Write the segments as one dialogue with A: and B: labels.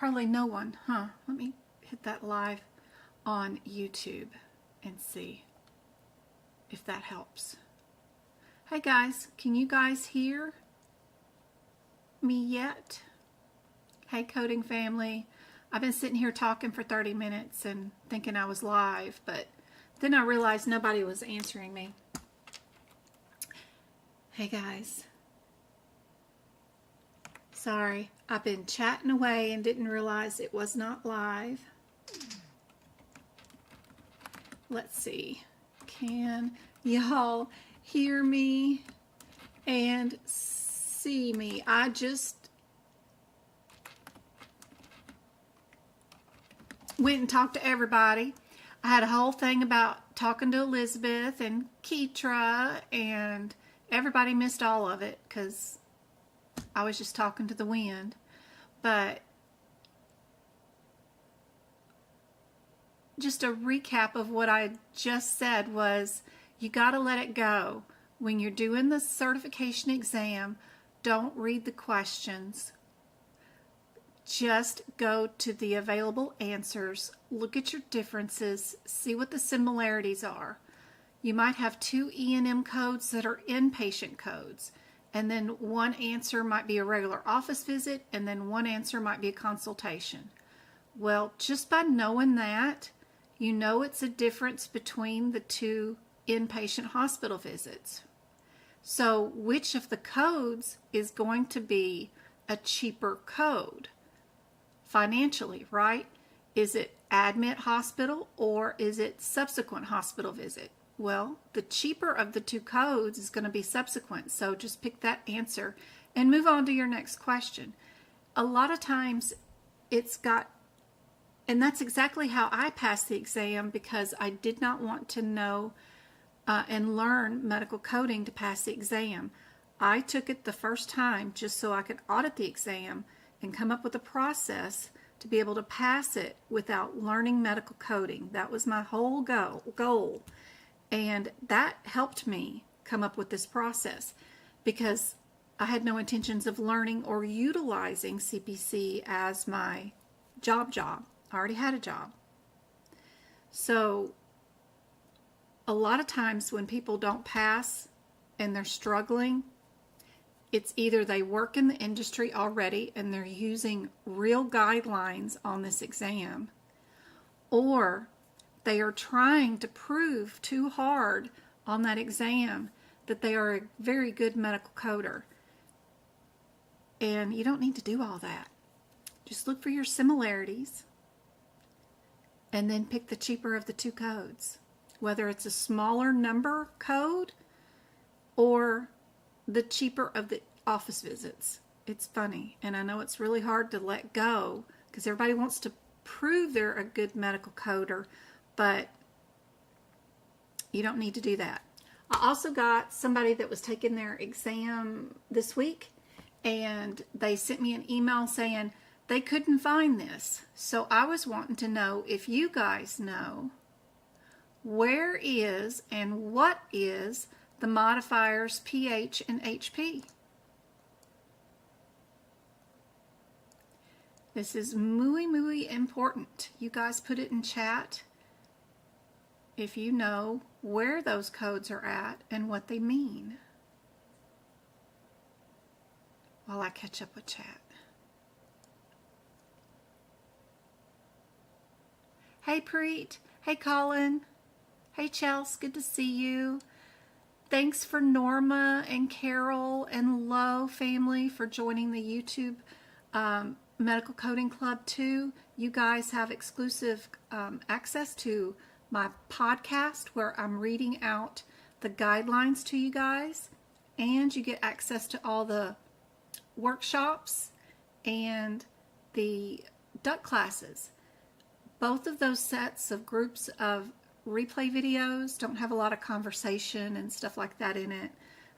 A: Hardly no one, huh? Let me hit that live on YouTube and see if that helps. Hey guys, can you guys hear me yet? Hey coding family. I've been sitting here talking for 30 minutes and thinking I was live, but then I realized nobody was answering me. Hey guys. Sorry, I've been chatting away and didn't realize it was not live. Let's see. Can y'all hear me and see me? I just went and talked to everybody. I had a whole thing about talking to Elizabeth and Keetra, and everybody missed all of it because I was just talking to the wind. But just a recap of what I just said was, you got to let it go. When you're doing the certification exam, don't read the questions. Just go to the available answers, look at your differences, see what the similarities are. You might have 2 E&M codes that are inpatient codes, and then one answer might be a regular office visit, and then one answer might be a consultation. Well, just by knowing that, you know it's a difference between the 2 inpatient hospital visits. So which of the codes is going to be a cheaper code financially, right? Is it admit hospital or is it subsequent hospital visit? Well, the cheaper of the 2 codes is going to be subsequent, so just pick that answer and move on to your next question. A lot of times it's got, and that's exactly how I passed the exam, because I did not want to know and learn medical coding to pass the exam. I took it the first time just so I could audit the exam and come up with a process to be able to pass it without learning medical coding. That was my whole goal. And that helped me come up with this process, because I had no intentions of learning or utilizing CPC as my job. I already had a job. So a lot of times when people don't pass and they're struggling, it's either they work in the industry already and they're using real guidelines on this exam, or they are trying to prove too hard on that exam that they are a very good medical coder. And you don't need to do all that. Just look for your similarities and then pick the cheaper of the 2 codes, whether it's a smaller number code or the cheaper of the office visits. It's funny, and I know it's really hard to let go because everybody wants to prove they're a good medical coder, but you don't need to do that. I also got somebody that was taking their exam this week, and they sent me an email saying they couldn't find this. So I was wanting to know if you guys know, where is and what is the modifiers pH and HP? This is muy important. You guys put it in chat if you know where those codes are at and what they mean, while I catch up with chat. Hey Preet, hey Colin, hey Chelsea, good to see you. Thanks for Norma and Carol and Lo family for joining the YouTube Medical Coding Club too. You guys have exclusive access to my podcast where I'm reading out the guidelines to you guys, and you get access to all the workshops and the duck classes. Both of those sets of groups of replay videos don't have a lot of conversation and stuff like that in it.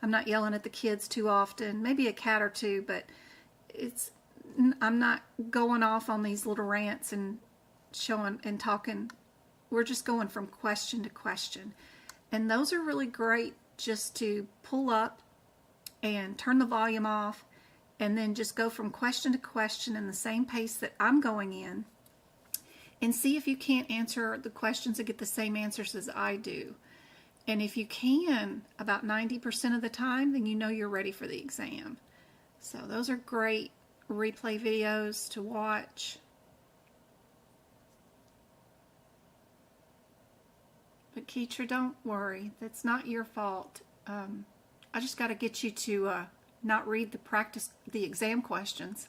A: I'm not yelling at the kids too often, maybe a cat or two, but I'm not going off on these little rants and showing and talking. We're just going from question to question. And those are really great just to pull up and turn the volume off and then just go from question to question in the same pace that I'm going in, and see if you can't answer the questions and get the same answers as I do. And if you can, about 90% of the time, then you know you're ready for the exam. So those are great replay videos to watch. But Keitra, don't worry. That's not your fault. I just got to get you to not read the exam questions.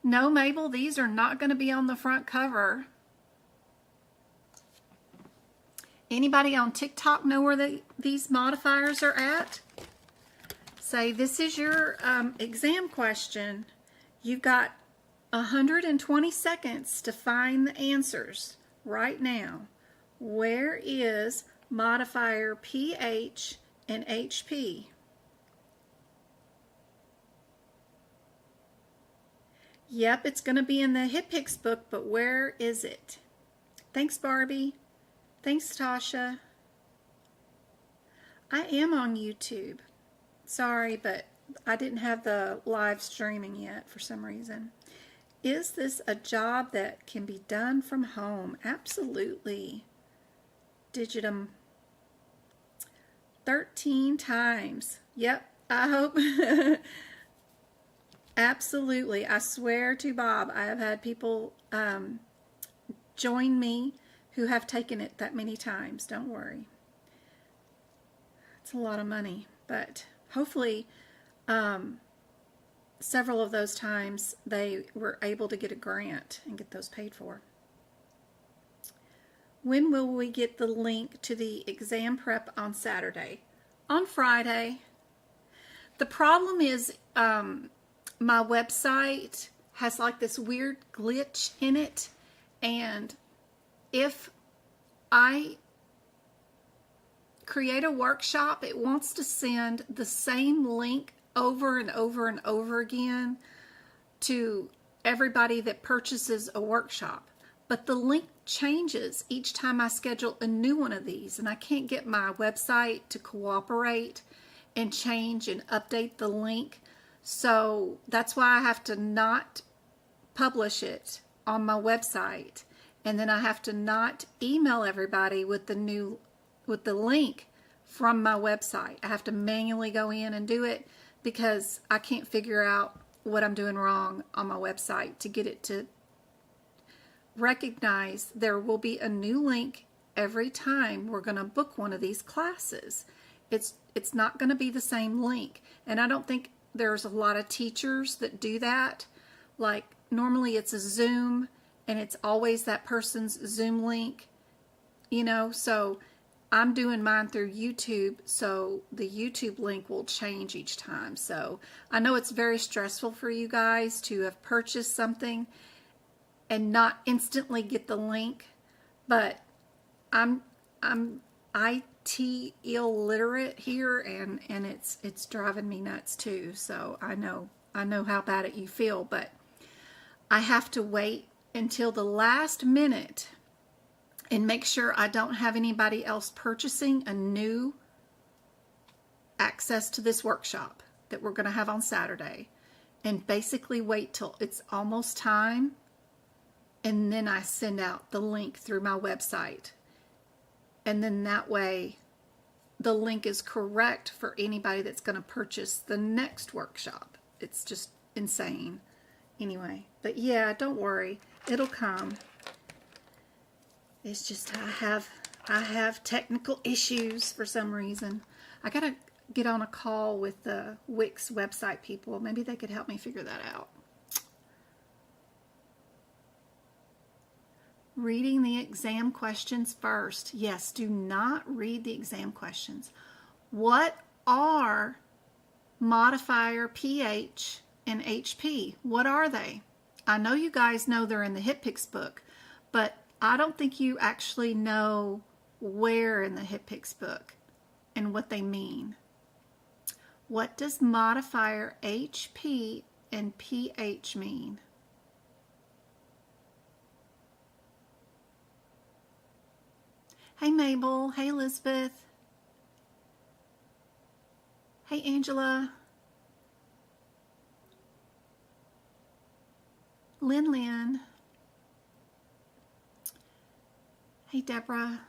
A: No, Mabel, these are not going to be on the front cover. Anybody on TikTok know where these modifiers are at? Say, this is your exam question. You've got 120 seconds to find the answers right now. Where is modifier pH and HP? Yep, it's going to be in the HCPCS book, but where is it? Thanks, Barbie. Thanks, Tasha. I am on YouTube. Sorry, but I didn't have the live streaming yet for some reason. Is this a job that can be done from home? Absolutely. Digitum. 13 times. Yep, I hope. Absolutely. I swear to Bob, I have had people join me who have taken it that many times. Don't worry. It's a lot of money, but hopefully several of those times they were able to get a grant and get those paid for. When will we get the link to the exam prep on Saturday? On Friday. The problem is my website has like this weird glitch in it, and if I create a workshop, it wants to send the same link over and over and over again to everybody that purchases a workshop. But the link changes each time I schedule a new one of these, and I can't get my website to cooperate and change and update the link. So that's why I have to not publish it on my website, and then I have to not email everybody with the link from my website. I have to manually go in and do it because I can't figure out what I'm doing wrong on my website to get it to recognize there will be a new link every time we're going to book one of these classes. It's not going to be the same link, and I don't think there's a lot of teachers that do that. Like normally it's a Zoom and it's always that person's Zoom link, you know, so I'm doing mine through YouTube, so the YouTube link will change each time. So I know it's very stressful for you guys to have purchased something and not instantly get the link, but I'm IT illiterate here, and it's driving me nuts too. So I know how bad it you feel, but I have to wait until the last minute and make sure I don't have anybody else purchasing a new access to this workshop that we're going to have on Saturday, and basically wait till it's almost time, and then I send out the link through my website. And then that way the link is correct for anybody that's going to purchase the next workshop. It's just insane. Anyway, but yeah, don't worry. It'll come. It's just I have technical issues for some reason. I got to get on a call with the Wix website people. Maybe they could help me figure that out. Reading the exam questions first. Yes, do not read the exam questions. What are modifier pH and HP? What are they? I know you guys know they're in the HCPCS book, but I don't think you actually know where in the HCPCS book and what they mean. What does modifier HP and pH mean? Hey Mabel, hey Elizabeth. Hey, Angela. Lynn. Hey, Deborah.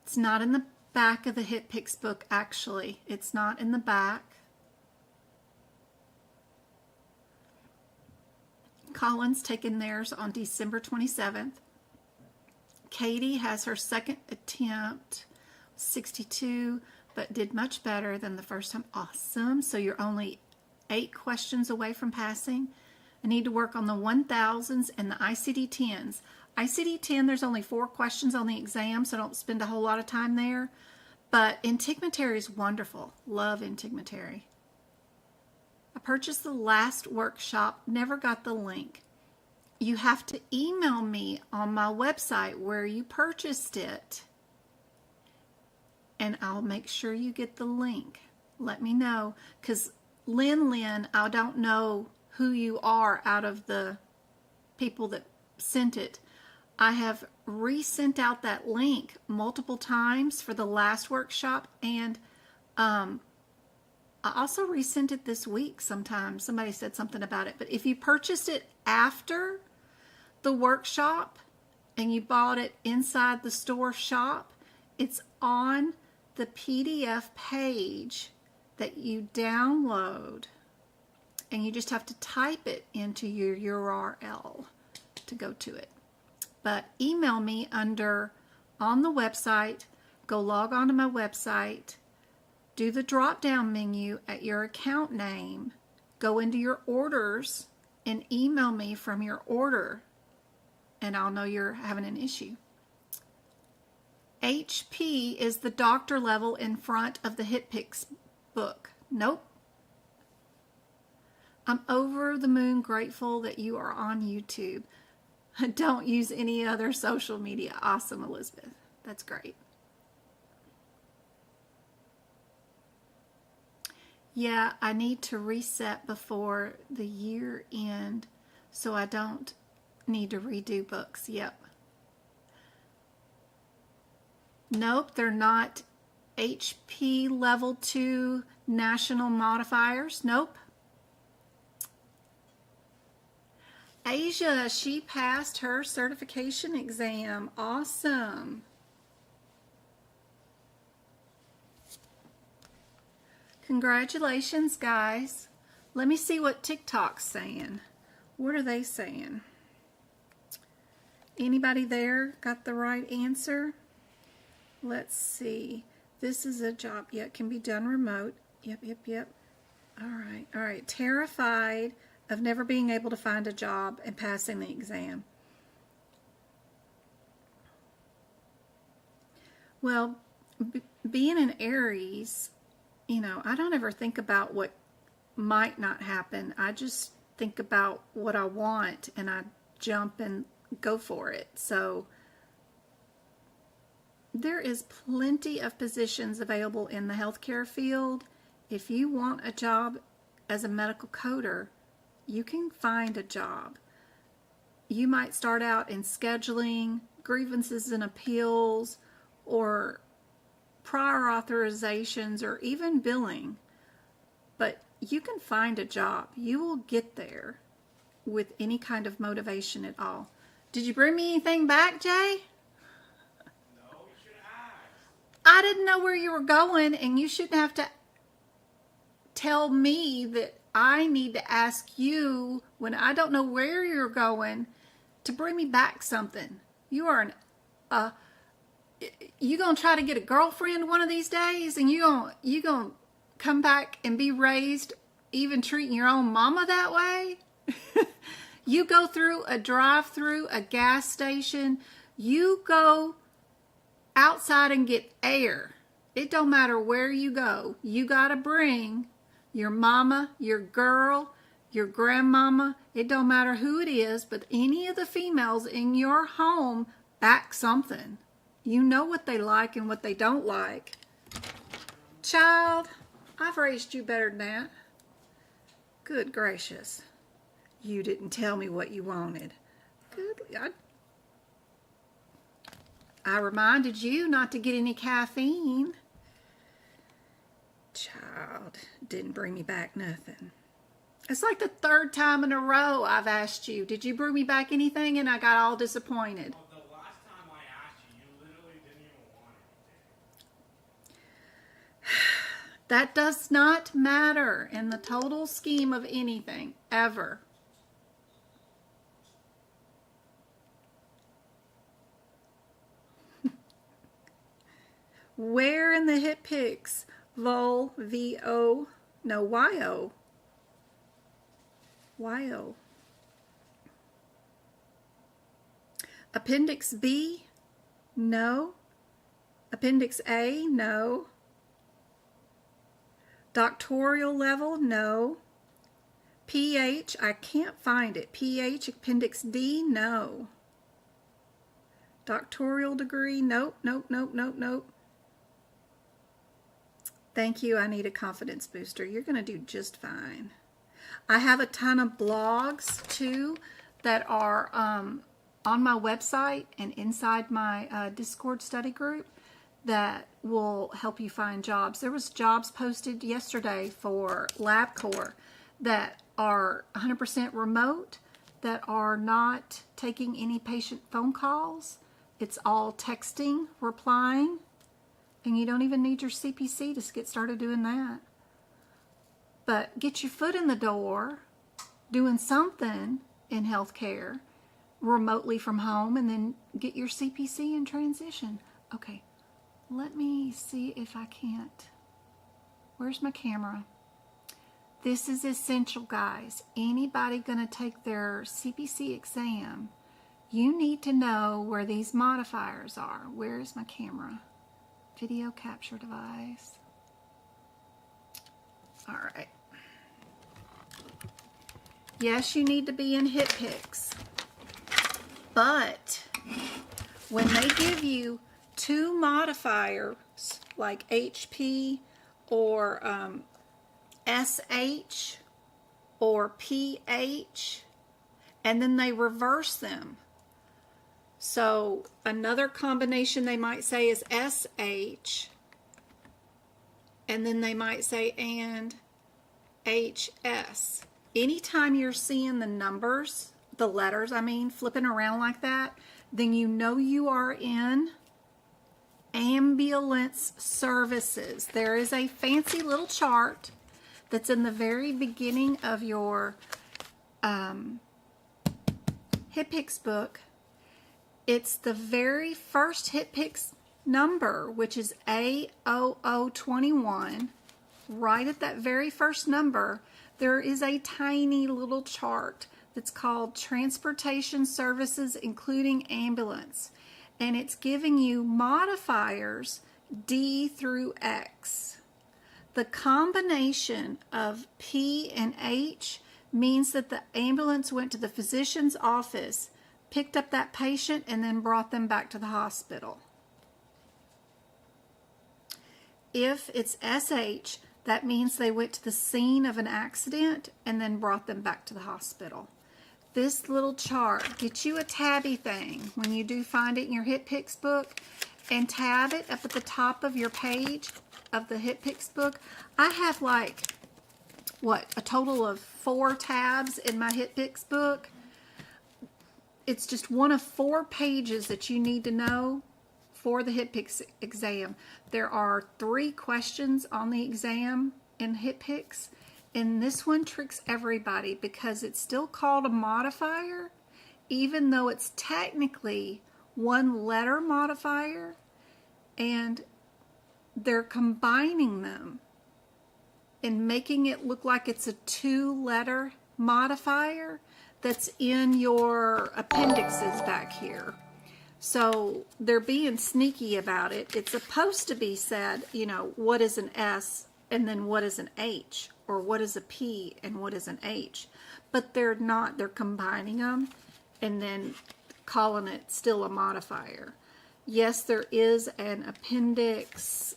A: It's not in the back of the HitPix book, actually. It's not in the back. Colin's taken theirs on December 27th. Katie has her second attempt, 62, but did much better than the first time. Awesome. So you're only 8 questions away from passing. I need to work on the 1000s and the ICD-10s. ICD-10, there's only 4 questions on the exam, so don't spend a whole lot of time there. But integumentary is wonderful. Love integumentary. I purchased the last workshop, never got the link. You have to email me on my website where you purchased it, and I'll make sure you get the link. Let me know, because Lynn, I don't know who you are out of the people that sent it. I have resent out that link multiple times for the last workshop, and I also resent it this week sometimes. Somebody said something about it. But if you purchased it after the workshop and you bought it inside the store shop, it's on the PDF page that you download, and you just have to type it into your URL to go to it. But email me on the website, go log on to my website, do the drop-down menu at your account name, go into your orders, and email me from your order, and I'll know you're having an issue. HP is the doctor level in front of the HitPix book. Nope. I'm over the moon grateful that you are on YouTube. Don't use any other social media. Awesome, Elizabeth. That's great. Yeah, I need to reset before the year end so I don't need to redo books. Yep. Nope, they're not HP level 2 national modifiers. Nope. Asia, she passed her certification exam. Awesome. Congratulations, guys. Let me see what TikTok's saying. What are they saying? Anybody there got the right answer? Let's see. This is a job. Yeah, it can be done remote. Yep. All right. Terrified of never being able to find a job and passing the exam. Well, being an Aries, I don't ever think about what might not happen. I just think about what I want, and I jump and go for it. So there is plenty of positions available in the healthcare field. If you want a job as a medical coder, you can find a job. You might start out in scheduling, grievances and appeals, or prior authorizations, or even billing. But you can find a job. You will get there with any kind of motivation at all. Did you bring me anything back, Jay?
B: No, you should ask.
A: I didn't know where you were going, and you shouldn't have to tell me that I need to ask you when I don't know where you're going to bring me back something. You are you gonna try to get a girlfriend one of these days, and you gonna come back and be raised even treating your own mama that way? You go through a drive-through, a gas station, you go outside and get air. It don't matter where you go. You gotta bring your mama, your girl, your grandmama, it don't matter who it is, but any of the females in your home back something. You know what they like and what they don't like. Child, I've raised you better than that. Good gracious. You didn't tell me what you wanted. Good. I reminded you not to get any caffeine. out. Didn't bring me back nothing. It's like the third time in a row I've asked you, did you bring me back anything? And I got all disappointed.
B: Well, the last time I asked you, you literally didn't even want anything.
A: That does not matter in the total scheme of anything, ever. Where in the HCPCS? Vol, V-O, no, Y-O. Y-O. Appendix B? No. Appendix A? No. Doctoral level? No. PH? I can't find it. PH, Appendix D? No. Doctoral degree? Nope, nope, nope, nope, nope. Thank you. I need a confidence booster. You're going to do just fine. I have a ton of blogs, too, that are on my website and inside my Discord study group that will help you find jobs. There was jobs posted yesterday for LabCorps that are 100% remote, that are not taking any patient phone calls. It's all texting, replying. And you don't even need your CPC to get started doing that. But get your foot in the door doing something in healthcare remotely from home, and then get your CPC and transition. Okay, let me see if I can't. Where's my camera? This is essential, guys. Anybody going to take their CPC exam, you need to know where these modifiers are. Where is my camera? Video capture device. All right. Yes, you need to be in HCPCS. But when they give you two modifiers like HP or SH or PH, and then they reverse them. So another combination they might say is SH, and then they might say and HS. Anytime you're seeing the numbers, the letters, I mean, flipping around like that, then you know you are in ambulance services. There is a fancy little chart that's in the very beginning of your HCPCS book. It's the very first HCPCS number, which is A0021. Right at that very first number, there is a tiny little chart that's called Transportation Services, including ambulance. And it's giving you modifiers D through X. The combination of P and H means that the ambulance went to the physician's office, picked up that patient, and then brought them back to the hospital. If it's SH, that means they went to the scene of an accident and then brought them back to the hospital. This little chart, get you a tabby thing when you do find it in your HCPCS book, and tab it up at the top of your page of the HCPCS book. I have like, what, a total of 4 tabs in my HCPCS book. It's just one of 4 pages that you need to know for the HCPCS exam. There are 3 questions on the exam in HCPCS, and this one tricks everybody because it's still called a modifier, even though it's technically 1-letter modifier, and they're combining them and making it look like it's a 2-letter modifier that's in your appendixes back here. So they're being sneaky about it. It's supposed to be said, you know, what is an S and then what is an H, or what is a P and what is an H. But they're not. They're combining them and then calling it still a modifier. Yes, there is an appendix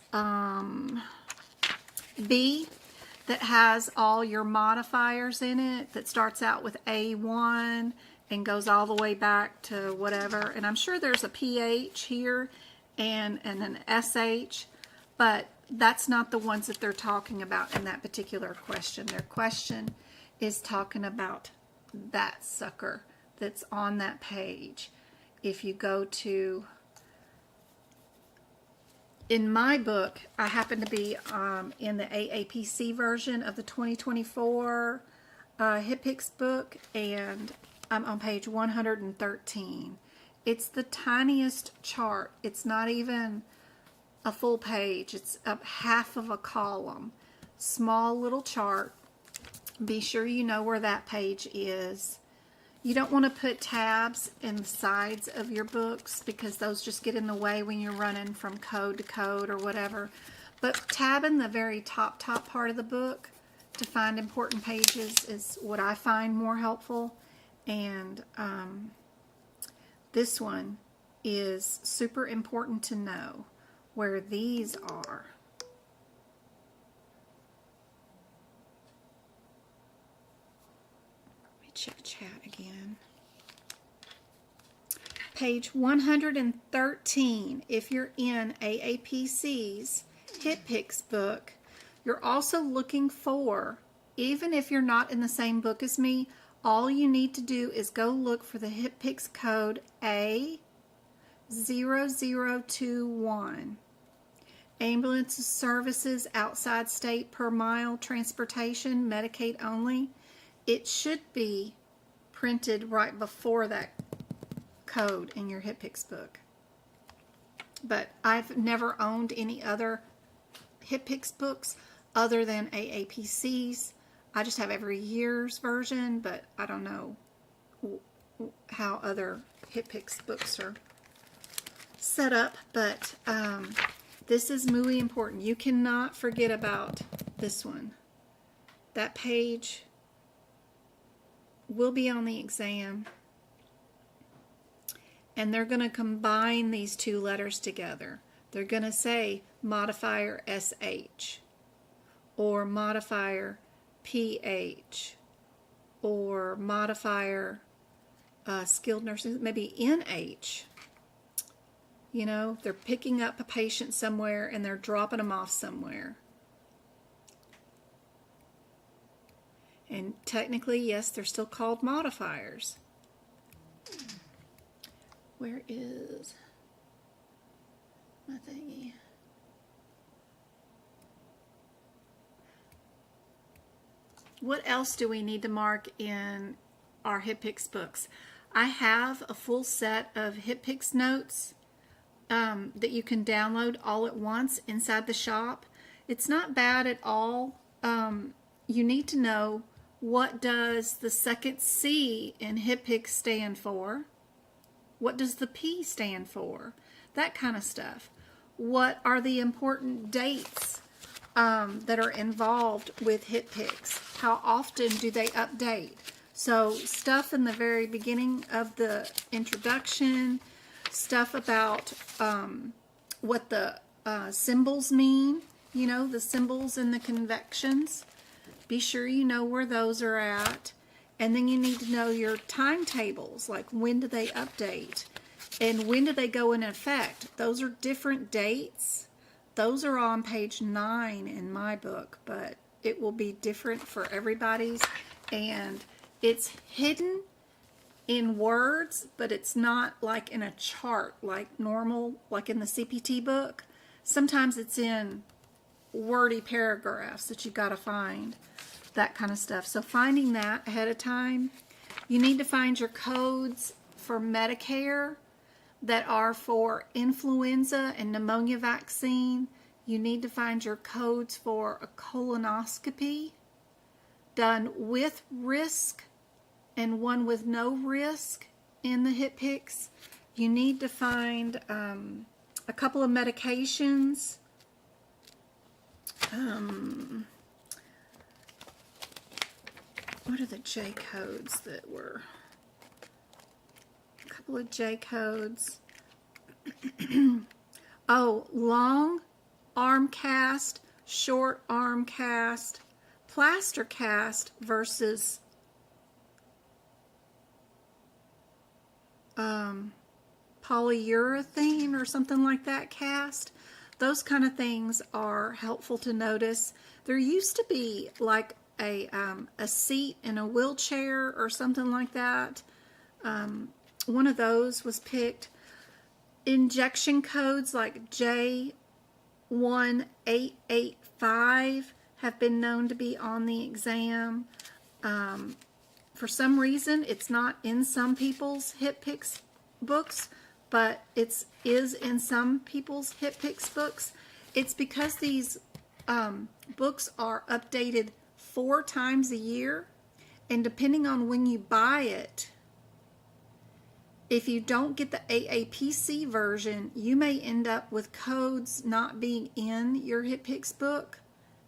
A: B that has all your modifiers in it, that starts out with A1 and goes all the way back to whatever. And I'm sure there's a PH here and an SH, but that's not the ones that they're talking about in that particular question. Their question is talking about that sucker that's on that page. If you go to, in my book, I happen to be in the AAPC version of the 2024 HCPCS book, and I'm on page 113. It's the tiniest chart. It's not even a full page. It's up half of a column. Small little chart. Be sure you know where that page is. You don't want to put tabs in the sides of your books because those just get in the way when you're running from code to code or whatever. But tab in the very top part of the book to find important pages is what I find more helpful. And this one is super important to know where these are. Let me check chat again. Page 113, if you're in AAPC's HCPCS book, you're also looking for, even if you're not in the same book as me, all you need to do is go look for the HCPCS code A0021. Ambulance services outside state per mile transportation, Medicaid only. It should be printed right before that code in your HCPCS book. But I've never owned any other HCPCS books other than AAPC's. I just have every year's version, but I don't know how other HCPCS books are set up. But this is really important. You cannot forget about this one. That page will be on the exam, and they're going to combine these two letters together. They're going to say modifier SH or modifier PH or modifier skilled nursing, maybe NH. You know, they're picking up a patient somewhere and they're dropping them off somewhere. And technically, yes, they're still called modifiers. Where is my thingy? What else do we need to mark in our HCPCS books? I have a full set of HCPCS notes that you can download all at once inside the shop. It's not bad at all. You need to know, what does the second C in HCPCS stand for? What does the P stand for? That kind of stuff. What are the important dates that are involved with HCPCS? How often do they update? So stuff in the very beginning of the introduction, stuff about what the symbols mean, you know, the symbols and the convections. Be sure you know where those are at. And then you need to know your timetables, like when do they update and when do they go in effect. Those are different dates. Those are on page 9 in my book, but it will be different for everybody's. And it's hidden in words, but it's not like in a chart like normal, like in the CPT book. Sometimes it's in wordy paragraphs that you got to find, that kind of stuff. So finding that ahead of time. You need to find your codes for Medicare that are for influenza and pneumonia vaccine. You need to find your codes for a colonoscopy done with risk and one with no risk in the HCPCS. You need to find a couple of medications. What are the J codes that were? A couple of J codes. Oh, long arm cast, short arm cast, plaster cast versus polyurethane or something like that cast. those kind of things are helpful to notice. There used to be like a seat in a wheelchair or something like that. One of those was picked. Injection codes like J1885 have been known to be on the exam. For some reason, it's not in some people's HCPCS books, but it is in some people's HCPCS books. It's because these books are updated 4 times a year, and depending on when you buy it, if you don't get the AAPC version, you may end up with codes not being in your HCPCS book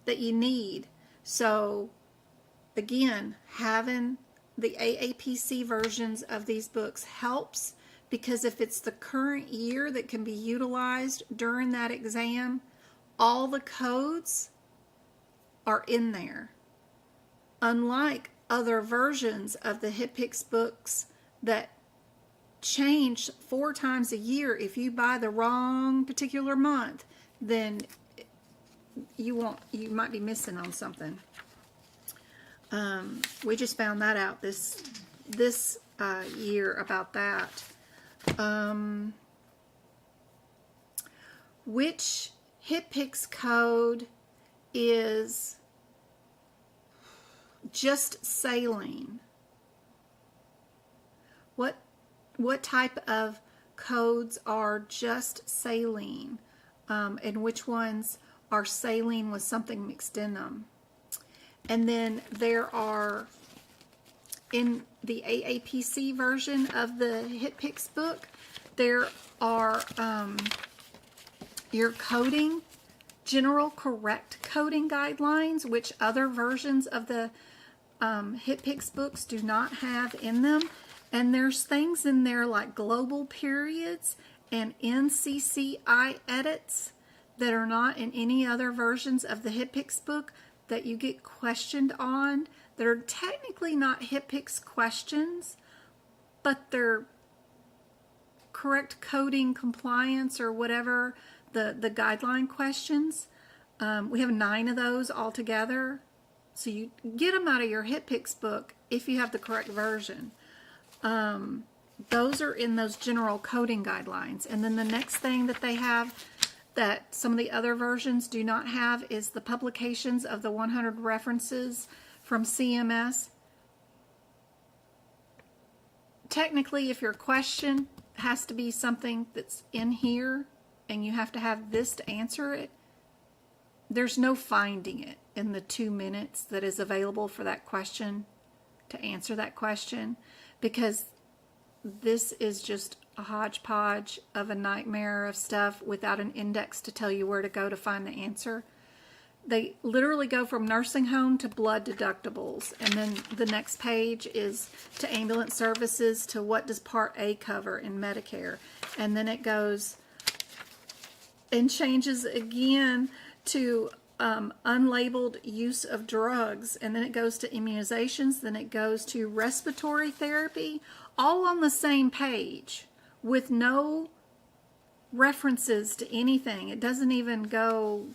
A: that you need. So, again, having the AAPC versions of these books helps, because if it's the current year that can be utilized during that exam, all the codes are in there. Unlike other versions of the HCPCS books that change 4 times a year, if you buy the wrong particular month, then you might be missing on something. We just found that out this year about that. Which HCPCS code is just saline? What type of codes are just saline? And which ones are saline with something mixed in them? And then there are, in the AAPC version of the HCPCS book, there are your coding, general correct coding guidelines, which other versions of the HCPCS books do not have in them. And there's things in there like global periods and NCCI edits that are not in any other versions of the HCPCS book that you get questioned on, that are technically not HCPCS questions, but they're correct coding compliance or whatever, the guideline questions. We have 9 of those altogether. So you get them out of your HCPCS book if you have the correct version. Those are in those general coding guidelines. And then the next thing that they have that some of the other versions do not have is the publications of the 100 references from CMS. Technically, if your question has to be something that's in here and you have to have this to answer it, there's no finding it in the 2 minutes that is available for that question to answer that question, because this is just a hodgepodge of a nightmare of stuff without an index to tell you where to go to find the answer. They literally go from nursing home to blood deductibles, and then the next page is to ambulance services, to what does Part A cover in Medicare, and then it goes and changes again to unlabeled use of drugs, and then it goes to immunizations, then it goes to respiratory therapy, all on the same page with no references to anything. It doesn't even go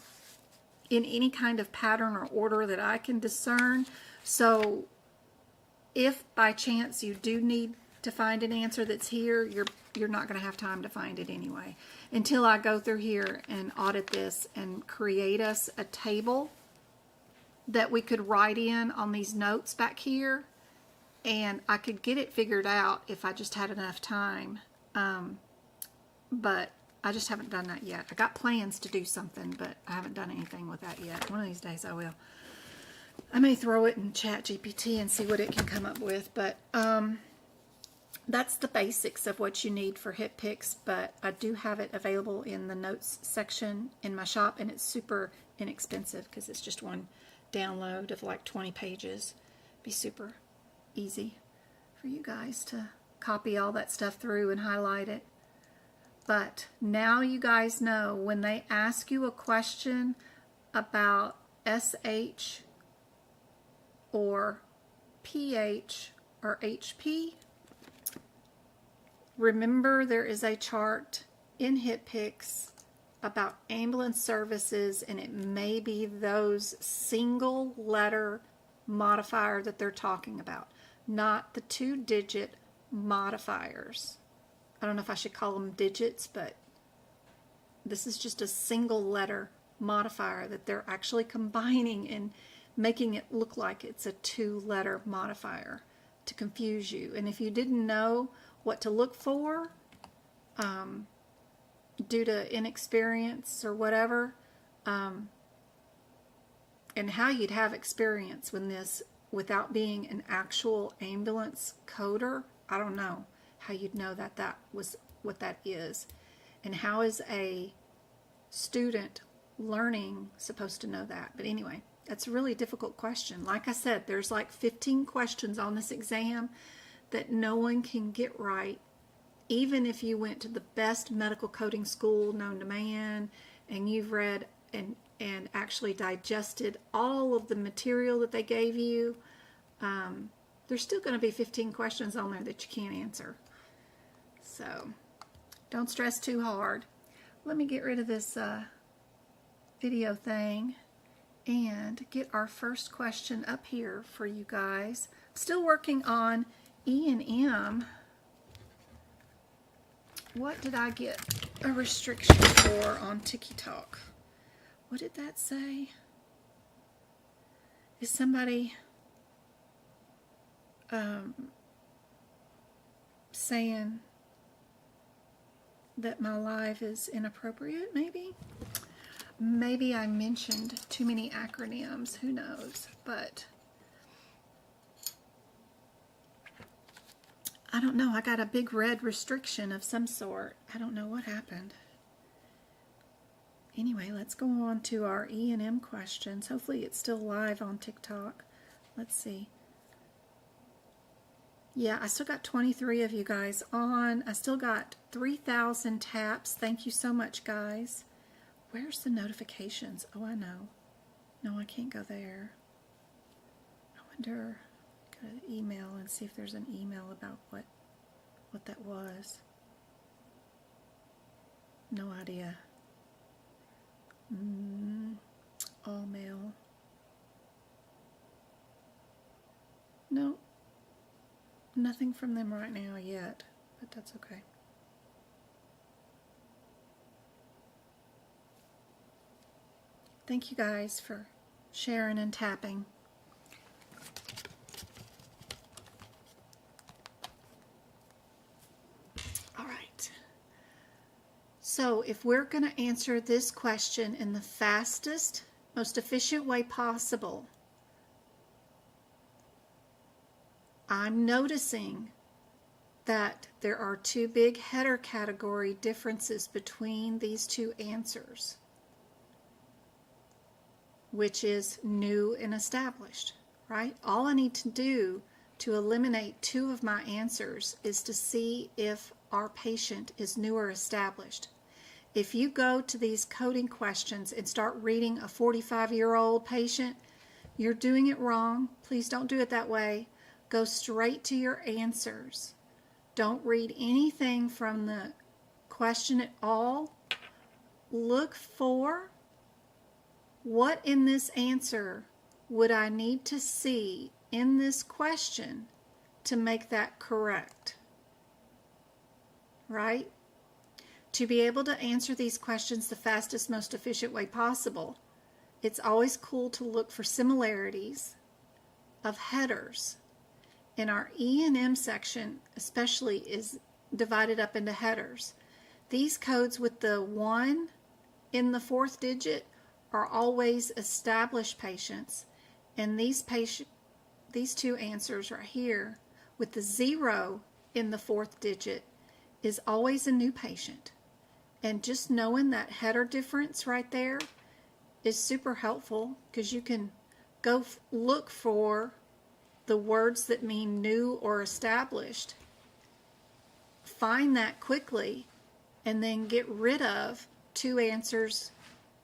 A: in any kind of pattern or order that I can discern. So if by chance you do need to find an answer that's here, you're not going to have time to find it anyway, until I go through here and audit this and create us a table that we could write in on these notes back here, and I could get it figured out if I just had enough time. But I just haven't done that yet. I got plans to do something, but I haven't done anything with that yet. One of these days I will. I may throw it in ChatGPT and see what it can come up with, but that's the basics of what you need for HCPCS, but I do have it available in the notes section in my shop, and it's super inexpensive because it's just one download of like 20 pages. Be super easy for you guys to copy all that stuff through and highlight it. But now you guys know when they ask you a question about SH or PH or HP, remember there is a chart in HCPCS about ambulance services, and it may be those single letter modifier that they're talking about, not the 2-digit modifiers. I don't know if I should call them digits, but this is just a single letter modifier that they're actually combining and making it look like it's a 2-letter modifier to confuse you. And if you didn't know what to look for due to inexperience or whatever, and how you'd have experience with this without being an actual ambulance coder, I don't know how you'd know that that was what that is. And how is a student learning supposed to know that? But anyway, that's a really difficult question. Like I said, there's like 15 questions on this exam that no one can get right, even if you went to the best medical coding school known to man and you've read and actually digested all of the material that they gave you. There's still going to be 15 questions on there that you can't answer. So don't stress too hard. Let me get rid of this video thing and get our first question up here for you guys. I'm still working on E&M. What did I get a restriction for on TikTok? What did that say? Is somebody saying that my live is inappropriate, maybe? Maybe I mentioned too many acronyms, who knows, but I don't know. I got a big red restriction of some sort. I don't know what happened. Anyway, let's go on to our E&M questions. Hopefully it's still live on TikTok. Let's see. Yeah, I still got 23 of you guys on. I still got 3,000 taps. Thank you so much, guys. Where's the notifications? Oh, I know. No, I can't go there. I wonder, go to email and see if there's an email about what that was. No idea. All mail. No. Nothing from them right now yet, but that's okay. Thank you guys for sharing and tapping. All right. So if we're going to answer this question in the fastest, most efficient way possible, I'm noticing that there are two big header category differences between these two answers, which is new and established, right? All I need to do to eliminate two of my answers is to see if our patient is new or established. If you go to these coding questions and start reading a 45-year-old patient, you're doing it wrong. Please don't do it that way. Go straight to your answers. Don't read anything from the question at all. Look for what in this answer would I need to see in this question to make that correct, right? To be able to answer these questions the fastest, most efficient way possible, it's always cool to look for similarities of headers. And our E&M section especially is divided up into headers. These codes with the 1 in the 4th digit are always established patients, and these two answers right here with the 0 in the 4th digit is always a new patient. And just knowing that header difference right there is super helpful, because you can go look for the words that mean new or established, find that quickly, and then get rid of two answers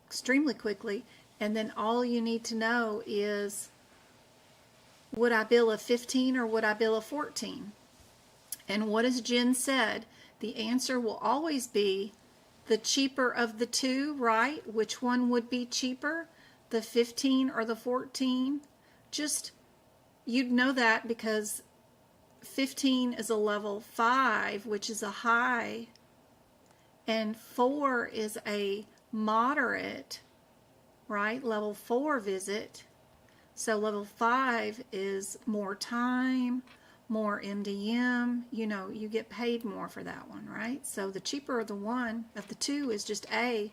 A: extremely quickly. And then all you need to know is, would I bill a 15 or would I bill a 14? And what has Jen said? The answer will always be the cheaper of the two, right? Which one would be cheaper, the 15 or the 14? Just, you'd know that because 15 is a level 5, which is a high, and 4 is a moderate, right? Level 4 visit. So level 5 is more time, more MDM, you know, you get paid more for that one, right? So the cheaper of the one of the two is just A.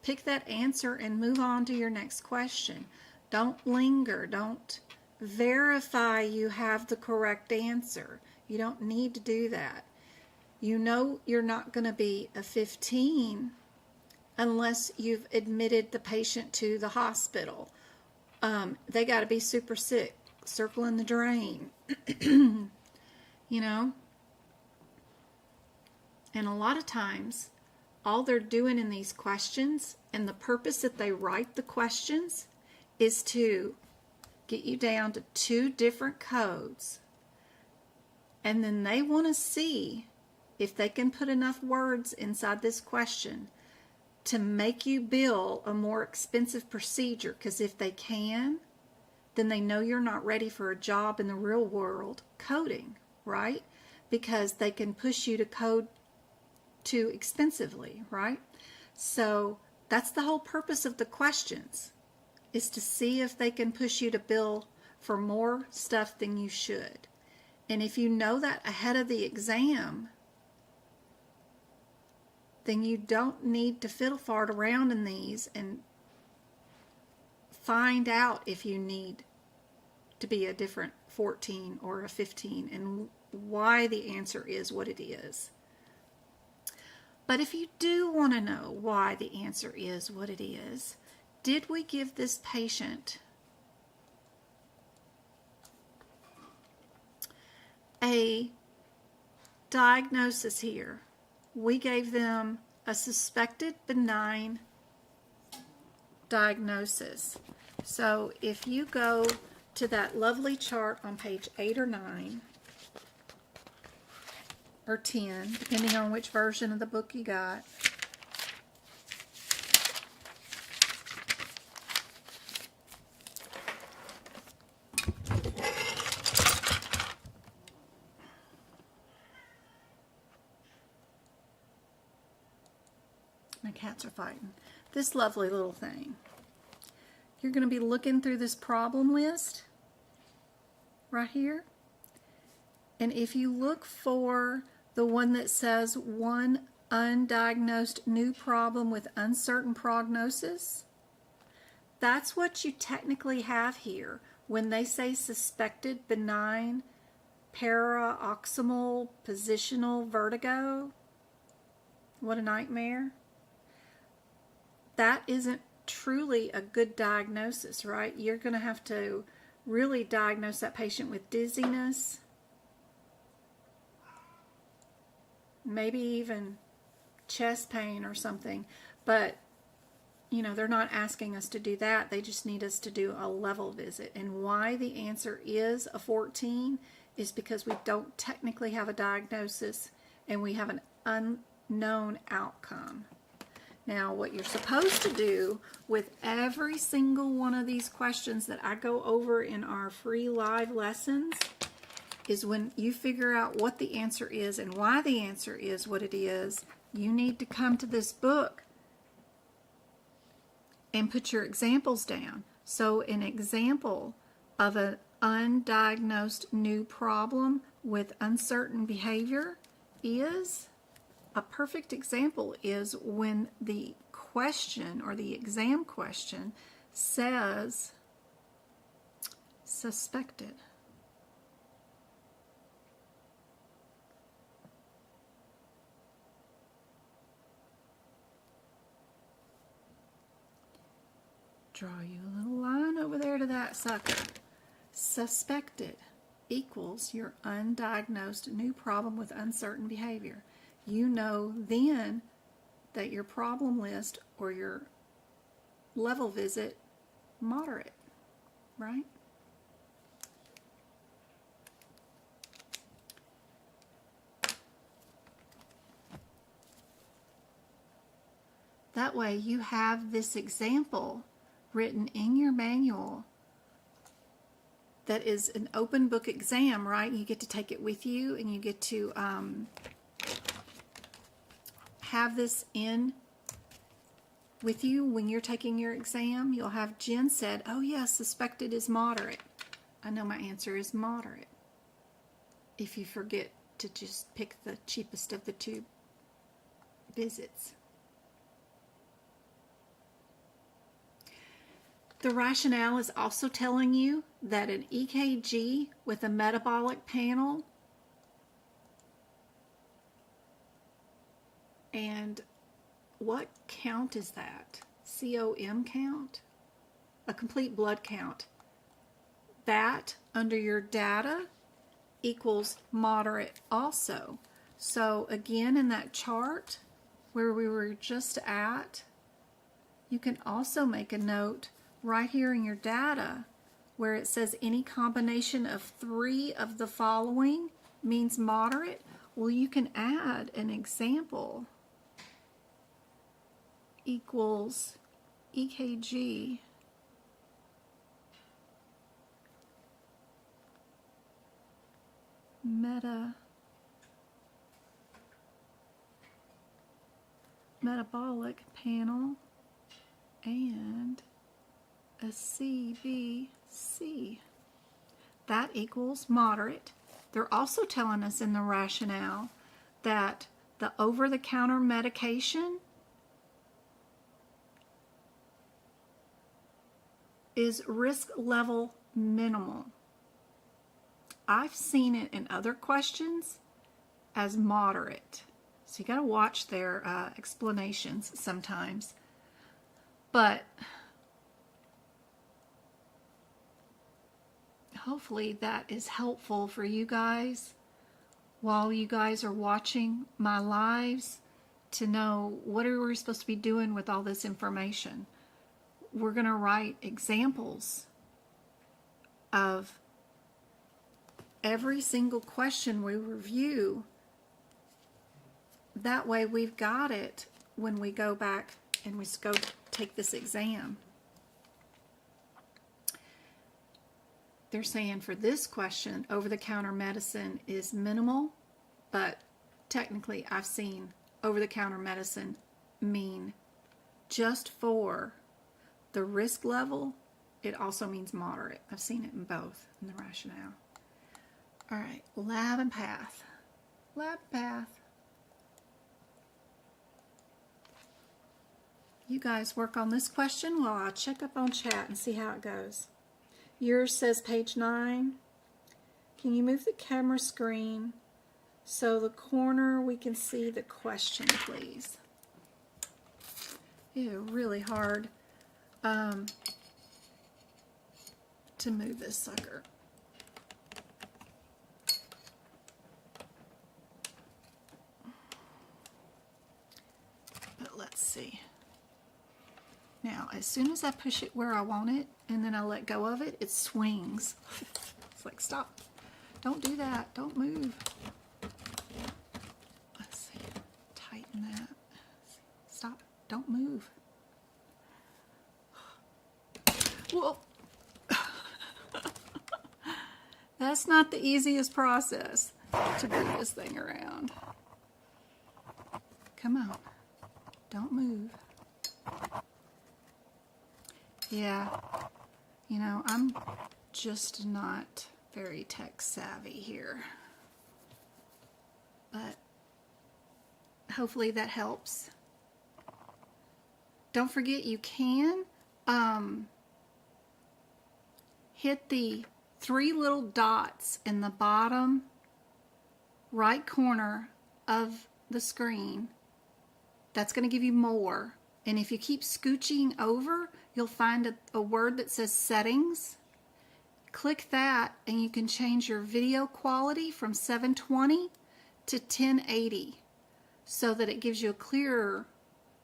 A: Pick that answer and move on to your next question. Don't linger. Don't verify you have the correct answer. You don't need to do that. You know you're not going to be a 15 unless you've admitted the patient to the hospital. They got to be super sick, circling the drain. You know, and a lot of times all they're doing in these questions, and the purpose that they write the questions, is to get you down to 2 different codes, and then they want to see if they can put enough words inside this question to make you bill a more expensive procedure, because if they can, then they know you're not ready for a job in the real world coding, right? Because they can push you to code too expensively, right? So that's the whole purpose of the questions, is to see if they can push you to bill for more stuff than you should. And if you know that ahead of the exam, then you don't need to fiddle fart around in these and find out if you need to be a different 14 or a 15 and why the answer is what it is. But if you do want to know why the answer is what it is, did we give this patient a diagnosis here? We gave them a suspected benign diagnosis. So if you go to that lovely chart on page 8 or 9 or 10, depending on which version of the book you got, my cats are fighting. This lovely little thing. You're going to be looking through this problem list right here. And if you look for the one that says one undiagnosed new problem with uncertain prognosis, that's what you technically have here. When they say suspected benign paroxysmal positional vertigo, what a nightmare. That isn't truly a good diagnosis, right? You're going to have to really diagnose that patient with dizziness, maybe even chest pain or something. But, you know, they're not asking us to do that. They just need us to do a level visit. And why the answer is a 14 is because we don't technically have a diagnosis and we have an unknown outcome. Now, what you're supposed to do with every single one of these questions that I go over in our free live lessons is when you figure out what the answer is and why the answer is what it is, you need to come to this book and put your examples down. So an example of an undiagnosed new problem with uncertain behavior is... a perfect example is when the question or the exam question says suspected. Draw you a little line over there to that sucker. Suspected equals your undiagnosed new problem with uncertain behavior. You know then that your problem list or your level visit moderate, right? That way you have this example written in your manual that is an open book exam, right? You get to take it with you, and you get to have this in with you when you're taking your exam. You'll have Jen said, oh yes, suspected is moderate. I know my answer is moderate. If you forget to just pick the cheapest of the two visits. The rationale is also telling you that an EKG with a metabolic panel and what count is that? COM count? A complete blood count. That under your data equals moderate also. So again, in that chart where we were just at, you can also make a note right here in your data where it says any combination of 3 of the following means moderate. Well, you can add an example equals EKG metabolic panel and a CBC. That equals moderate. They're also telling us in the rationale that the over-the-counter medication is risk level minimal. I've seen it in other questions as moderate. So you got to watch their explanations sometimes. But hopefully that is helpful for you guys while you guys are watching my lives to know what are we supposed to be doing with all this information. We're going to write examples of every single question we review. That way we've got it when we go back and we go take this exam. They're saying for this question, over-the-counter medicine is minimal, but technically I've seen over-the-counter medicine mean just for the risk level. It also means moderate. I've seen it in both in the rationale. All right, lab and path. Lab path. You guys work on this question while I check up on chat and see how it goes. Yours says page 9. Can you move the camera screen so the corner we can see the question, please? Ew, really hard to move this sucker. But let's see. Now, as soon as I push it where I want it, and then I let go of it, it swings. It's like, stop. Don't do that. Don't move. Let's see. Tighten that. Stop. Don't move. Whoa. That's not the easiest process to bring this thing around. Come on. Don't move. Yeah, you know, I'm just not very tech savvy here. But hopefully that helps. Don't forget you can hit the 3 little dots in the bottom right corner of the screen. That's going to give you more. And if you keep scooching over, you'll find a word that says settings. Click that and you can change your video quality from 720 to 1080 so that it gives you a clearer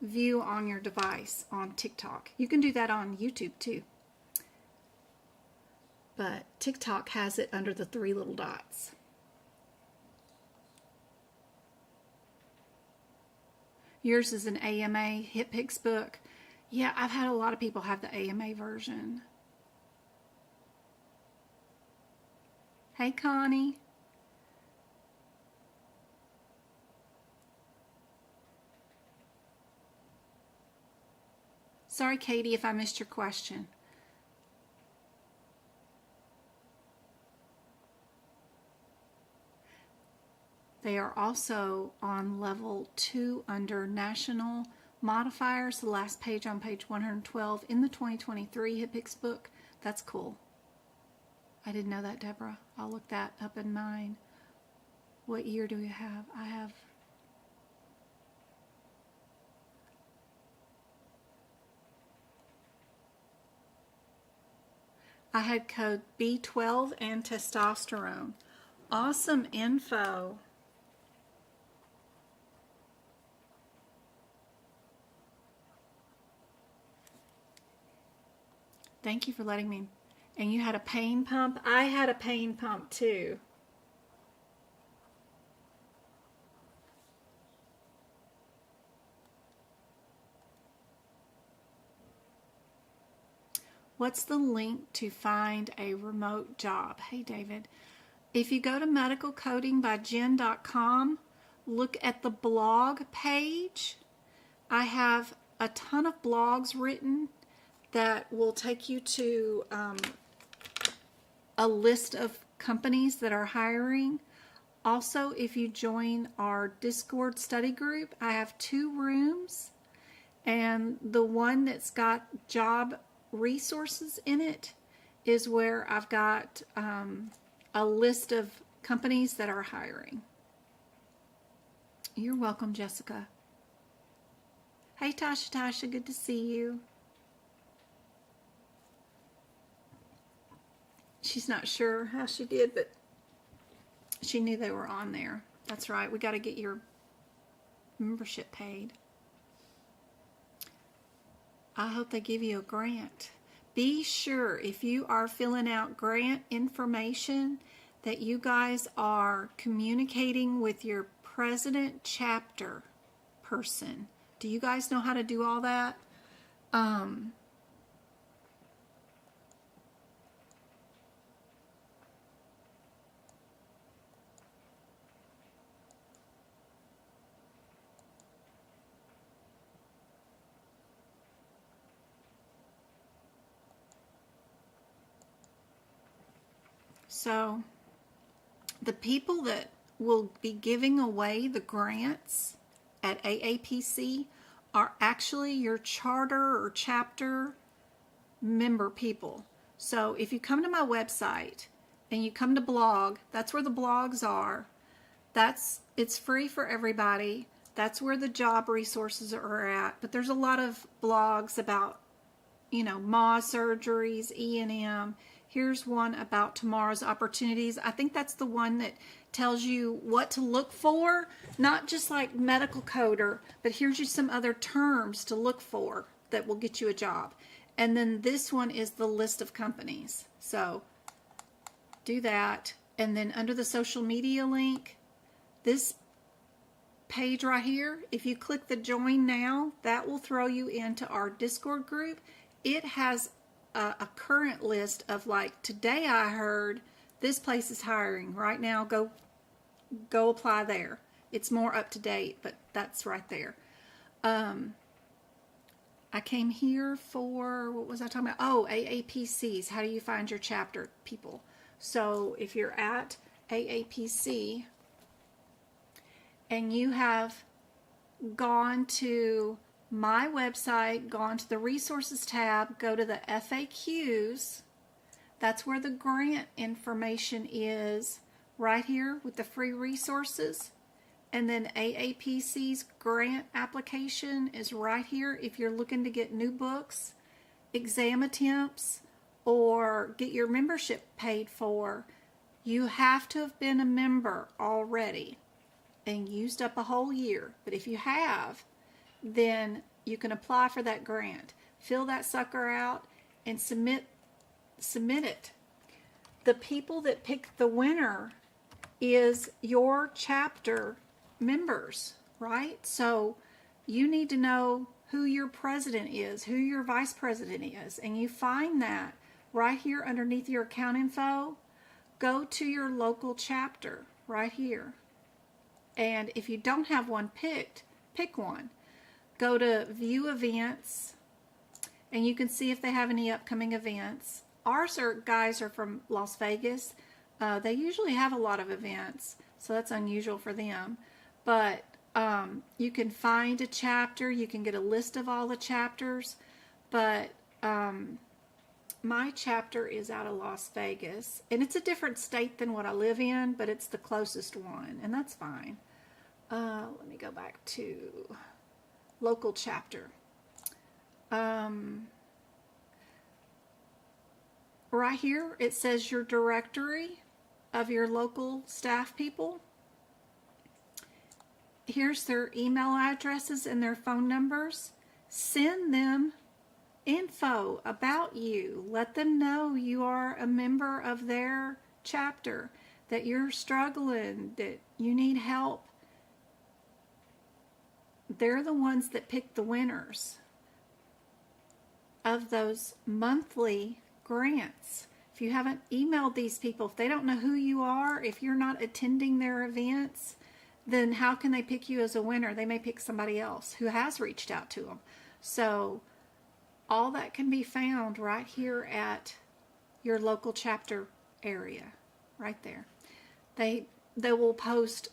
A: view on your device on TikTok. You can do that on YouTube too. But TikTok has it under the 3 little dots. Yours is an AMA HitPix book. Yeah, I've had a lot of people have the AMA version. Hey, Connie. Sorry, Katie, if I missed your question. They are also on level 2 under national modifiers, the last page on page 112 in the 2023 HitPix book. That's cool. I didn't know that, Deborah. I'll look that up in mine. What year do we have? I had code B12 and testosterone. Awesome info. Thank you for letting me. And you had a pain pump? I had a pain pump too. What's the link to find a remote job? Hey, David. If you go to medicalcodingbyjen.com, look at the blog page. I have a ton of blogs written that will take you to a list of companies that are hiring. Also, if you join our Discord study group, I have 2 rooms, and the one that's got job resources in it is where I've got a list of companies that are hiring. You're welcome, Jessica. Hey, Tasha, good to see you. She's not sure how she did, but she knew they were on there. That's right. We got to get your membership paid. I hope they give you a grant. Be sure, if you are filling out grant information, that you guys are communicating with your president chapter person. Do you guys know how to do all that? So the people that will be giving away the grants at AAPC are actually your charter or chapter member people. So if you come to my website and you come to blog, that's where the blogs are. It's free for everybody. That's where the job resources are at. But there's a lot of blogs about, MA surgeries, E&M. Here's one about tomorrow's opportunities. I think that's the one that tells you what to look for, not just like medical coder, but here's you some other terms to look for that will get you a job. And then this one is the list of companies. So do that. And then under the social media link, this page right here, if you click the join now, that will throw you into our Discord group. It has a current list of, like, today I heard this place is hiring. Right now, go apply there. It's more up to date, but that's right there. I came here for, what was I talking about? Oh, AAPCs. How do you find your chapter people? So if you're at AAPC and you have gone to my website, gone to the resources tab, go to the FAQs, that's where the grant information is, right here with the free resources. And then AAPC's grant application is right here if you're looking to get new books, exam attempts, or get your membership paid for. You have to have been a member already and used up a whole year. But if you have, then you can apply for that grant. Fill that sucker out and submit it. The people that pick the winner is your chapter members, right? So you need to know who your president is, who your vice president is, and you find that right here underneath your account info. Go to your local chapter right here. And if you don't have one picked, pick one. Go to view events, and you can see if they have any upcoming events. Ours guys are from Las Vegas. They usually have a lot of events, so that's unusual for them. But you can find a chapter, you can get a list of all the chapters, but my chapter is out of Las Vegas, and it's a different state than what I live in, but it's the closest one, and that's fine. Let me go back to local chapter. Right here, it says your directory of your local staff people. Here's their email addresses and their phone numbers. Send them info about you. Let them know you are a member of their chapter, that you're struggling, that you need help. They're the ones that pick the winners of those monthly grants. If you haven't emailed these people, if they don't know who you are, if you're not attending their events, then how can they pick you as a winner? They may pick somebody else who has reached out to them. So all that can be found right here at your local chapter area, right there. They will post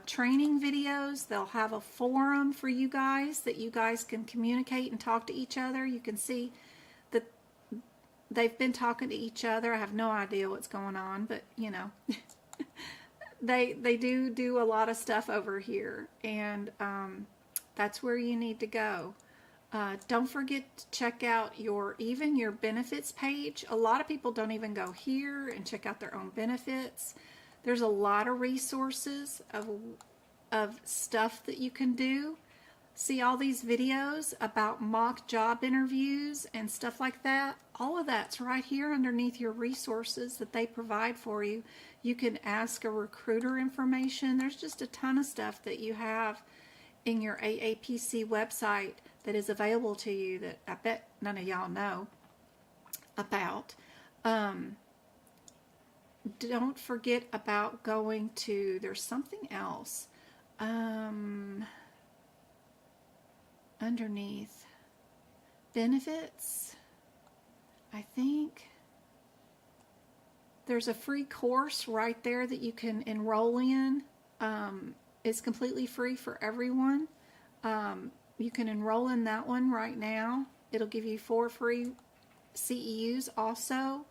A: training videos. They'll have a forum for you guys that you guys can communicate and talk to each other. You can see that they've been talking to each other. I have no idea what's going on, but you know, they do a lot of stuff over here, and that's where you need to go. Don't forget to check out your benefits page. A lot of people don't even go here and check out their own benefits. There's a lot of resources of stuff that you can do. See all these videos about mock job interviews and stuff like that. All of that's right here underneath your resources that they provide for you. You can ask a recruiter information. There's just a ton of stuff that you have in your AAPC website that is available to you that I bet none of y'all know about. Don't forget about going to, there's something else underneath benefits. I think there's a free course right there that you can enroll in. It's completely free for everyone. You can enroll in that one right now. It'll give you 4 free CEUs also.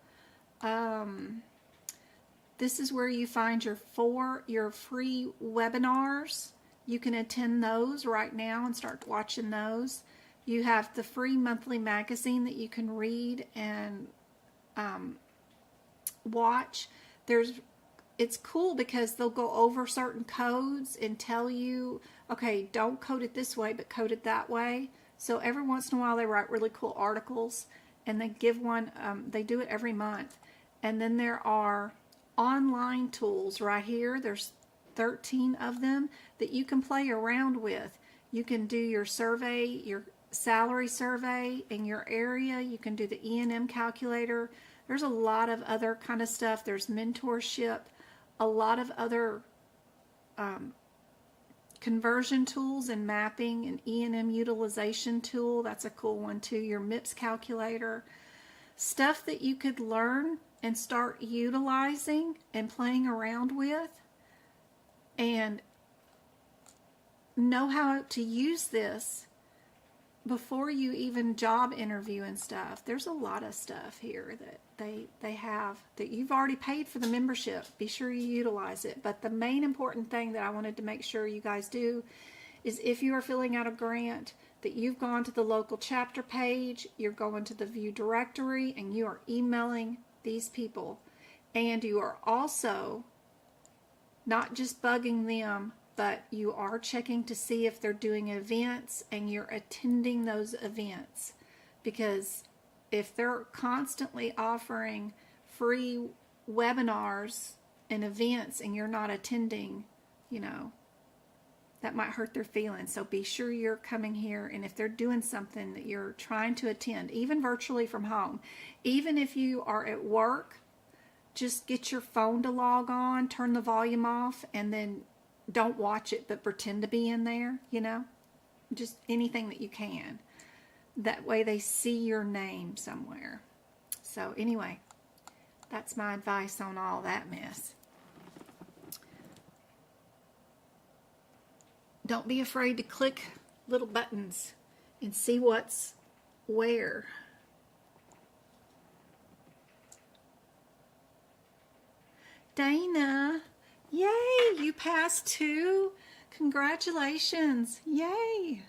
A: This is where you find your free webinars. You can attend those right now and start watching those. You have the free monthly magazine that you can read and watch. It's cool because they'll go over certain codes and tell you, okay, don't code it this way, but code it that way. So every once in a while they write really cool articles, and they give one, they do it every month. And then there are online tools right here. There's 13 of them that you can play around with. You can do your survey, your salary survey in your area. You can do the E&M calculator. There's a lot of other kind of stuff. There's mentorship, a lot of other conversion tools and mapping, and E&M utilization tool. That's a cool one too. Your MIPS calculator. Stuff that you could learn and start utilizing and playing around with and know how to use this before you even job interview and stuff. There's a lot of stuff here that they have that you've already paid for the membership. Be sure you utilize it. But the main important thing that I wanted to make sure you guys do is, if you are filling out a grant, that you've gone to the local chapter page, you're going to the view directory, and you are emailing these people. And you are also not just bugging them, but you are checking to see if they're doing events and you're attending those events. Because if they're constantly offering free webinars and events and you're not attending, you know, that might hurt their feelings. So be sure you're coming here, and if they're doing something that you're trying to attend, even virtually from home, even if you are at work, just get your phone to log on, turn the volume off, and then don't watch it, but pretend to be in there, you know, just anything that you can. That way they see your name somewhere. So anyway, that's my advice on all that mess. Don't be afraid to click little buttons and see what's where. Dana, yay, you passed too. Congratulations, yay.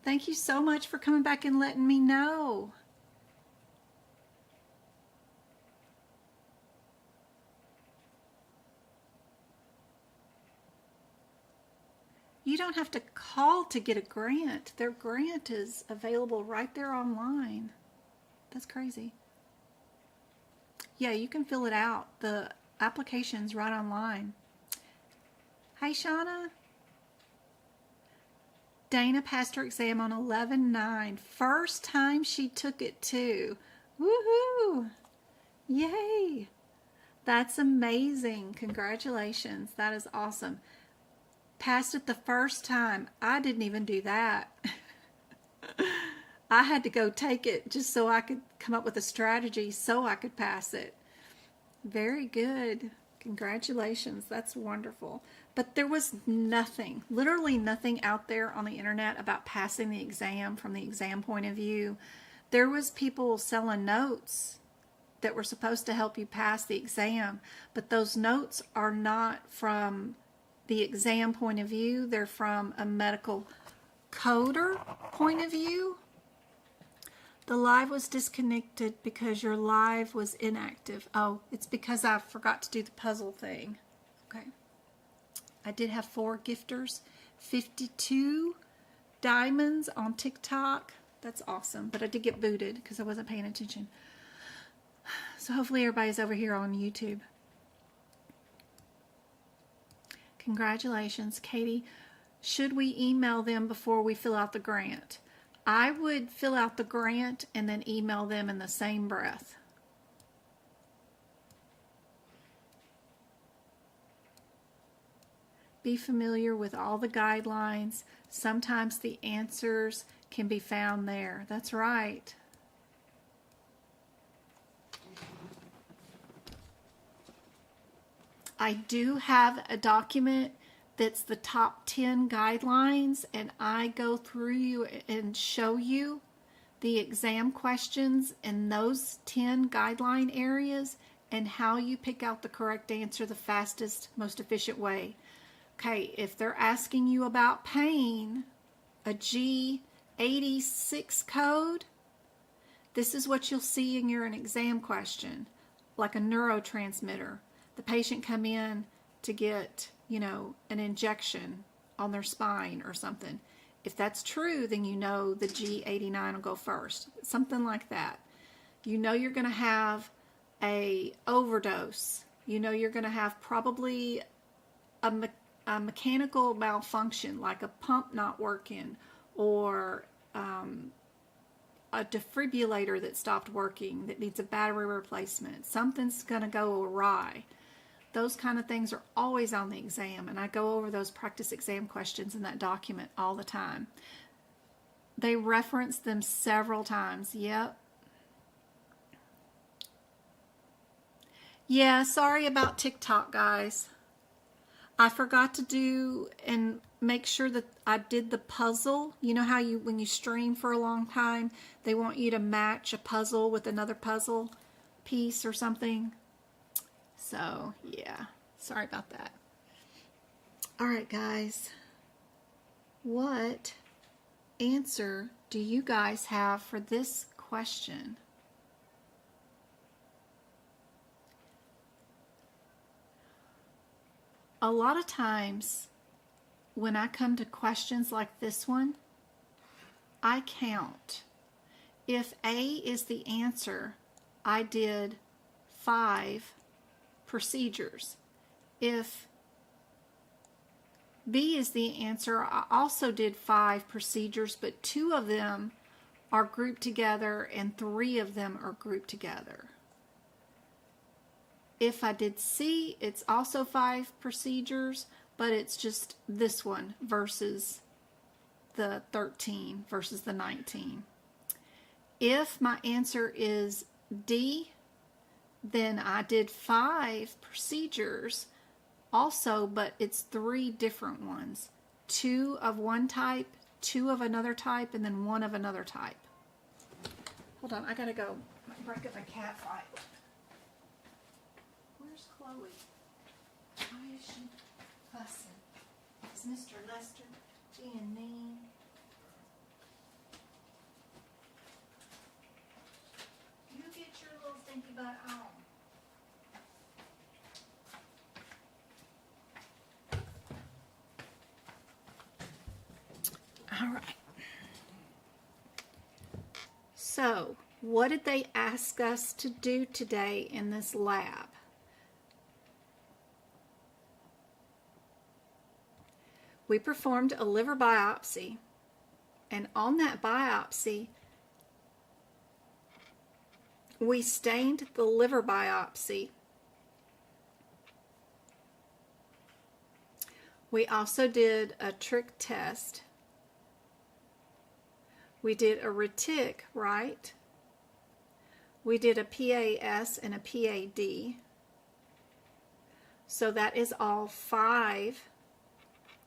A: Thank you so much for coming back and letting me know. You don't have to call to get a grant. Their grant is available right there online. That's crazy. Yeah, you can fill it out. The application's right online. Hey, Shauna. Dana passed her exam on 11/9. First time she took it too. Woohoo! Yay! That's amazing. Congratulations. That is awesome. Passed it the first time. I didn't even do that. I had to go take it just so I could come up with a strategy so I could pass it. Very good. Congratulations. That's wonderful. But there was nothing, literally nothing out there on the internet about passing the exam from the exam point of view. There was people selling notes that were supposed to help you pass the exam, but those notes are not from the exam point of view. They're from a medical coder point of view. The live was disconnected because your live was inactive. Oh, it's because I forgot to do the puzzle thing. Okay. I did have 4 gifters, 52 diamonds on TikTok. That's awesome. But I did get booted because I wasn't paying attention. So hopefully everybody's over here on YouTube. Congratulations, Katie. Should we email them before we fill out the grant? I would fill out the grant and then email them in the same breath. Be familiar with all the guidelines. Sometimes the answers can be found there. That's right. I do have a document that's the top 10 guidelines, and I go through you and show you the exam questions in those 10 guideline areas and how you pick out the correct answer the fastest, most efficient way. Okay, if they're asking you about pain, a G86 code, this is what you'll see in your exam question, like a neurotransmitter. The patient come in to get, an injection on their spine or something. If that's true, then you know the G89 will go first. Something like that. You know you're going to have a overdose. You know you're going to have probably a mechanical malfunction, like a pump not working, or a defibrillator that stopped working that needs a battery replacement. Something's going to go awry. Those kind of things are always on the exam, and I go over those practice exam questions in that document all the time. They reference them several times. Yep. Yeah, sorry about TikTok, guys. I forgot to do and make sure that I did the puzzle. You know how when you stream for a long time, they want you to match a puzzle with another puzzle piece or something. So, yeah, sorry about that. All right, guys. What answer do you guys have for this question? A lot of times when I come to questions like this one, I count. If A is the answer, I did 5 procedures. If B is the answer. I also did 5 procedures, but 2 of them are grouped together and 3 of them are grouped together. If I did C, it's also 5 procedures, but it's just this one versus the 13 versus the 19. If my answer is D, then I did 5 procedures also, but it's 3 different ones. 2 of one type, 2 of another type, and then 1 of another type. Hold on, I gotta go break up my cat fight. Where's Chloe? Why is she fussing? Is Mr. Lester being mean? You get your little stinky butt on. All right. So, what did they ask us to do today in this lab? We performed a liver biopsy, and on that biopsy, we stained the liver biopsy. We also did a trick test. We did a retic, right? We did a PAS and a PAD. So that is all 5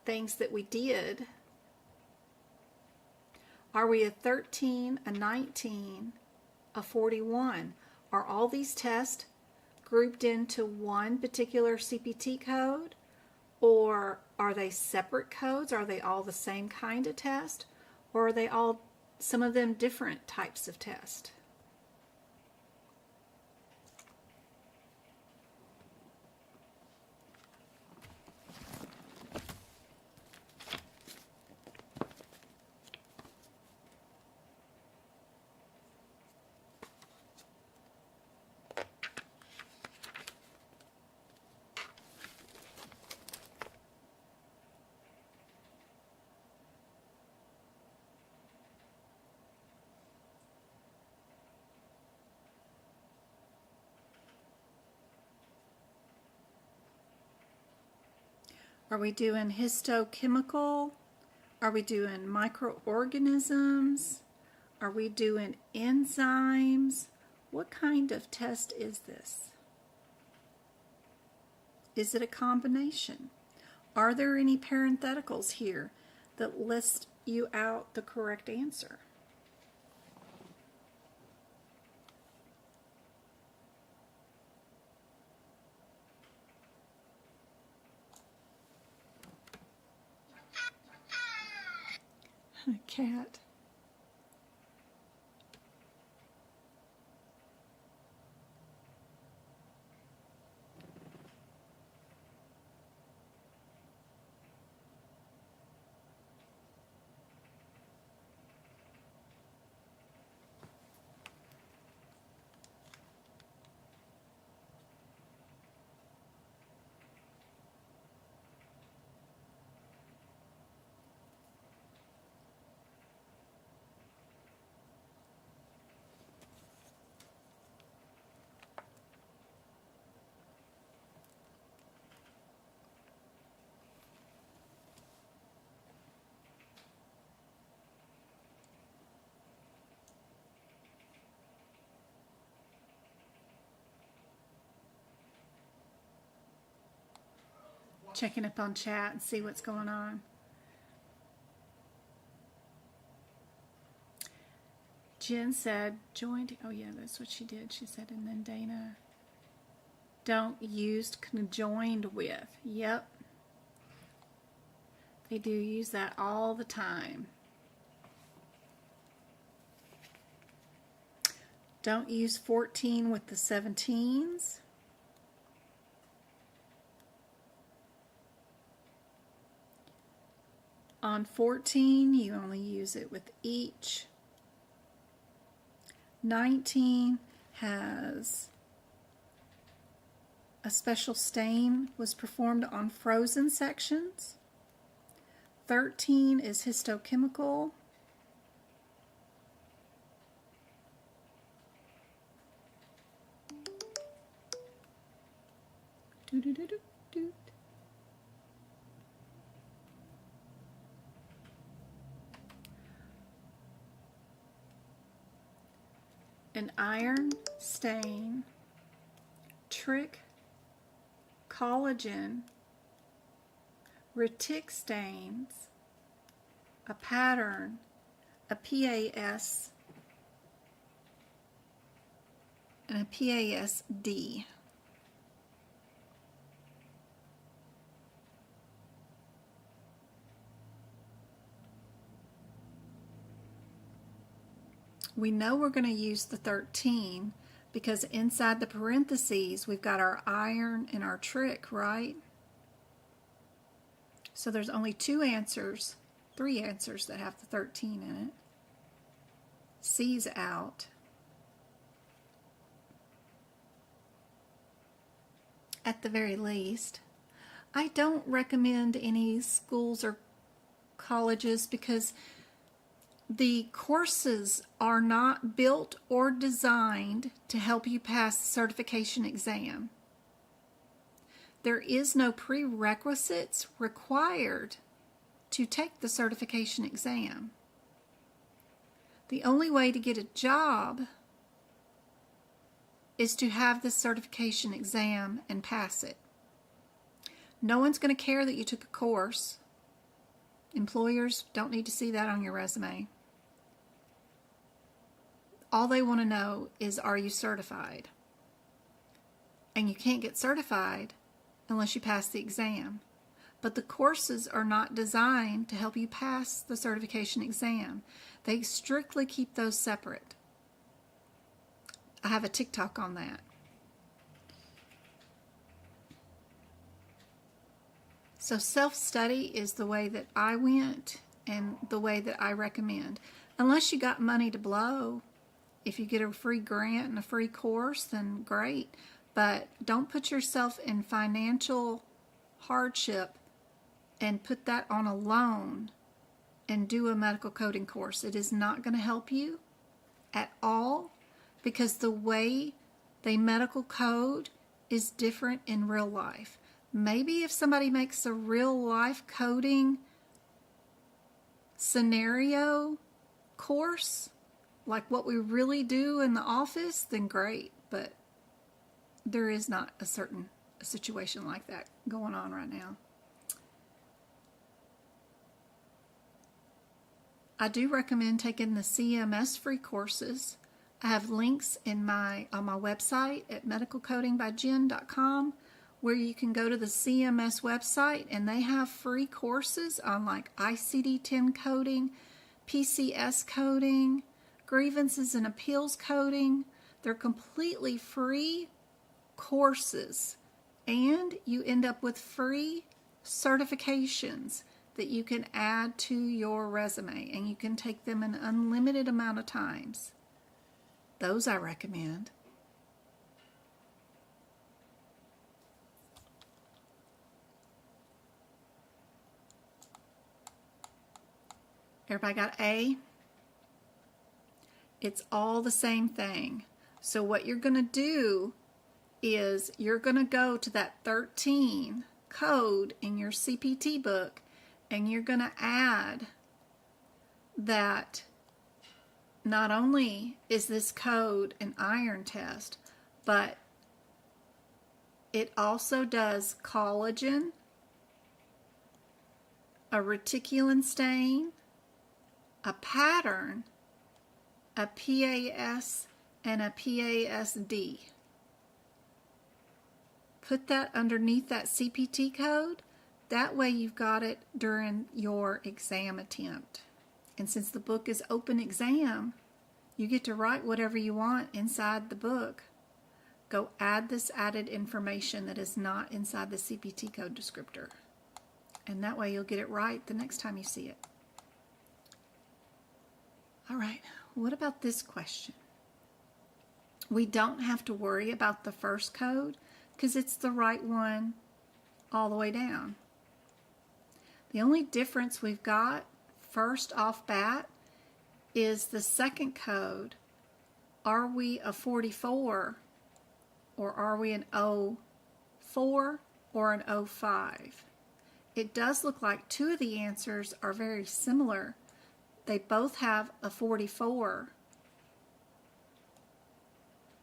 A: things that we did. Are we a 13, a 19, a 41? Are all these tests grouped into one particular CPT code? Or are they separate codes? Are they all the same kind of test? Or are they all, some of them, different types of test? Are we doing histochemical? Are we doing microorganisms? Are we doing enzymes? What kind of test is this? Is it a combination? Are there any parentheticals here that list you out the correct answer? Cat. Checking up on chat and see what's going on. Jen said, joined, oh yeah, that's what she did. She said, and then Dana, don't used conjoined with. Yep. They do use that all the time. Don't use 14 with the 17s. On 14, you only use it with each. 19 has a special stain was performed on frozen sections. 13 is histochemical. Doo-doo-doo-doo-doo. An iron stain, trick, collagen, retic stains, a pattern, a PAS, and a PASD. We know we're going to use the 13 because inside the parentheses we've got our iron and our trick, right? So there's only three answers that have the 13 in it. C's out. At the very least. I don't recommend any schools or colleges because the courses are not built or designed to help you pass the certification exam. There is no prerequisites required to take the certification exam. The only way to get a job is to have the certification exam and pass it. No one's going to care that you took a course. Employers don't need to see that on your resume. All they want to know is, are you certified? And you can't get certified unless you pass the exam. But the courses are not designed to help you pass the certification exam. They strictly keep those separate. I have a TikTok on that. So self-study is the way that I went and the way that I recommend. Unless you got money to blow, if you get a free grant and a free course, then great. But don't put yourself in financial hardship and put that on a loan and do a medical coding course. It is not going to help you at all because the way they medical code is different in real life. Maybe if somebody makes a real life coding scenario course, like what we really do in the office, then great. But there is not a situation like that going on right now. I do recommend taking the CMS free courses. I have links on my website at medicalcodingbyjen.com where you can go to the CMS website and they have free courses on like ICD-10 coding, PCS coding, grievances and appeals coding. They're completely free courses and you end up with free certifications that you can add to your resume and you can take them an unlimited amount of times. Those I recommend. Everybody got A? It's all the same thing. So what you're going to do is you're going to go to that 13 code in your CPT book and you're going to add that not only is this code an iron test, but it also does collagen, a reticulin stain, a pattern, a PAS, and a PASD. Put that underneath that CPT code. That way you've got it during your exam attempt. And since the book is open exam, you get to write whatever you want inside the book. Go add this added information that is not inside the CPT code descriptor. And that way you'll get it right the next time you see it. All right, what about this question? We don't have to worry about the first code because it's the right one all the way down. The only difference we've got first off bat is the second code. Are we a 44 or are we an 04 or an 05? It does look like two of the answers are very similar. They both have a 44.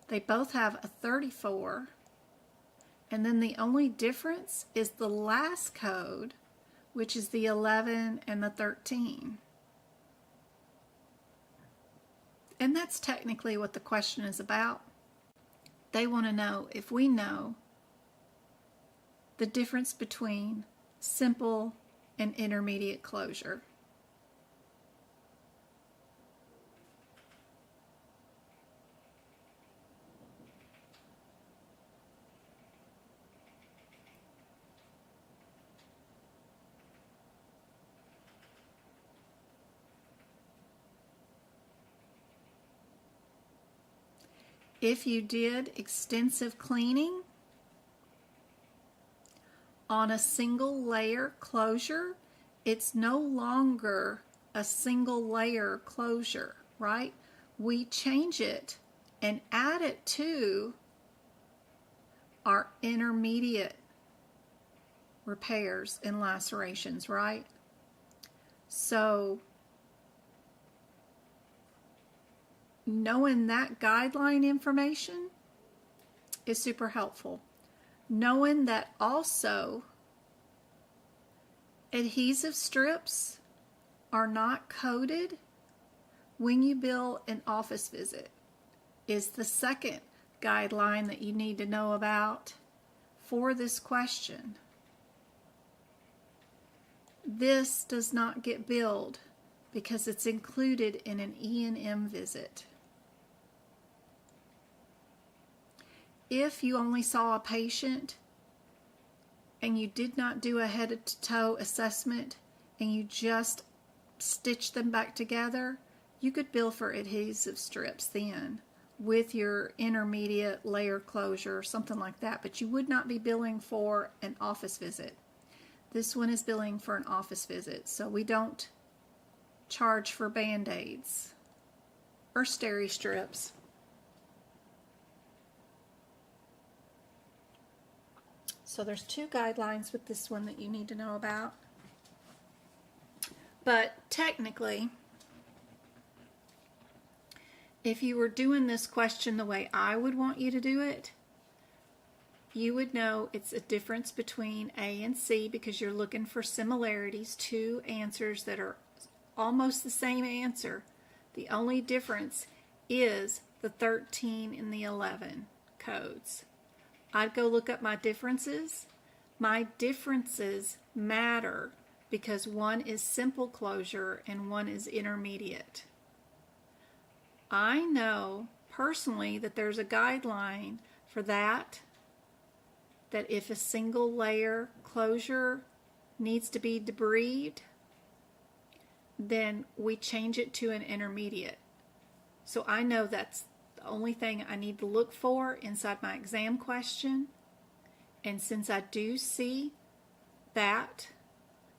A: They both have a 34. And then the only difference is the last code, which is the 11 and the 13. And that's technically what the question is about. They want to know if we know the difference between simple and intermediate closure. If you did extensive cleaning on a single layer closure, it's no longer a single layer closure, right? We change it and add it to our intermediate repairs and lacerations, right? So knowing that guideline information is super helpful. Knowing that also adhesive strips are not coded when you bill an office visit is the second guideline that you need to know about for this question. This does not get billed because it's included in an E&M visit. If you only saw a patient and you did not do a head-to-toe assessment and you just stitched them back together, you could bill for adhesive strips then with your intermediate layer closure or something like that, but you would not be billing for an office visit. This one is billing for an office visit, so we don't charge for Band-Aids or steri strips. So there's two guidelines with this one that you need to know about. But technically, if you were doing this question the way I would want you to do it, you would know it's a difference between A and C because you're looking for similarities, two answers that are almost the same answer. The only difference is the 13 and the 11 codes. I'd go look up my differences. My differences matter because one is simple closure and one is intermediate. I know personally that there's a guideline for that if a single layer closure needs to be debrided, then we change it to an intermediate. So I know that's the only thing I need to look for inside my exam question. And since I do see that,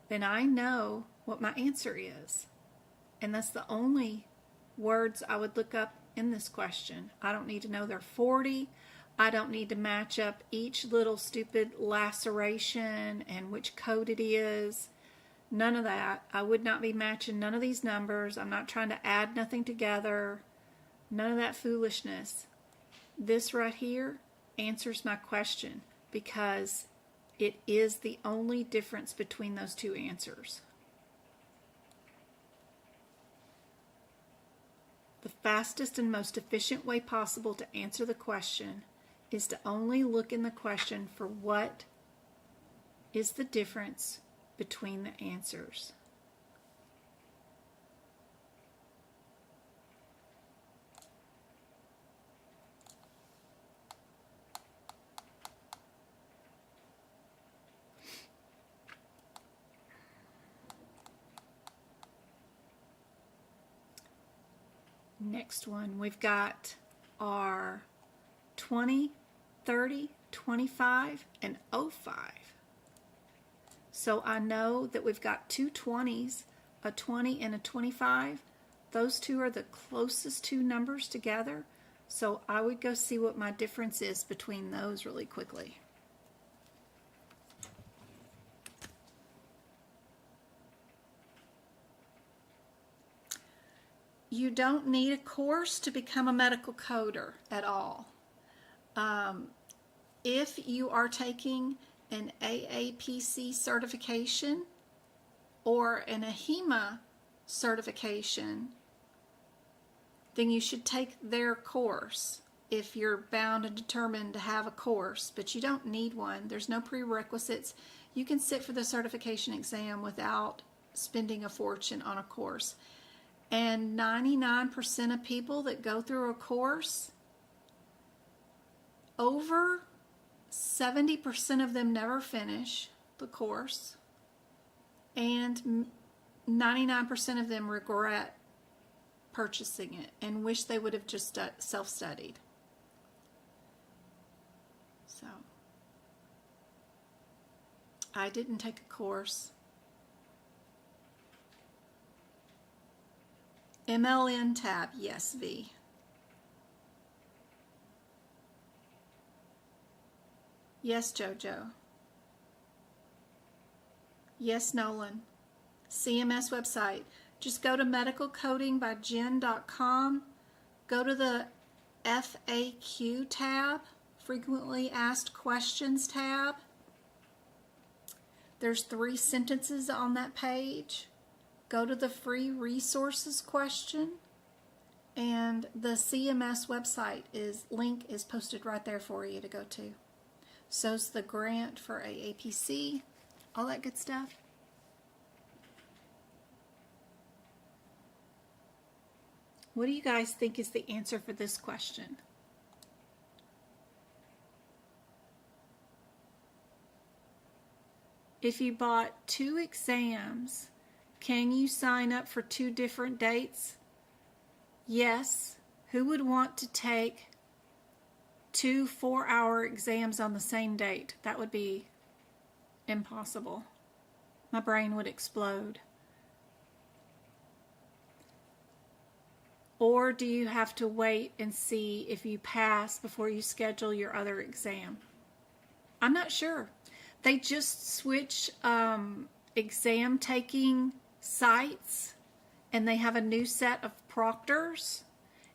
A: then I know what my answer is. And that's the only words I would look up in this question. I don't need to know they're 40. I don't need to match up each little stupid laceration and which code it is. None of that. I would not be matching none of these numbers. I'm not trying to add nothing together. None of that foolishness. This right here answers my question because it is the only difference between those two answers. The fastest and most efficient way possible to answer the question is to only look in the question for what is the difference between the answers. Next one, we've got our 20, 30, 25, and 05. So I know that we've got two 20s, a 20 and a 25. Those two are the closest two numbers together. So I would go see what my difference is between those really quickly. You don't need a course to become a medical coder at all. If you are taking an AAPC certification or an ahima certification, then you should take their course if you're bound and determined to have a course, but you don't need one. There's no prerequisites. You can sit for the certification exam without spending a fortune on a course. And 99% of people that go through a course, over 70% of them never finish the course, and 99% of them regret purchasing it and wish they would have just self-studied. So, I didn't take a course. MLN tab, yes, V. Yes, Jojo. Yes, Nolan. CMS website. Just go to medicalcodingbyjen.com. Go to the FAQ tab, Frequently Asked Questions tab. There's 3 sentences on that page. Go to the free resources question, and the CMS website link is posted right there for you to go to. So's the grant for AAPC, all that good stuff. What do you guys think is the answer for this question? If you bought 2 exams, can you sign up for 2 different dates? Yes. Who would want to take 2 4-hour exams on the same date? That would be impossible. My brain would explode. Or do you have to wait and see if you pass before you schedule your other exam? I'm not sure. They just switch exam taking sites, and they have a new set of proctors,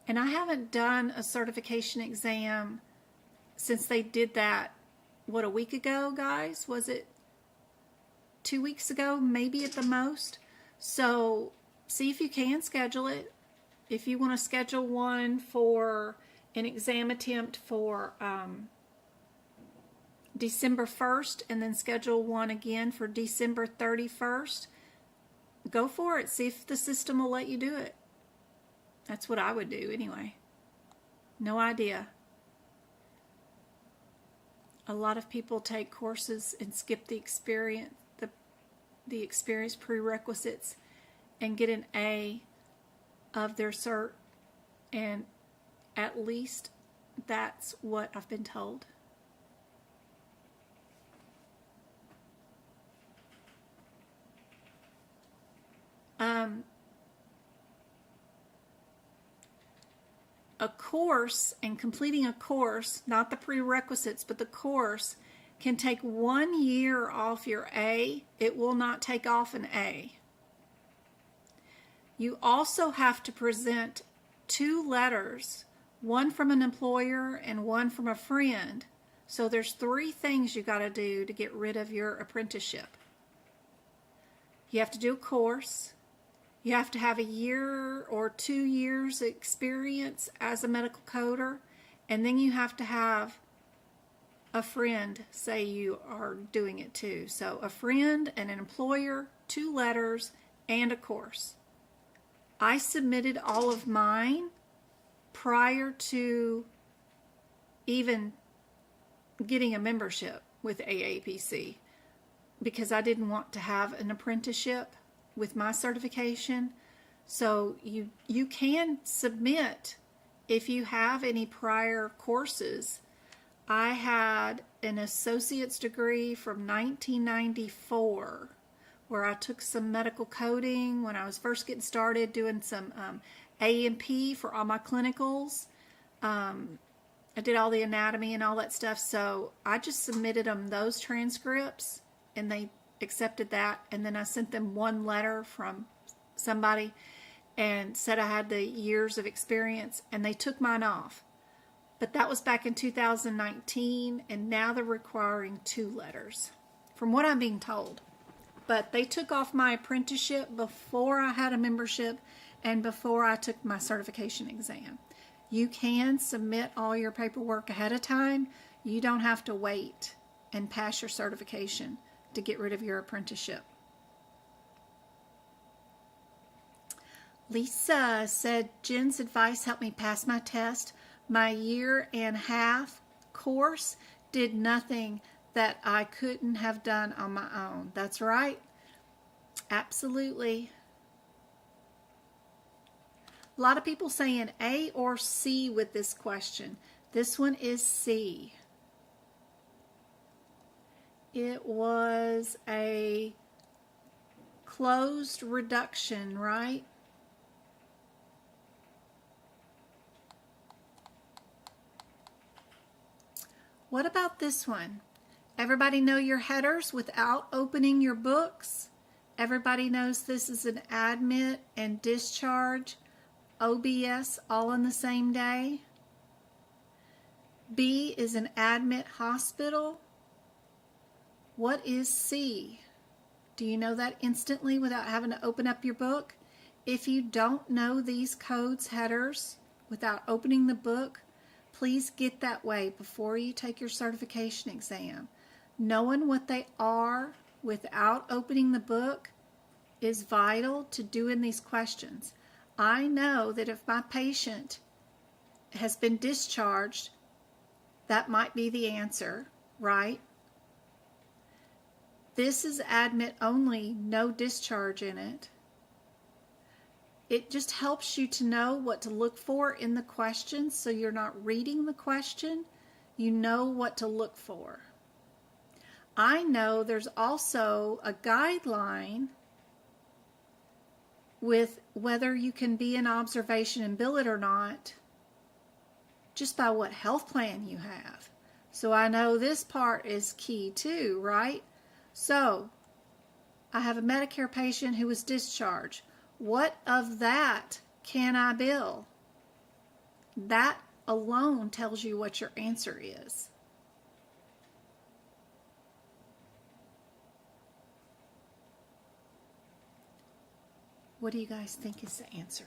A: and I haven't done a certification exam since they did that, what, a week ago, guys? Was it 2 weeks ago, maybe at the most? So see if you can schedule it. If you want to schedule one for an exam attempt for December 1st and then schedule one again for December 31st, go for it. See if the system will let you do it. That's what I would do anyway. No idea. A lot of people take courses and skip the experience prerequisites and get an A of their cert, and at least that's what I've been told. A course and completing a course, not the prerequisites, but the course, can take 1 year off your A. It will not take off an A. You also have to present 2 letters, one from an employer and one from a friend. So there's 3 things you got to do to get rid of your apprenticeship. You have to do a course. You have to have 1 year or 2 years experience as a medical coder, and then you have to have a friend say you are doing it too. So a friend and an employer, 2 letters, and a course. I submitted all of mine prior to even getting a membership with AAPC because I didn't want to have an apprenticeship with my certification. So you can submit if you have any prior courses. I had an associate's degree from 1994 where I took some medical coding when I was first getting started doing some A&P for all my clinicals. I did all the anatomy and all that stuff, so I just submitted them those transcripts and they accepted that, and then I sent them one letter from somebody and said I had the years of experience, and they took mine off. But that was back in 2019, and now they're requiring 2 letters, from what I'm being told. But they took off my apprenticeship before I had a membership and before I took my certification exam. You can submit all your paperwork ahead of time. You don't have to wait and pass your certification to get rid of your apprenticeship. Lisa said, Jen's advice helped me pass my test. My 1.5 year course did nothing that I couldn't have done on my own. That's right. Absolutely. A lot of people saying A or C with this question. This one is C. It was a closed reduction, right? What about this one? Everybody know your headers without opening your books? Everybody knows this is an admit and discharge, OBS, all on the same day. B is an admit hospital. What is C? Do you know that instantly without having to open up your book? If you don't know these codes headers without opening the book, please get that way before you take your certification exam. Knowing what they are without opening the book is vital to doing these questions. I know that if my patient has been discharged, that might be the answer, right? This is admit only, no discharge in it. It just helps you to know what to look for in the question, so you're not reading the question, you know what to look for. I know there's also a guideline with whether you can be in observation and bill it or not, just by what health plan you have. So I know this part is key too, right? So I have a Medicare patient who was discharged. What of that can I bill? That alone tells you what your answer is. What do you guys think is the answer?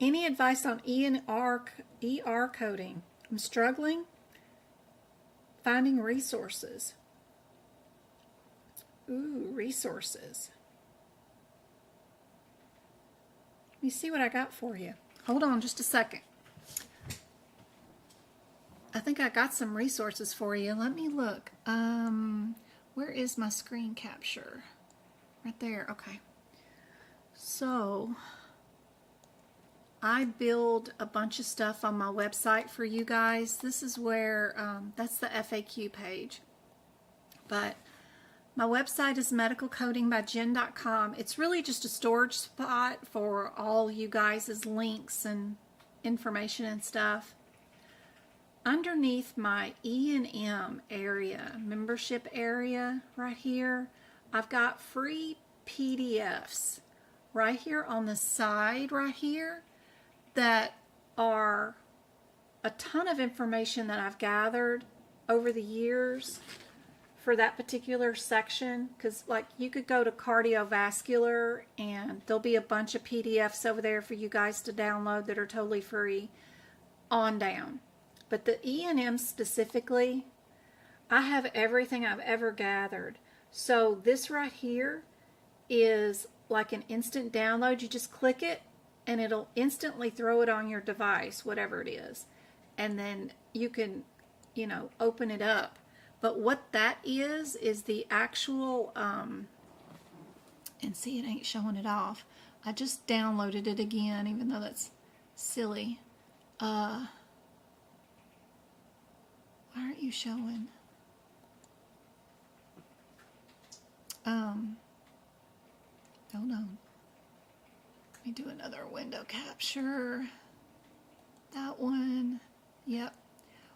A: Any advice on ER coding? I'm struggling finding resources. Ooh, resources. Let me see what I got for you. Hold on just a second. I think I got some resources for you. Let me look. Where is my screen capture? Right there. Okay. So I build a bunch of stuff on my website for you guys. This is where, that's the FAQ page. But my website is medicalcodingbyjen.com. It's really just a storage spot for all you guys' links and information and stuff. Underneath my E&M area, membership area right here, I've got free PDFs right here on the side right here that are a ton of information that I've gathered over the years for that particular section, because like you could go to cardiovascular and there'll be a bunch of PDFs over there for you guys to download that are totally free on down. But the E&M specifically, I have everything I've ever gathered. So this right here is like an instant download. You just click it and it'll instantly throw it on your device, whatever it is. And then you can, open it up. But what that is the actual, and see, it ain't showing it off. I just downloaded it again, even though that's silly. Why aren't you showing? Hold on. Let me do another window capture. That one. Yep.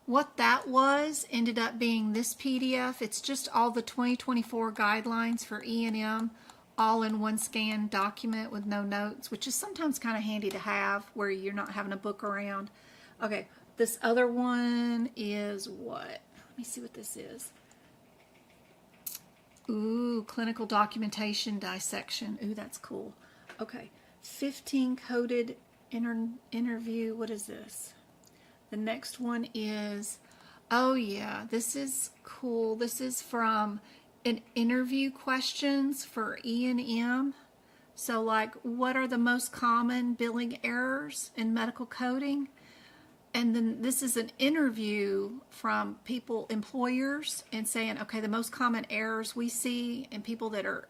A: What that was ended up being this PDF. It's just all the 2024 guidelines for E&M, all in one scan document with no notes, which is sometimes kind of handy to have where you're not having a book around. Okay, this other one is what? Let me see what this is. Ooh, clinical documentation dissection. Ooh, that's cool. Okay, 15 coded interview. What is this? The next one is, oh yeah, this is cool. This is from an interview questions for E&M. So like, what are the most common billing errors in medical coding? And then this is an interview from people, employers, and saying, okay, the most common errors we see in people that are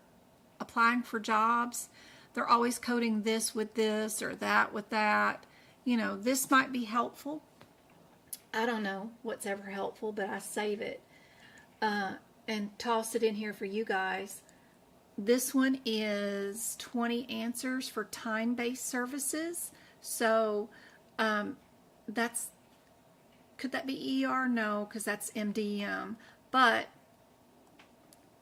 A: applying for jobs, they're always coding this with this or that with that. You know, this might be helpful. I don't know what's ever helpful, but I save it and toss it in here for you guys. This one is 20 answers for time-based services. So that's, could that be ER? No, because that's MDM. But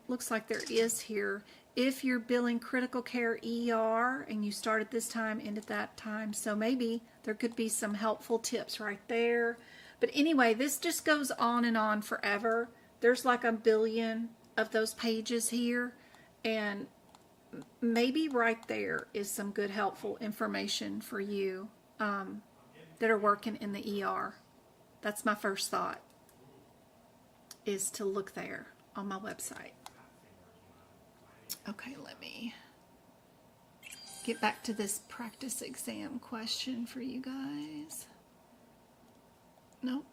A: looks like there is here. If you're billing critical care ER and you start at this time, end at that time. So maybe there could be some helpful tips right there. But anyway, this just goes on and on forever. There's like a billion of those pages here. And maybe right there is some good helpful information for you that are working in the ER. That's my first thought, is to look there on my website. Okay, let me get back to this practice exam question for you guys. Nope,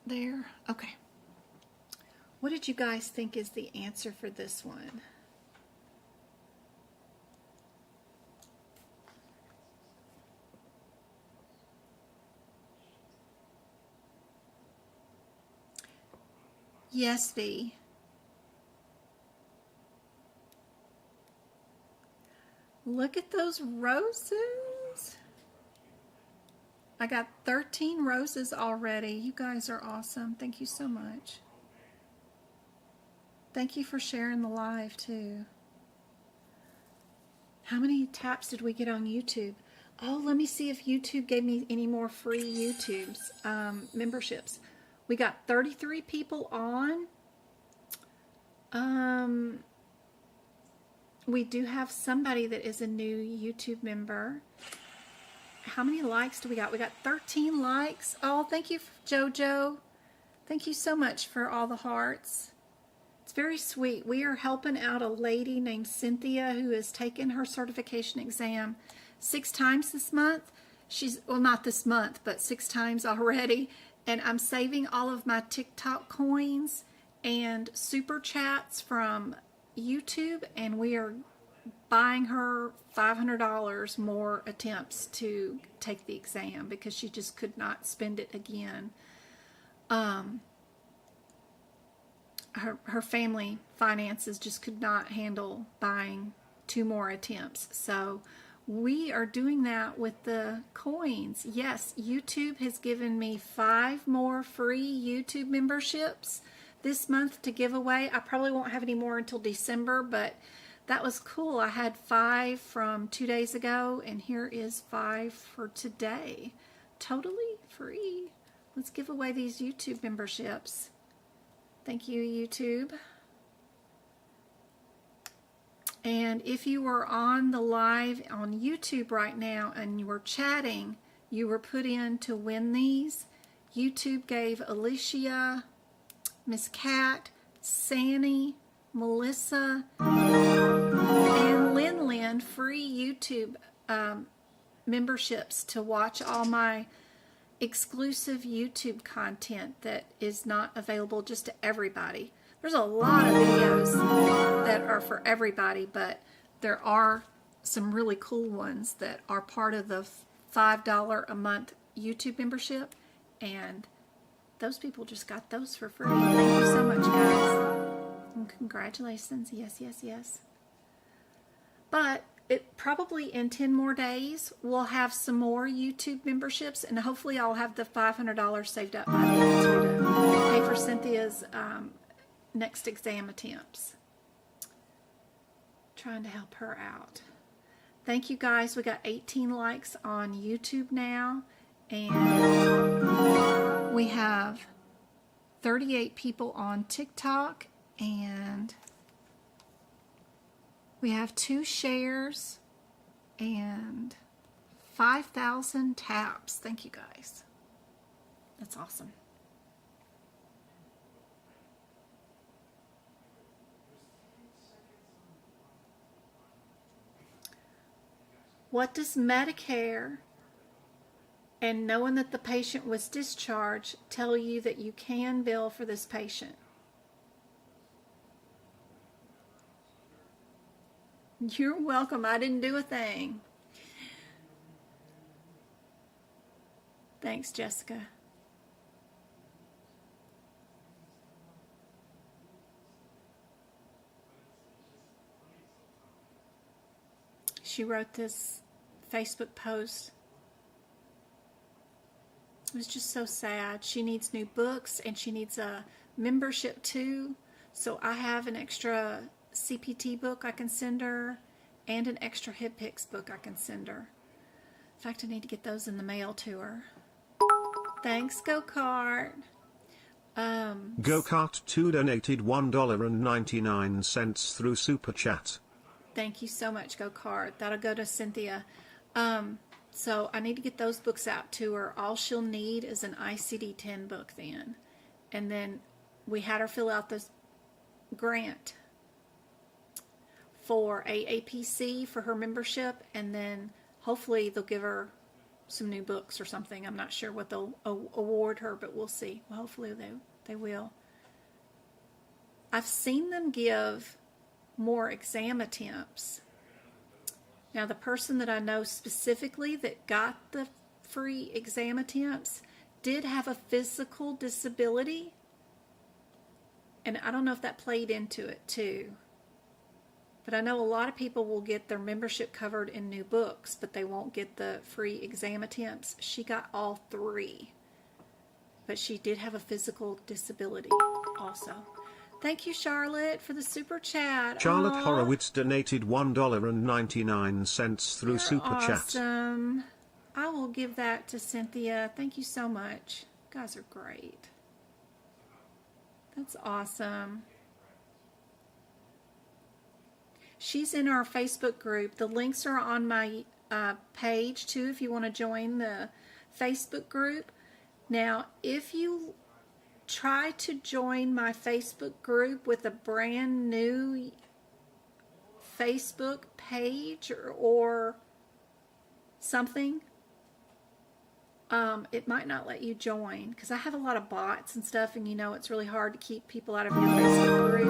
A: there. Okay. What did you guys think is the answer for this one? Yes, V. Look at those roses. I got 13 roses already. You guys are awesome. Thank you so much. Thank you for sharing the live too. How many taps did we get on YouTube? Oh, let me see if YouTube gave me any more free YouTube's memberships. We got 33 people on. We do have somebody that is a new YouTube member. How many likes do we got? We got 13 likes. Oh, thank you, JoJo. Thank you so much for all the hearts. It's very sweet. We are helping out a lady named Cynthia who has taken her certification exam 6 times this month. She's, well, not this month, but 6 times already. And I'm saving all of my TikTok coins and super chats from YouTube, and we are buying her $500 more attempts to take the exam because she just could not spend it again. Her family finances just could not handle buying 2 more attempts. So we are doing that with the coins. Yes, YouTube has given me 5 more free YouTube memberships this month to give away. I probably won't have any more until December, but that was cool. I had 5 from 2 days ago, and here is 5 for today. Totally free. Let's give away these YouTube memberships. Thank you, YouTube. And if you were on the live on YouTube right now and you were chatting, you were put in to win these. YouTube gave Alicia, Miss Cat, Sandy, Melissa, and Lynn free YouTube memberships to watch all my exclusive YouTube content that is not available just to everybody. There's a lot of videos that are for everybody, but there are some really cool ones that are part of the $5 a month YouTube membership, and those people just got those for free. Thank you so much, guys. And congratulations. Yes, yes, yes. But it probably in 10 more days, we'll have some more YouTube memberships, and hopefully I'll have the $500 saved up by the answer to pay for Cynthia's next exam attempts. Trying to help her out. Thank you, guys. We got 18 likes on YouTube now, and we have 38 people on TikTok, and we have 2 shares and 5,000 taps. Thank you, guys. That's awesome. What does Medicare and knowing that the patient was discharged tell you that you can bill for this patient? You're welcome. I didn't do a thing. Thanks, Jessica. She wrote this Facebook post. It was just so sad. She needs new books and she needs a membership too. So I have an extra CPT book I can send her and an extra HCPCS book I can send her. In fact, I need to get those in the mail to her. Thanks, Go-Kart.
C: Go-Kart 2 donated $1.99 through Super Chat.
A: Thank you so much, Go-Kart. That'll go to Cynthia. So I need to get those books out to her. All she'll need is an ICD-10 book then. And then we had her fill out this grant for AAPC for her membership, and then hopefully they'll give her some new books or something. I'm not sure what they'll award her, but we'll see. Well, hopefully they will. I've seen them give more exam attempts. Now, the person that I know specifically that got the free exam attempts did have a physical disability, and I don't know if that played into it too. But I know a lot of people will get their membership covered in new books, but they won't get the free exam attempts. She got all 3, but she did have a physical disability also. Thank you, Charlotte, for the super chat.
C: Charlotte Horowitz donated $1.99 through
A: You're
C: Super Chat.
A: Awesome. I will give that to Cynthia. Thank you so much. You guys are great. That's awesome. She's in our Facebook group. The links are on my page, too, if you want to join the Facebook group. Now, if you try to join my Facebook group with a brand new Facebook page or something, it might not let you join because I have a lot of bots and stuff, and you know it's really hard to keep people out of your Facebook group.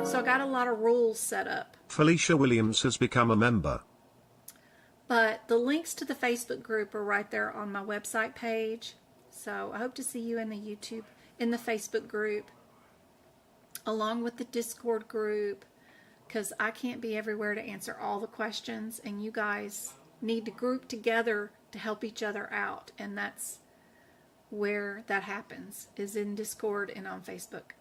A: So I got a lot of rules set up.
C: Felicia Williams has become a member.
A: But the links to the Facebook group are right there on my website page. So I hope to see you in the Facebook group, along with the Discord group, because I can't be everywhere to answer all the questions, and you guys need to group together to help each other out, and that's where that happens, is in Discord and on Facebook.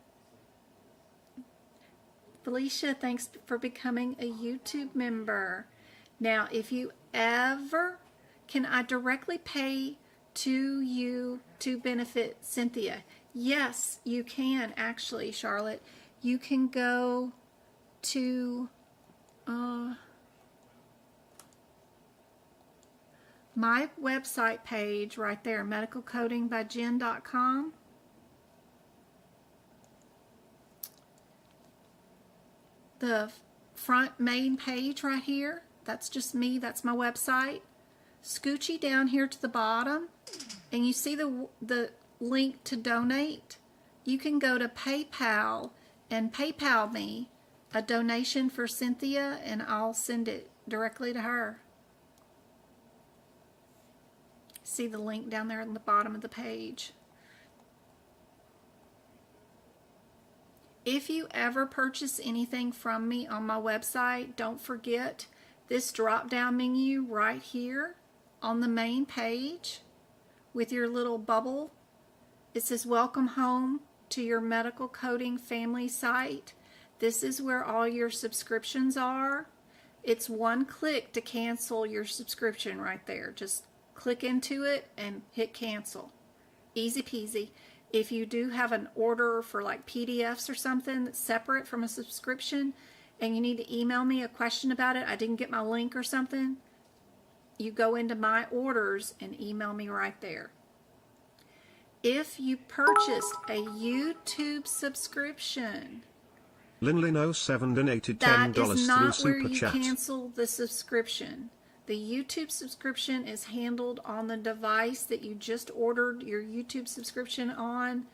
A: Felicia, thanks for becoming a YouTube member. Now, if you ever, can I directly pay to you to benefit Cynthia? Yes, you can actually, Charlotte. You can go to my website page right there, medicalcodingbyjen.com. The front main page right here, that's just me, that's my website. Scoochie down here to the bottom, and you see the link to donate. You can go to PayPal and PayPal me a donation for Cynthia, and I'll send it directly to her. See the link down there on the bottom of the page. If you ever purchase anything from me on my website, don't forget this drop-down menu right here on the main page with your little bubble. It says welcome home to your medical coding family site. This is where all your subscriptions are. It's one click to cancel your subscription right there. Just click into it and hit cancel. Easy peasy. If you do have an order for like PDFs or something that's separate from a subscription and you need to email me a question about it, I didn't get my link or something, you go into my orders and email me right there. If you purchased a YouTube subscription,
C: Linlin07 donated
A: that
C: $10
A: is
C: through
A: not where
C: Super
A: you
C: Chat.
A: cancel the subscription. The YouTube subscription is handled on the device that you just ordered your YouTube subscription on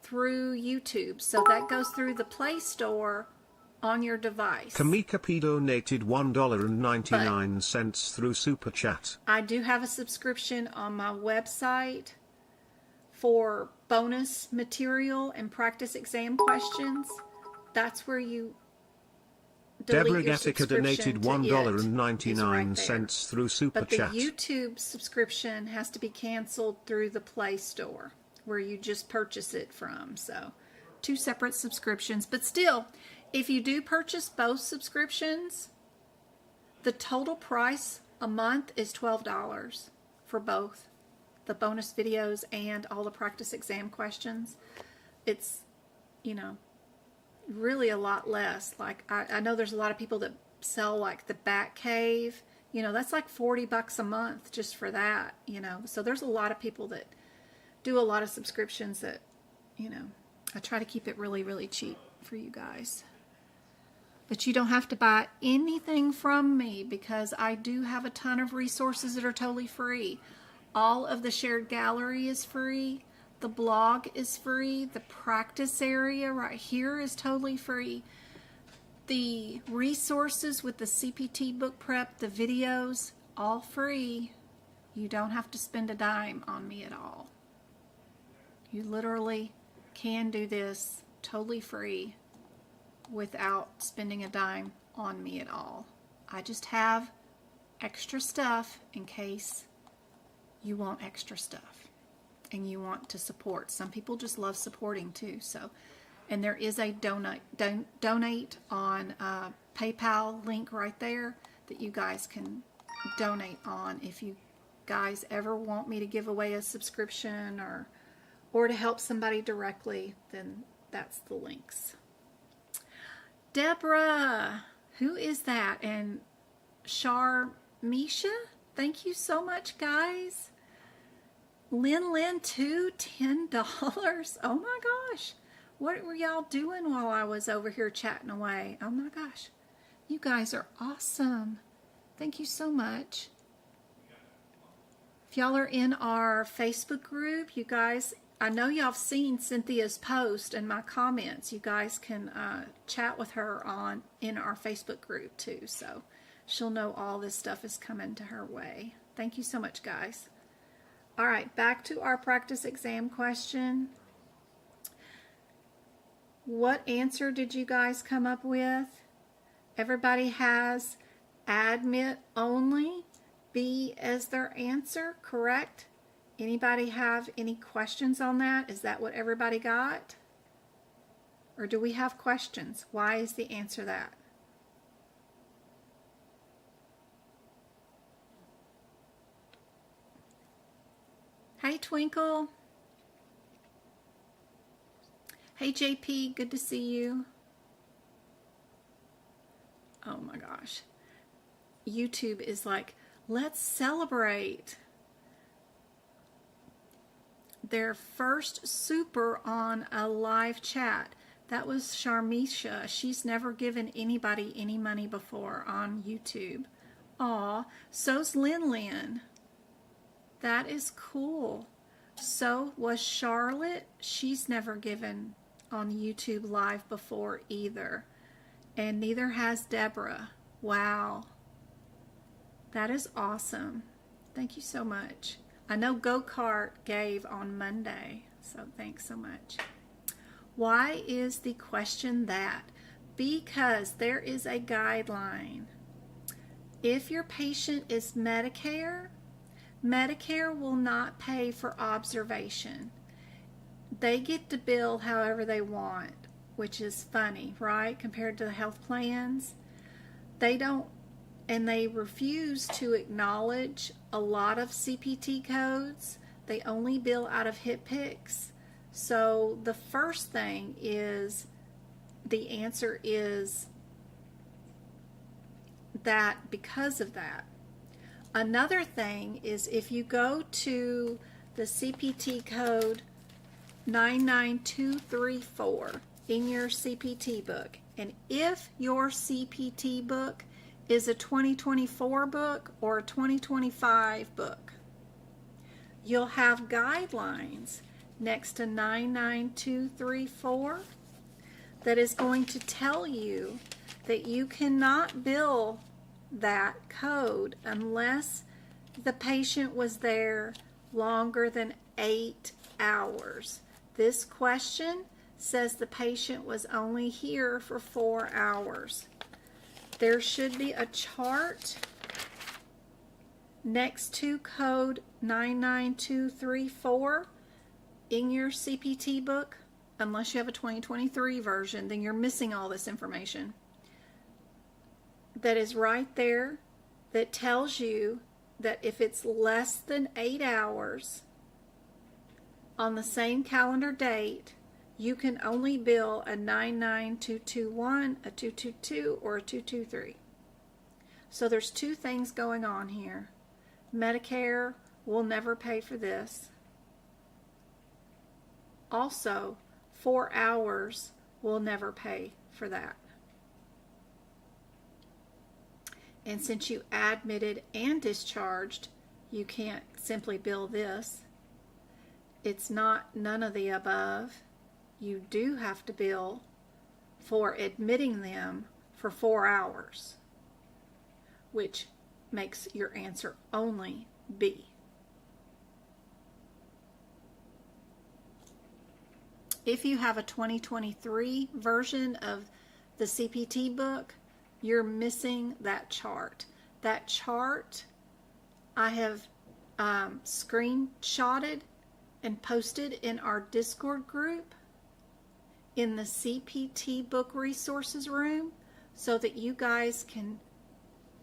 A: through YouTube. So that goes through the Play Store on your device.
C: Kamika P donated $1.99 through Super Chat.
A: I do have a subscription on my website for bonus material and practice exam questions. That's where you delete
C: Deborah
A: your
C: Gatica
A: subscription
C: donated
A: to it. It's right
C: $1.99
A: there.
C: through Super
A: But the
C: Chat.
A: YouTube subscription has to be canceled through the Play Store where you just purchase it from. So, two separate subscriptions. But still, if you do purchase both subscriptions, the total price a month is $12 for both. The bonus videos and all the practice exam questions. It's, you know, really a lot less. Like I know there's a lot of people that sell like the Bat Cave, you know, that's like $40 a month just for that, you know. So there's a lot of people that do a lot of subscriptions that, you know, I try to keep it really, really cheap for you guys. But you don't have to buy anything from me because I do have a ton of resources that are totally free. All of the shared gallery is free. The blog is free. The practice area right here is totally free. The resources with the CPT book prep, the videos, all free. You don't have to spend a dime on me at all. You literally can do this totally free without spending a dime on me at all. I just have extra stuff in case you want extra stuff and you want to support. Some people just love supporting too. So, and there is a donate on PayPal link right there that you guys can donate on if you guys ever want me to give away a subscription or to help somebody directly, then that's the links. Deborah, who is that? And Sharmisha, thank you so much, guys. Lynn too, $10. Oh my gosh. What were y'all doing while I was over here chatting away? Oh my gosh. You guys are awesome. Thank you so much. If y'all are in our Facebook group, you guys, I know y'all have seen Cynthia's post and my comments. You guys can chat with her in our Facebook group too. So she'll know all this stuff is coming to her way. Thank you so much, guys. All right, back to our practice exam question. What answer did you guys come up with? Everybody has admit only B as their answer, correct? Anybody have any questions on that? Is that what everybody got? Or do we have questions? Why is the answer that? Hey, Twinkle. Hey, JP, good to see you. Oh my gosh. YouTube is like, let's celebrate their first super on a live chat. That was Sharmisha. She's never given anybody any money before on YouTube. Aw, so's Lynn. That is cool. So was Charlotte. She's never given on YouTube Live before either. And neither has Deborah. Wow. That is awesome. Thank you so much. I know Go-Kart gave on Monday, so thanks so much. Why is the question that? Because there is a guideline. If your patient is Medicare, Medicare will not pay for observation. They get to bill however they want, which is funny, right? Compared to the health plans. They don't, and they refuse to acknowledge a lot of CPT codes. They only bill out of HCPCS. So the first thing is, the answer is that because of that. Another thing is if you go to the CPT code 99234 in your CPT book, and if your CPT book is a 2024 book or a 2025 book, you'll have guidelines next to 99234 that is going to tell you that you cannot bill that code unless the patient was there longer than 8 hours. This question says the patient was only here for 4 hours. There should be a chart next to code 99234 in your CPT book. Unless you have a 2023 version, then you're missing all this information. That is right there, that tells you that if it's less than 8 hours on the same calendar date, you can only bill a 99221, a 222, or a 223. So there's two things going on here. Medicare will never pay for this. Also, 4 hours will never pay for that. And since you admitted and discharged, you can't simply bill this. It's not none of the above. You do have to bill for admitting them for 4 hours, which makes your answer only B. If you have a 2023 version of the CPT book, you're missing that chart. That chart I have screenshotted and posted in our Discord group in the CPT book resources room so that you guys can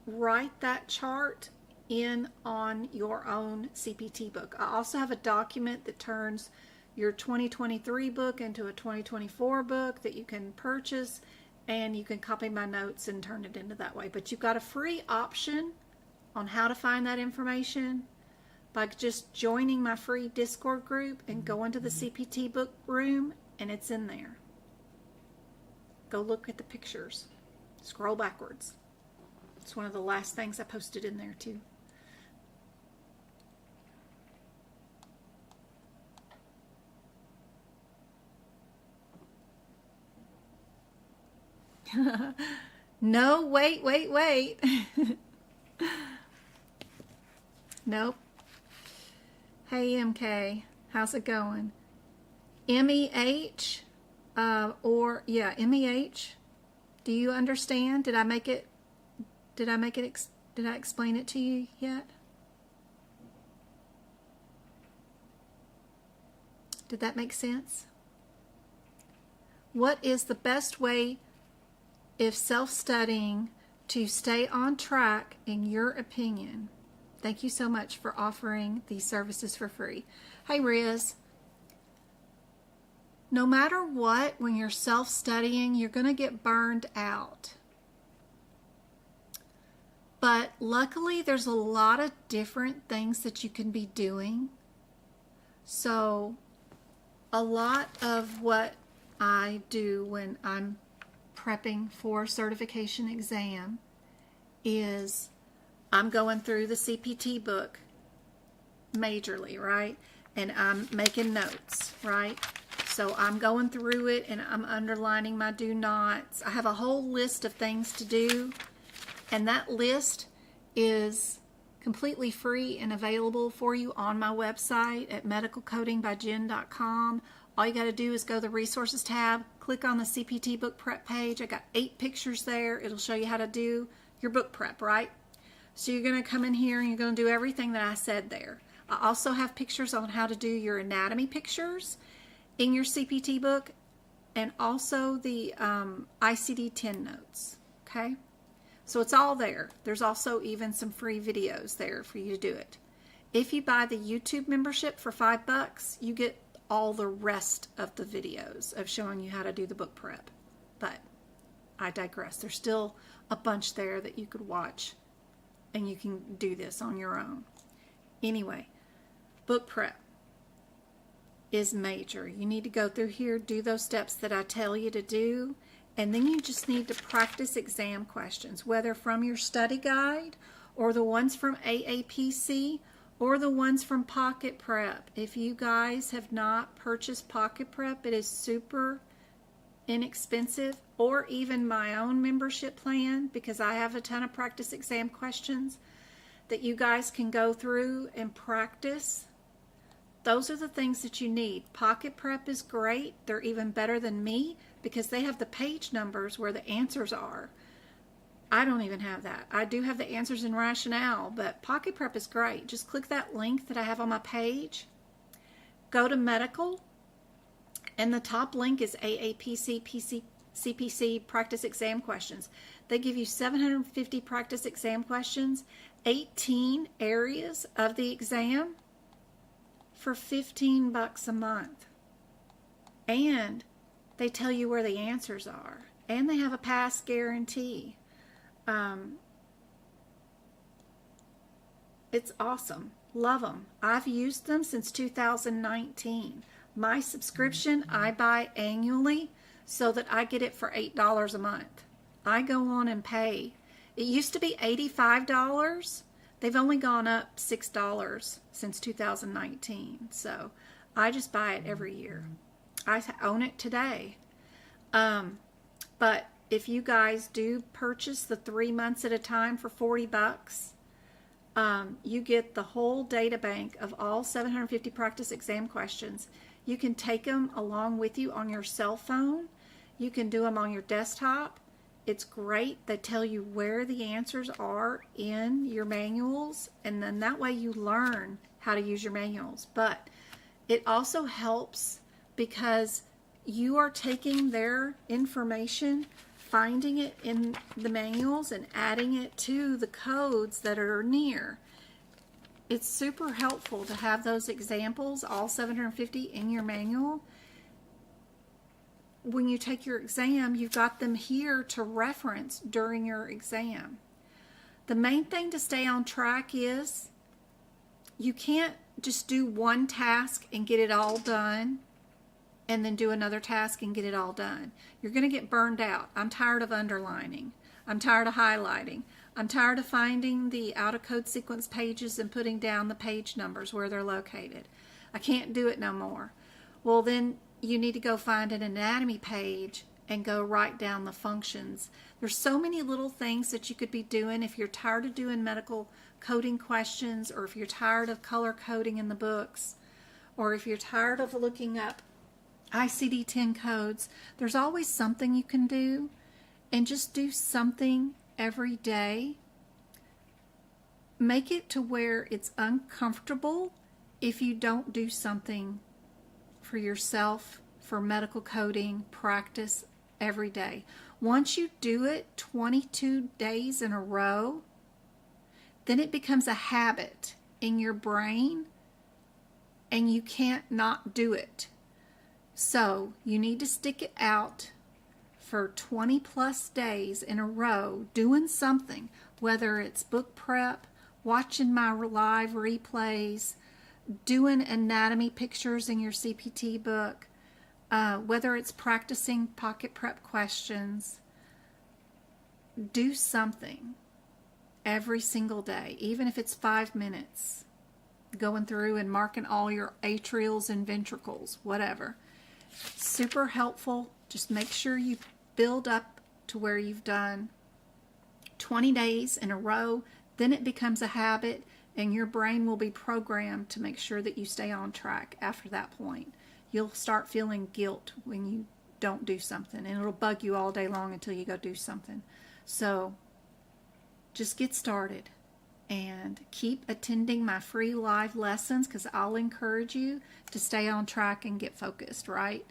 A: write that chart in on your own CPT book. I also have a document that turns your 2023 book into a 2024 book that you can purchase, and you can copy my notes and turn it into that way. But you've got a free option on how to find that information by just joining my free Discord group and go into the CPT book room, and it's in there. Go look at the pictures. Scroll backwards. It's one of the last things I posted in there too. No, wait. Nope. Hey, MK, how's it going? MEH, MEH. Do you understand? Did I explain it to you yet? Did that make sense? What is the best way, if self-studying, to stay on track in your opinion? Thank you so much for offering these services for free. Hey, Riz. No matter what, when you're self-studying, you're going to get burned out. But luckily, there's a lot of different things that you can be doing. So, a lot of what I do when I'm prepping for a certification exam is I'm going through the CPT book majorly, right? And I'm making notes, right? So I'm going through it and I'm underlining my do nots. I have a whole list of things to do, and that list is completely free and available for you on my website at medicalcodingbyjen.com. All you got to do is go to the resources tab, click on the CPT book prep page. I got 8 pictures there. It'll show you how to do your book prep, right? So you're going to come in here and you're going to do everything that I said there. I also have pictures on how to do your anatomy pictures in your CPT book, and also the ICD-10 notes, okay? So it's all there. There's also even some free videos there for you to do it. If you buy the YouTube membership for $5, you get all the rest of the videos of showing you how to do the book prep. But I digress. There's still a bunch there that you could watch, and you can do this on your own. Anyway, book prep is major. You need to go through here, do those steps that I tell you to do, and then you just need to practice exam questions, whether from your study guide or the ones from AAPC or the ones from Pocket Prep. If you guys have not purchased Pocket Prep, it is super inexpensive, or even my own membership plan, because I have a ton of practice exam questions that you guys can go through and practice. Those are the things that you need. Pocket Prep is great. They're even better than me because they have the page numbers where the answers are. I don't even have that. I do have the answers in Rationale, but Pocket Prep is great. Just click that link that I have on my page. Go to Medical, and the top link is AAPC CPC practice exam questions. They give you 750 practice exam questions, 18 areas of the exam, for $15 a month. And they tell you where the answers are. And they have a pass guarantee. It's awesome. Love them. I've used them since 2019. My subscription I buy annually so that I get it for $8 a month. I go on and pay. It used to be $85. They've only gone up $6 since 2019. So I just buy it every year. I own it today. But if you guys do purchase the 3 months at a time for $40, you get the whole data bank of all 750 practice exam questions. You can take them along with you on your cell phone. You can do them on your desktop. It's great. They tell you where the answers are in your manuals, and then that way you learn how to use your manuals. But it also helps because you are taking their information, finding it in the manuals, and adding it to the codes that are near. It's super helpful to have those examples, all 750, in your manual. When you take your exam, you've got them here to reference during your exam. The main thing to stay on track is you can't just do one task and get it all done and then do another task and get it all done. You're going to get burned out. I'm tired of underlining. I'm tired of highlighting. I'm tired of finding the out-of-code sequence pages and putting down the page numbers where they're located. I can't do it no more. Well, then you need to go find an anatomy page and go write down the functions. There's so many little things that you could be doing if you're tired of doing medical coding questions, or if you're tired of color coding in the books, or if you're tired of looking up ICD-10 codes. There's always something you can do, and just do something every day. Make it to where it's uncomfortable if you don't do something for yourself, for medical coding practice every day. Once you do it 22 days in a row, then it becomes a habit in your brain and you can't not do it. So you need to stick it out for 20 plus days in a row doing something, whether it's book prep, watching my live replays, doing anatomy pictures in your CPT book, whether it's practicing pocket prep questions. Do something every single day, even if it's 5 minutes, going through and marking all your atrials and ventricles, whatever. Super helpful. Just make sure you build up to where you've done 20 days in a row. Then it becomes a habit, and your brain will be programmed to make sure that you stay on track after that point. You'll start feeling guilt when you don't do something, and it'll bug you all day long until you go do something. So just get started and keep attending my free live lessons, because I'll encourage you to stay on track and get focused, right?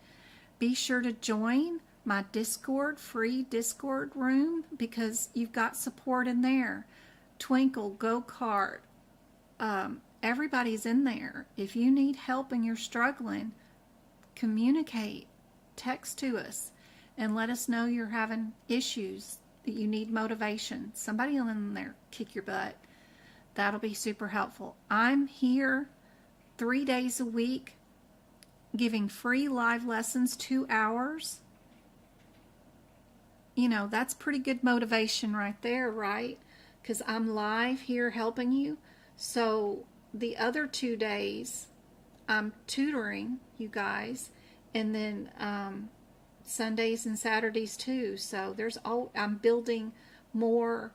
A: Be sure to join my Discord, free Discord room, because you've got support in there. Twinkle, Go-Kart, everybody's in there. If you need help and you're struggling, communicate, text to us, and let us know you're having issues, that you need motivation. Somebody in there kick your butt. That'll be super helpful. I'm here 3 days a week giving free live lessons, 2 hours. You know, that's pretty good motivation right there, right? Because I'm live here helping you. So the other 2 days, I'm tutoring you guys, and then Sundays and Saturdays too. So I'm building more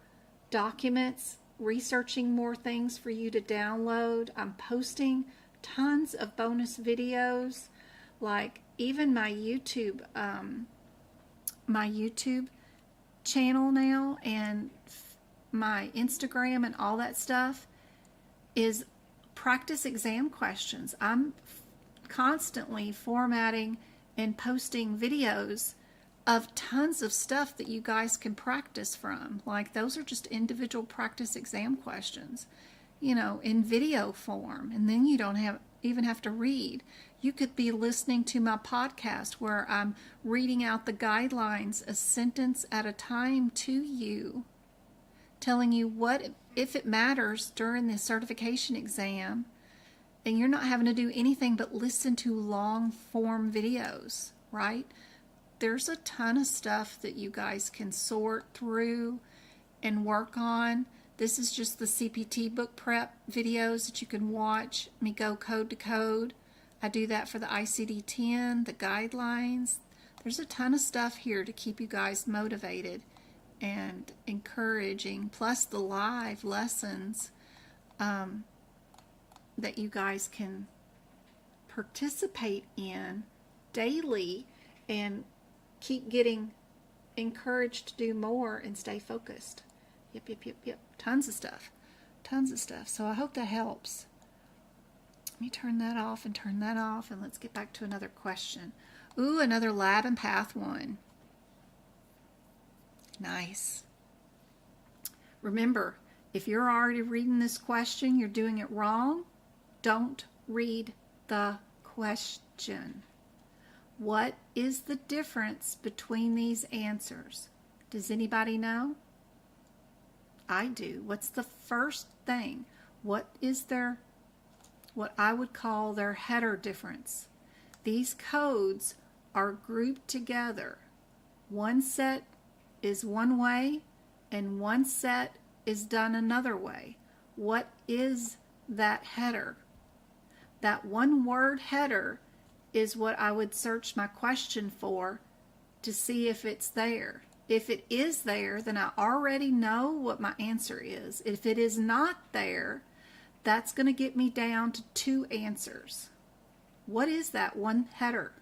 A: documents, researching more things for you to download. I'm posting tons of bonus videos, like even my YouTube channel now, and my Instagram and all that stuff is practice exam questions. I'm constantly formatting and posting videos of tons of stuff that you guys can practice from. Like, those are just individual practice exam questions, you know, in video form. And then you don't even have to read. You could be listening to my podcast where I'm reading out the guidelines a sentence at a time to you, telling you what, if it matters during the certification exam, and you're not having to do anything but listen to long form videos, right? There's a ton of stuff that you guys can sort through and work on. This is just the CPT book prep videos that you can watch me go code to code. I do that for the ICD-10, the guidelines. There's a ton of stuff here to keep you guys motivated and encouraging, plus the live lessons that you guys can participate in daily and keep getting encouraged to do more and stay focused. Yep. Tons of stuff. So I hope that helps. Let me turn that off, and let's get back to another question. Ooh, another lab and path one. Nice. Remember, if you're already reading this question, you're doing it wrong. Don't read the question. What is the difference between these answers? Does anybody know? I do. What's the first thing? What I would call their header difference? These codes are grouped together. One set is one way, and one set is done another way. What is that header? That one word header is what I would search my question for to see if it's there. If it is there, then I already know what my answer is. If it is not there, that's going to get me down to 2 answers. What is that one header?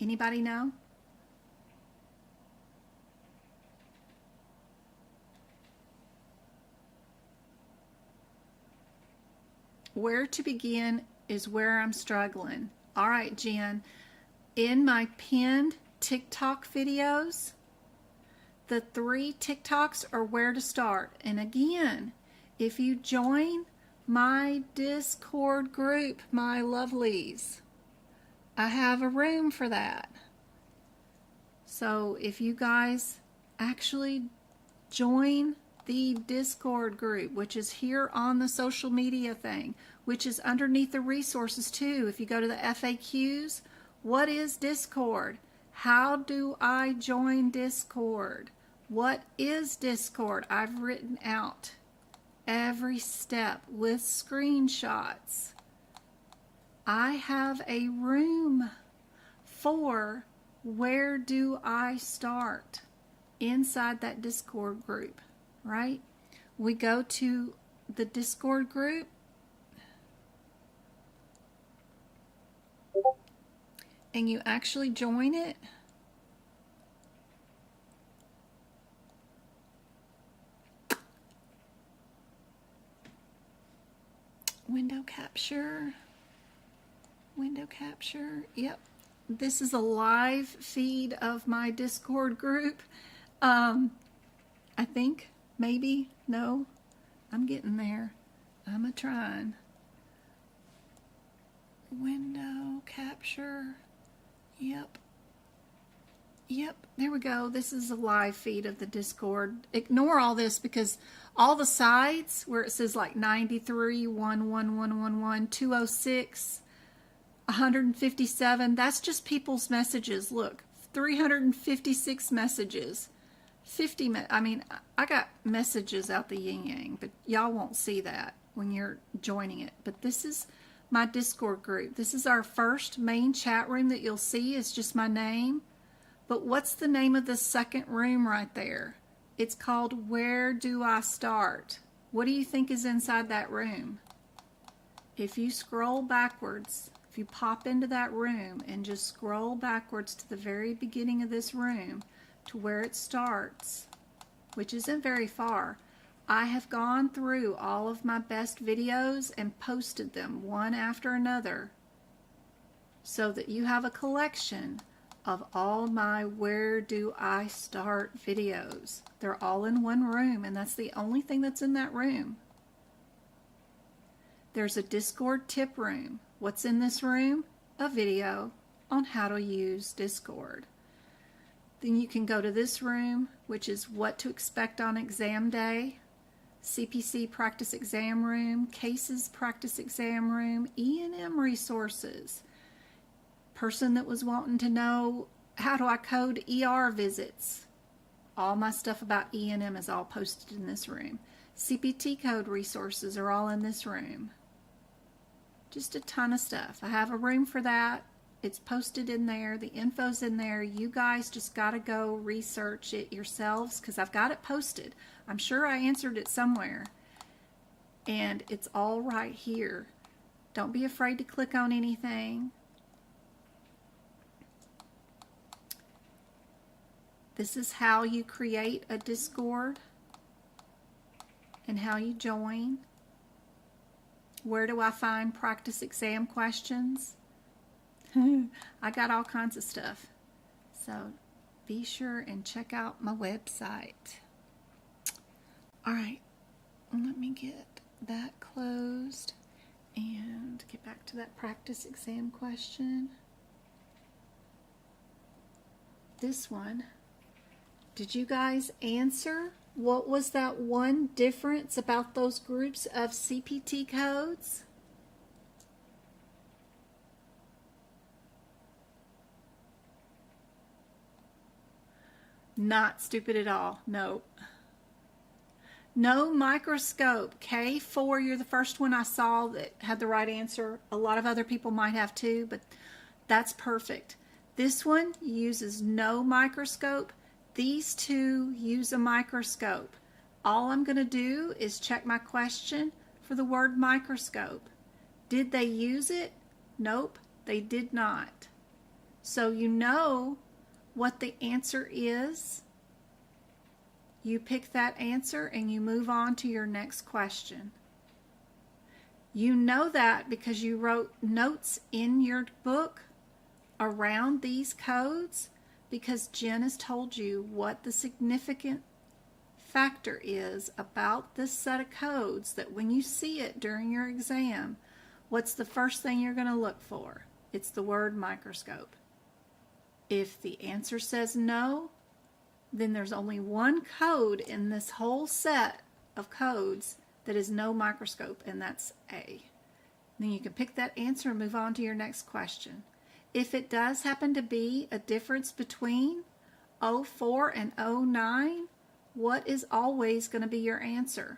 A: Anybody know? Where to begin is where I'm struggling. All right, Jen. In my pinned TikTok videos, the 3 TikToks are where to start. And again, if you join my Discord group, my lovelies, I have a room for that. So if you guys actually join the Discord group, which is here on the social media thing, which is underneath the resources too. If you go to the FAQs, what is Discord? How do I join Discord? What is Discord? I've written out every step with screenshots. I have a room 04, where do I start? Inside that Discord group, right? We go to the Discord group. And you actually join it. Window capture. Yep. This is a live feed of my Discord group. I think, maybe, no, I'm getting there. I'm a-trying. Window capture. Yep, there we go. This is a live feed of the Discord. Ignore all this because all the sides where it says like 93, 11111, 206, 157, that's just people's messages. Look, 356 messages. I got messages out the yin yang, but y'all won't see that when you're joining it. But this is my Discord group. This is our first main chat room that you'll see is just my name. But what's the name of the second room right there? It's called Where Do I Start? What do you think is inside that room? If you scroll backwards, if you pop into that room and just scroll backwards to the very beginning of this room to where it starts, which isn't very far, I have gone through all of my best videos and posted them one after another so that you have a collection of all my Where Do I Start videos. They're all in one room, and that's the only thing that's in that room. There's a Discord tip room. What's in this room? A video on how to use Discord. Then you can go to this room, which is what to expect on exam day. CPC practice exam room, cases practice exam room, E&M resources. Person that was wanting to know how do I code ER visits. All my stuff about E&M is all posted in this room. CPT code resources are all in this room. Just a ton of stuff. I have a room for that. It's posted in there. The info's in there. You guys just got to go research it yourselves because I've got it posted. I'm sure I answered it somewhere. And it's all right here. Don't be afraid to click on anything. This is how you create a Discord and how you join. Where do I find practice exam questions? I got all kinds of stuff. So be sure and check out my website. All right, let me get that closed and get back to that practice exam question. This one, did you guys answer? What was that one difference about those groups of CPT codes? Not stupid at all. No. No microscope. K4, you're the first one I saw that had the right answer. A lot of other people might have too, but that's perfect. This one uses no microscope. These two use a microscope. All I'm going to do is check my question for the word microscope. Did they use it? Nope, they did not. So you know what the answer is. You pick that answer and you move on to your next question. You know that because you wrote notes in your book around these codes because Jen has told you what the significant factor is about this set of codes that when you see it during your exam, what's the first thing you're going to look for? It's the word microscope. If the answer says no, then there's only one code in this whole set of codes that is no microscope, and that's A. Then you can pick that answer and move on to your next question. If it does happen to be a difference between 04 and 09, what is always going to be your answer?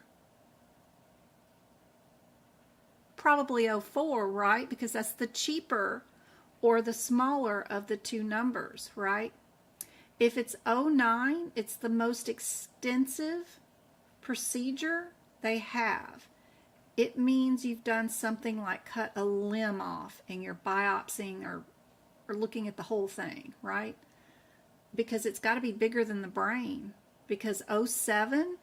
A: Probably 04, right? Because that's the cheaper or the smaller of the two numbers, right? If it's 09, it's the most extensive procedure they have. It means you've done something like cut a limb off and you're biopsying or looking at the whole thing, right? Because it's got to be bigger than the brain, because 07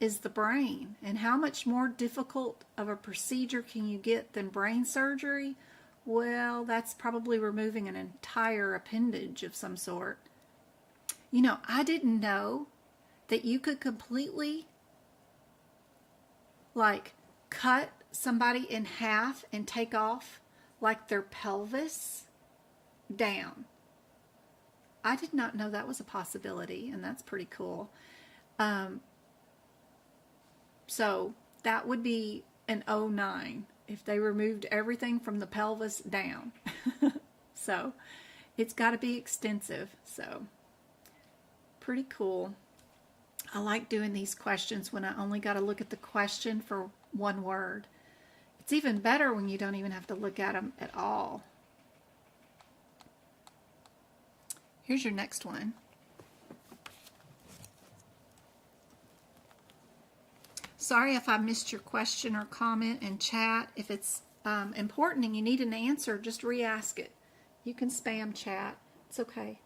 A: is the brain. And how much more difficult of a procedure can you get than brain surgery? Well, that's probably removing an entire appendage of some sort. You know, I didn't know that you could completely, like, cut somebody in half and take off, like, their pelvis down. I did not know that was a possibility, and that's pretty cool. So that would be an 09 if they removed everything from the pelvis down. So it's got to be extensive. So pretty cool. I like doing these questions when I only got to look at the question for one word. It's even better when you don't even have to look at them at all. Here's your next one. Sorry if I missed your question or comment in chat. If it's important and you need an answer, just re-ask it. You can spam chat. It's okay.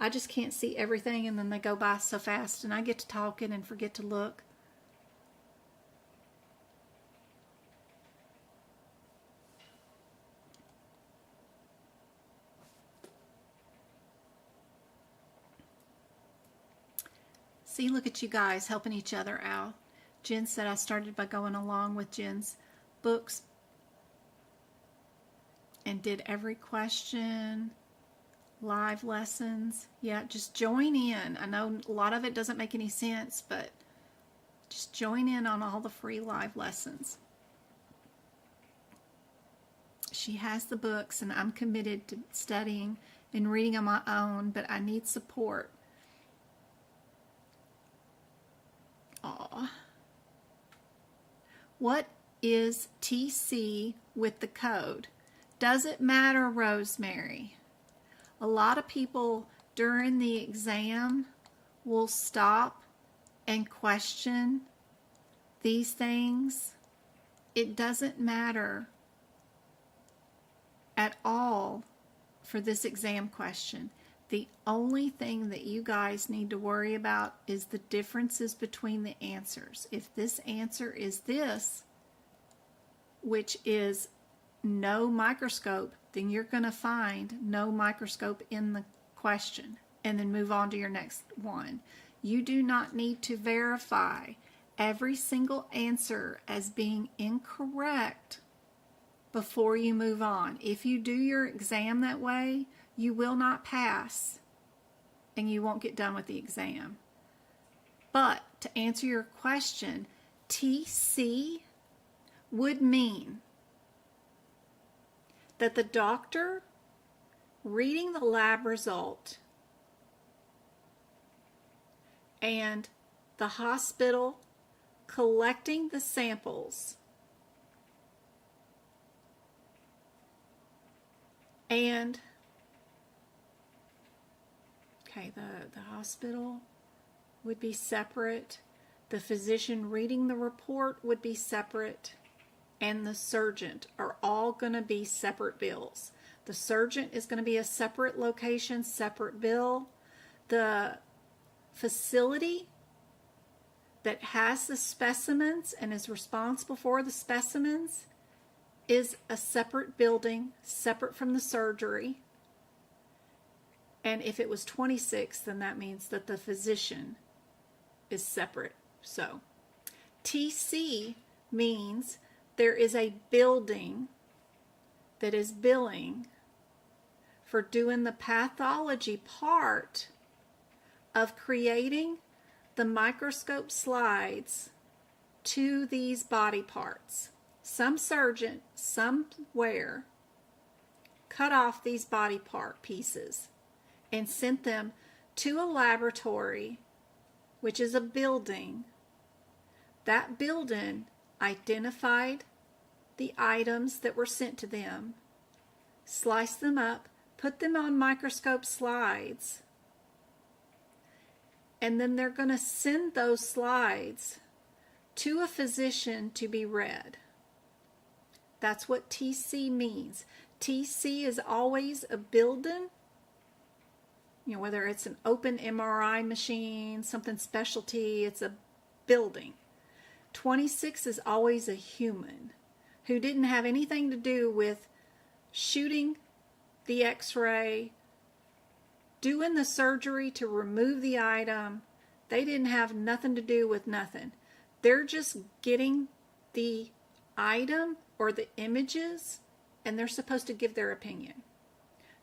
A: I just can't see everything, and then they go by so fast, and I get to talking and forget to look. See, look at you guys helping each other out. Jen said I started by going along with Jen's books and did every question, live lessons. Yeah, just join in. I know a lot of it doesn't make any sense, but just join in on all the free live lessons. She has the books, and I'm committed to studying and reading on my own, but I need support. Aw. What is TC with the code? Does it matter, Rosemary? A lot of people during the exam will stop and question these things. It doesn't matter at all for this exam question. The only thing that you guys need to worry about is the differences between the answers. If this answer is this, which is no microscope, then you're going to find no microscope in the question and then move on to your next one. You do not need to verify every single answer as being incorrect before you move on. If you do your exam that way, you will not pass and you won't get done with the exam. But to answer your question, TC would mean that the doctor reading the lab result and the hospital collecting the samples and the hospital would be separate, the physician reading the report would be separate, and the surgeon are all going to be separate bills. The surgeon is going to be a separate location, separate bill. The facility that has the specimens and is responsible for the specimens is a separate building, separate from the surgery. And if it was 26, then that means that the physician is separate. So, TC means there is a building that is billing for doing the pathology part of creating the microscope slides to these body parts. Some surgeon, somewhere, cut off these body part pieces and sent them to a laboratory, which is a building. That building identified the items that were sent to them, slice them up, put them on microscope slides, and then they're going to send those slides to a physician to be read. That's what TC means. TC is always a building, whether it's an open MRI machine, something specialty, it's a building. 26 is always a human who didn't have anything to do with shooting the x-ray, doing the surgery to remove the item. They didn't have nothing to do with nothing. They're just getting the item or the images, and they're supposed to give their opinion.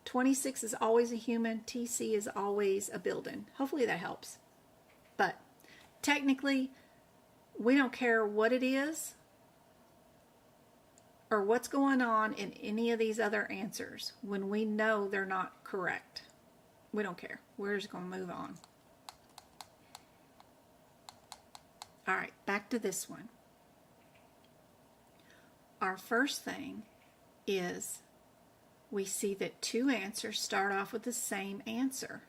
A: 26 is always a human. TC is always a building. Hopefully that helps. But technically, we don't care what it is or what's going on in any of these other answers when we know they're not correct. We don't care. We're just going to move on. All right, back to this one. Our first thing is we see that two answers start off with the same answer.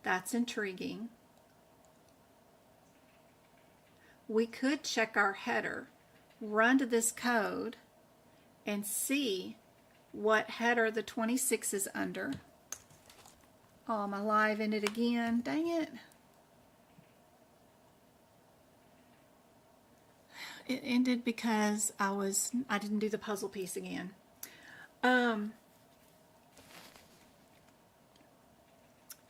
A: That's intriguing. We could check our header, run to this code, and see what header the 26 is under. Oh, my live ended again. Dang it. It ended because I didn't do the puzzle piece again. And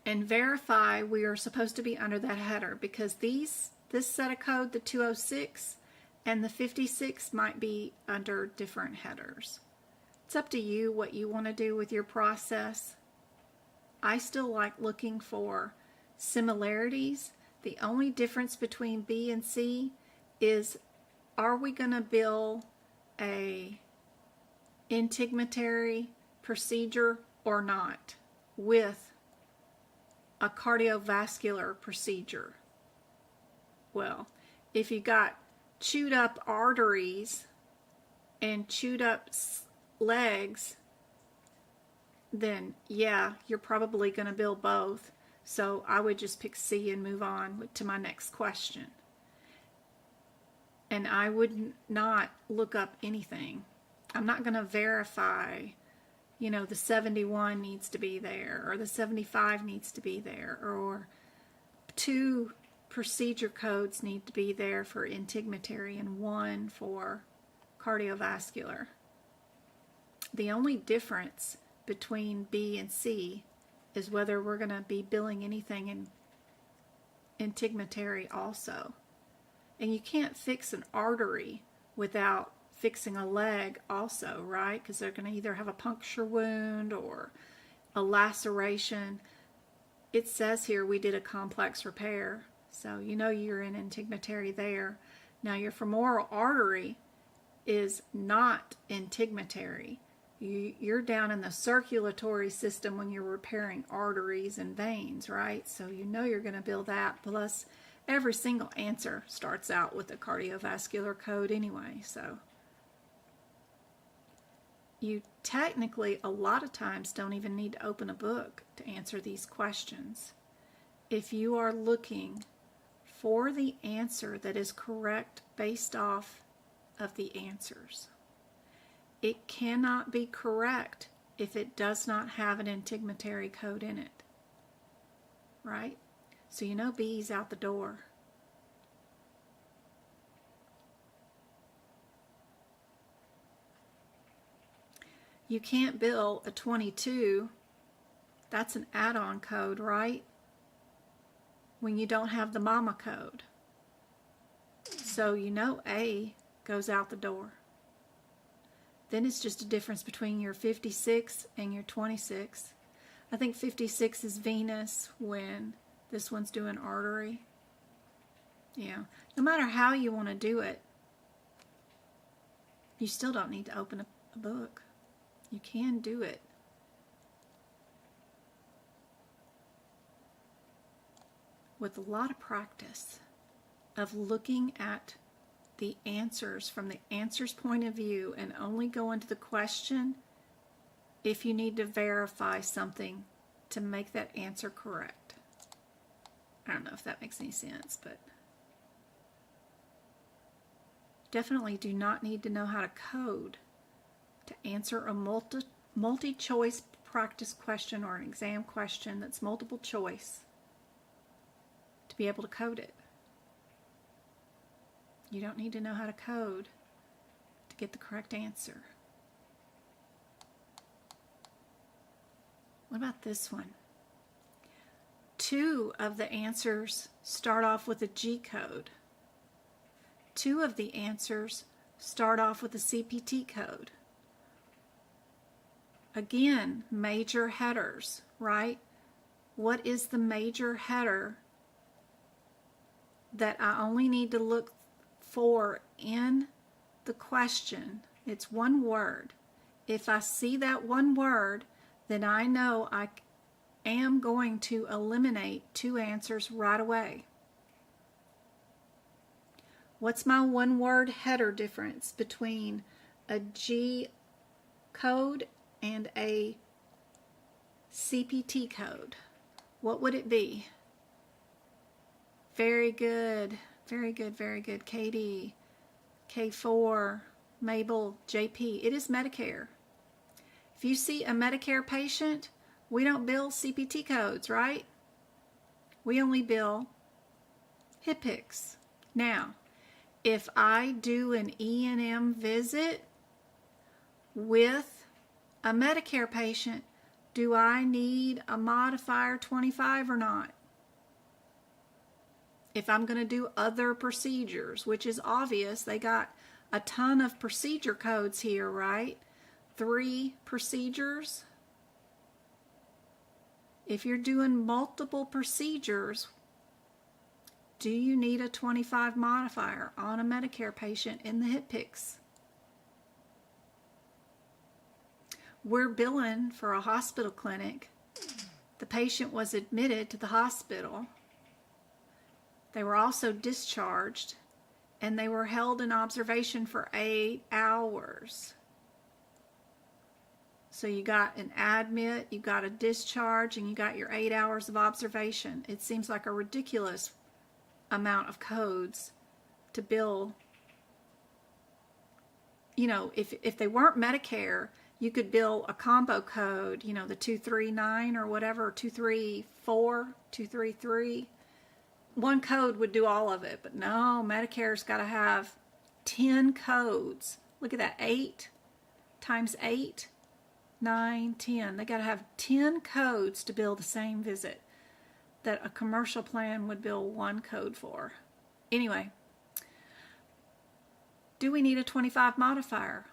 A: verify we are supposed to be under that header because this set of code, the 206 and the 56, might be under different headers. It's up to you what you want to do with your process. I still like looking for similarities. The only difference between B and C is, are we going to bill a integumentary procedure or not with a cardiovascular procedure? Well, if you got chewed up arteries and chewed up legs, then yeah, you're probably going to bill both. So I would just pick C and move on to my next question. And I would not look up anything. I'm not going to verify, the 71 needs to be there, or the 75 needs to be there, or 2 procedure codes need to be there for integumentary and 1 for cardiovascular. The only difference between B and C is whether we're going to be billing anything in integumentary also. And you can't fix an artery without fixing a leg also, right? Because they're going to either have a puncture wound or a laceration. It says here we did a complex repair, so you're in integumentary there. Now your femoral artery is not integumentary. You're down in the circulatory system when you're repairing arteries and veins, right? So you're going to bill that. Plus, every single answer starts out with a cardiovascular code anyway. So you technically, a lot of times, don't even need to open a book to answer these questions. If you are looking for the answer that is correct based off of the answers, it cannot be correct if it does not have an integumentary code in it, right? So B's out the door. You can't bill a 22. That's an add-on code, right? When you don't have the mama code. So A goes out the door. Then it's just a difference between your 56 and your 26. I think 56 is venous when this one's doing artery. Yeah. No matter how you want to do it, you still don't need to open a book. You can do it. With a lot of practice of looking at the answers from the answer's point of view and only go into the question if you need to verify something to make that answer correct. I don't know if that makes any sense, but definitely do not need to know how to code to answer a multi-choice practice question or an exam question that's multiple choice to be able to code it. You don't need to know how to code to get the correct answer. What about this one? 2 of the answers start off with a G code. 2 of the answers start off with a CPT code. Again, major headers, right? What is the major header that I only need to look for in the question? It's one word. If I see that one word, then I know I am going to eliminate 2 answers right away. What's my one word header difference between a G code and a CPT code? What would it be? Very good, very good, very good. Katie, K4, Mabel, JP. It is Medicare. If you see a Medicare patient, we don't bill CPT codes, right? We only bill HCPCS. Now, if I do an E&M visit with a Medicare patient, do I need a modifier 25 or not? If I'm going to do other procedures, which is obvious, they got a ton of procedure codes here, right? 3 procedures. If you're doing multiple procedures, do you need a 25 modifier on a Medicare patient in the HCPCS? We're billing for a hospital clinic. The patient was admitted to the hospital. They were also discharged, and they were held in observation for 8 hours. So you got an admit, you got a discharge, and you got your 8 hours of observation. It seems like a ridiculous amount of codes to bill. You know, if they weren't Medicare, you could bill a combo code, you know, the 239 or whatever, 234, 233. One code would do all of it, but no, Medicare's got to have 10 codes. Look at that, 8 times 8, 9, 10. They got to have 10 codes to bill the same visit that a commercial plan would bill 1 code for. Anyway, do we need a 25 modifier?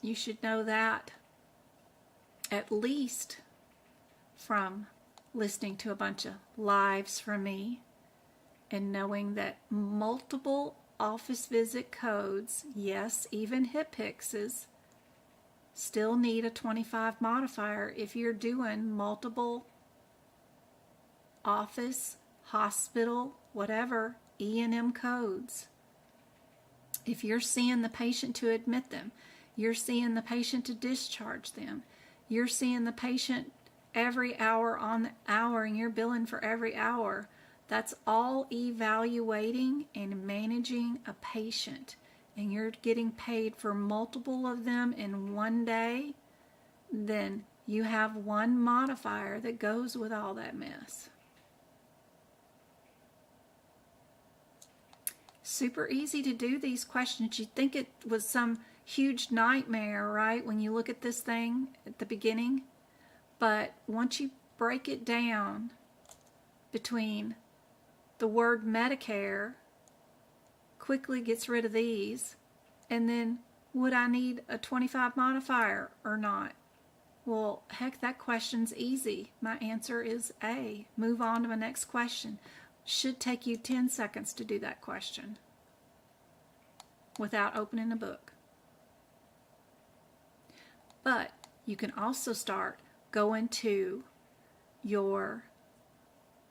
A: You should know that at least from listening to a bunch of lives from me and knowing that multiple office visit codes, yes, even HCPCSs, still need a 25 modifier if you're doing multiple office, hospital, whatever, E&M codes. If you're seeing the patient to admit them, you're seeing the patient to discharge them, you're seeing the patient every hour on the hour and you're billing for every hour, that's all evaluating and managing a patient, and you're getting paid for multiple of them in one day, then you have one modifier that goes with all that mess. Super easy to do these questions. You'd think it was some huge nightmare, right, when you look at this thing at the beginning. But once you break it down between the word Medicare, quickly gets rid of these, and then would I need a 25 modifier or not? Well, heck, that question's easy. My answer is A. Move on to the next question. Should take you 10 seconds to do that question without opening a book. But you can also start going to your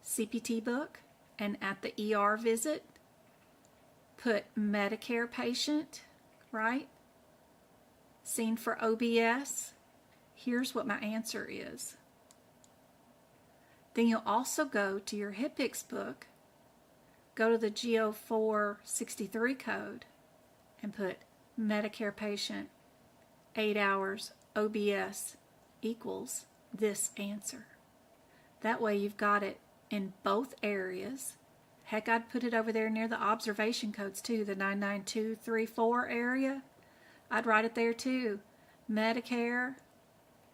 A: CPT book and at the ER visit, put Medicare patient, right? seen for OBS, here's what my answer is. Then you'll also go to your HCPCS book, go to the G0463 code, and put Medicare patient 8 hours OBS equals this answer. That way you've got it in both areas. Heck, I'd put it over there near the observation codes too, the 99234 area. I'd write it there too. Medicare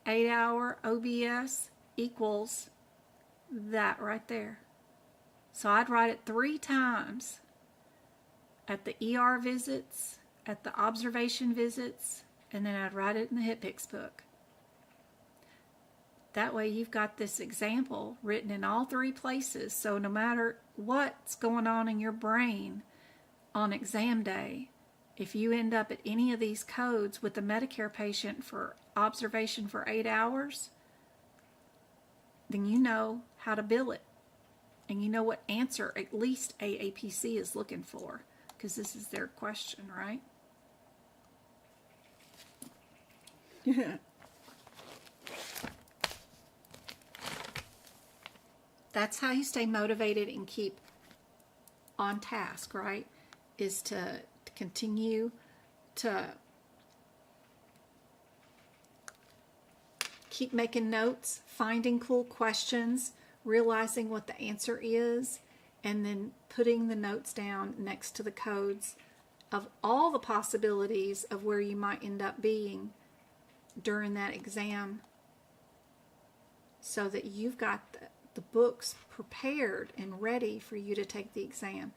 A: 8 hour OBS equals that right there. So I'd write it 3 times at the ER visits, at the observation visits, and then I'd write it in the HCPCS book. That way you've got this example written in all 3 places, so no matter what's going on in your brain on exam day, if you end up at any of these codes with a Medicare patient for observation for 8 hours, then you know how to bill it. And you know what answer at least AAPC is looking for, because this is their question, right?
D: Yeah.
A: That's how you stay motivated and keep on task, right? Is to continue to keep making notes, finding cool questions, realizing what the answer is, and then putting the notes down next to the codes of all the possibilities of where you might end up being during that exam, so that you've got the books prepared and ready for you to take the exam.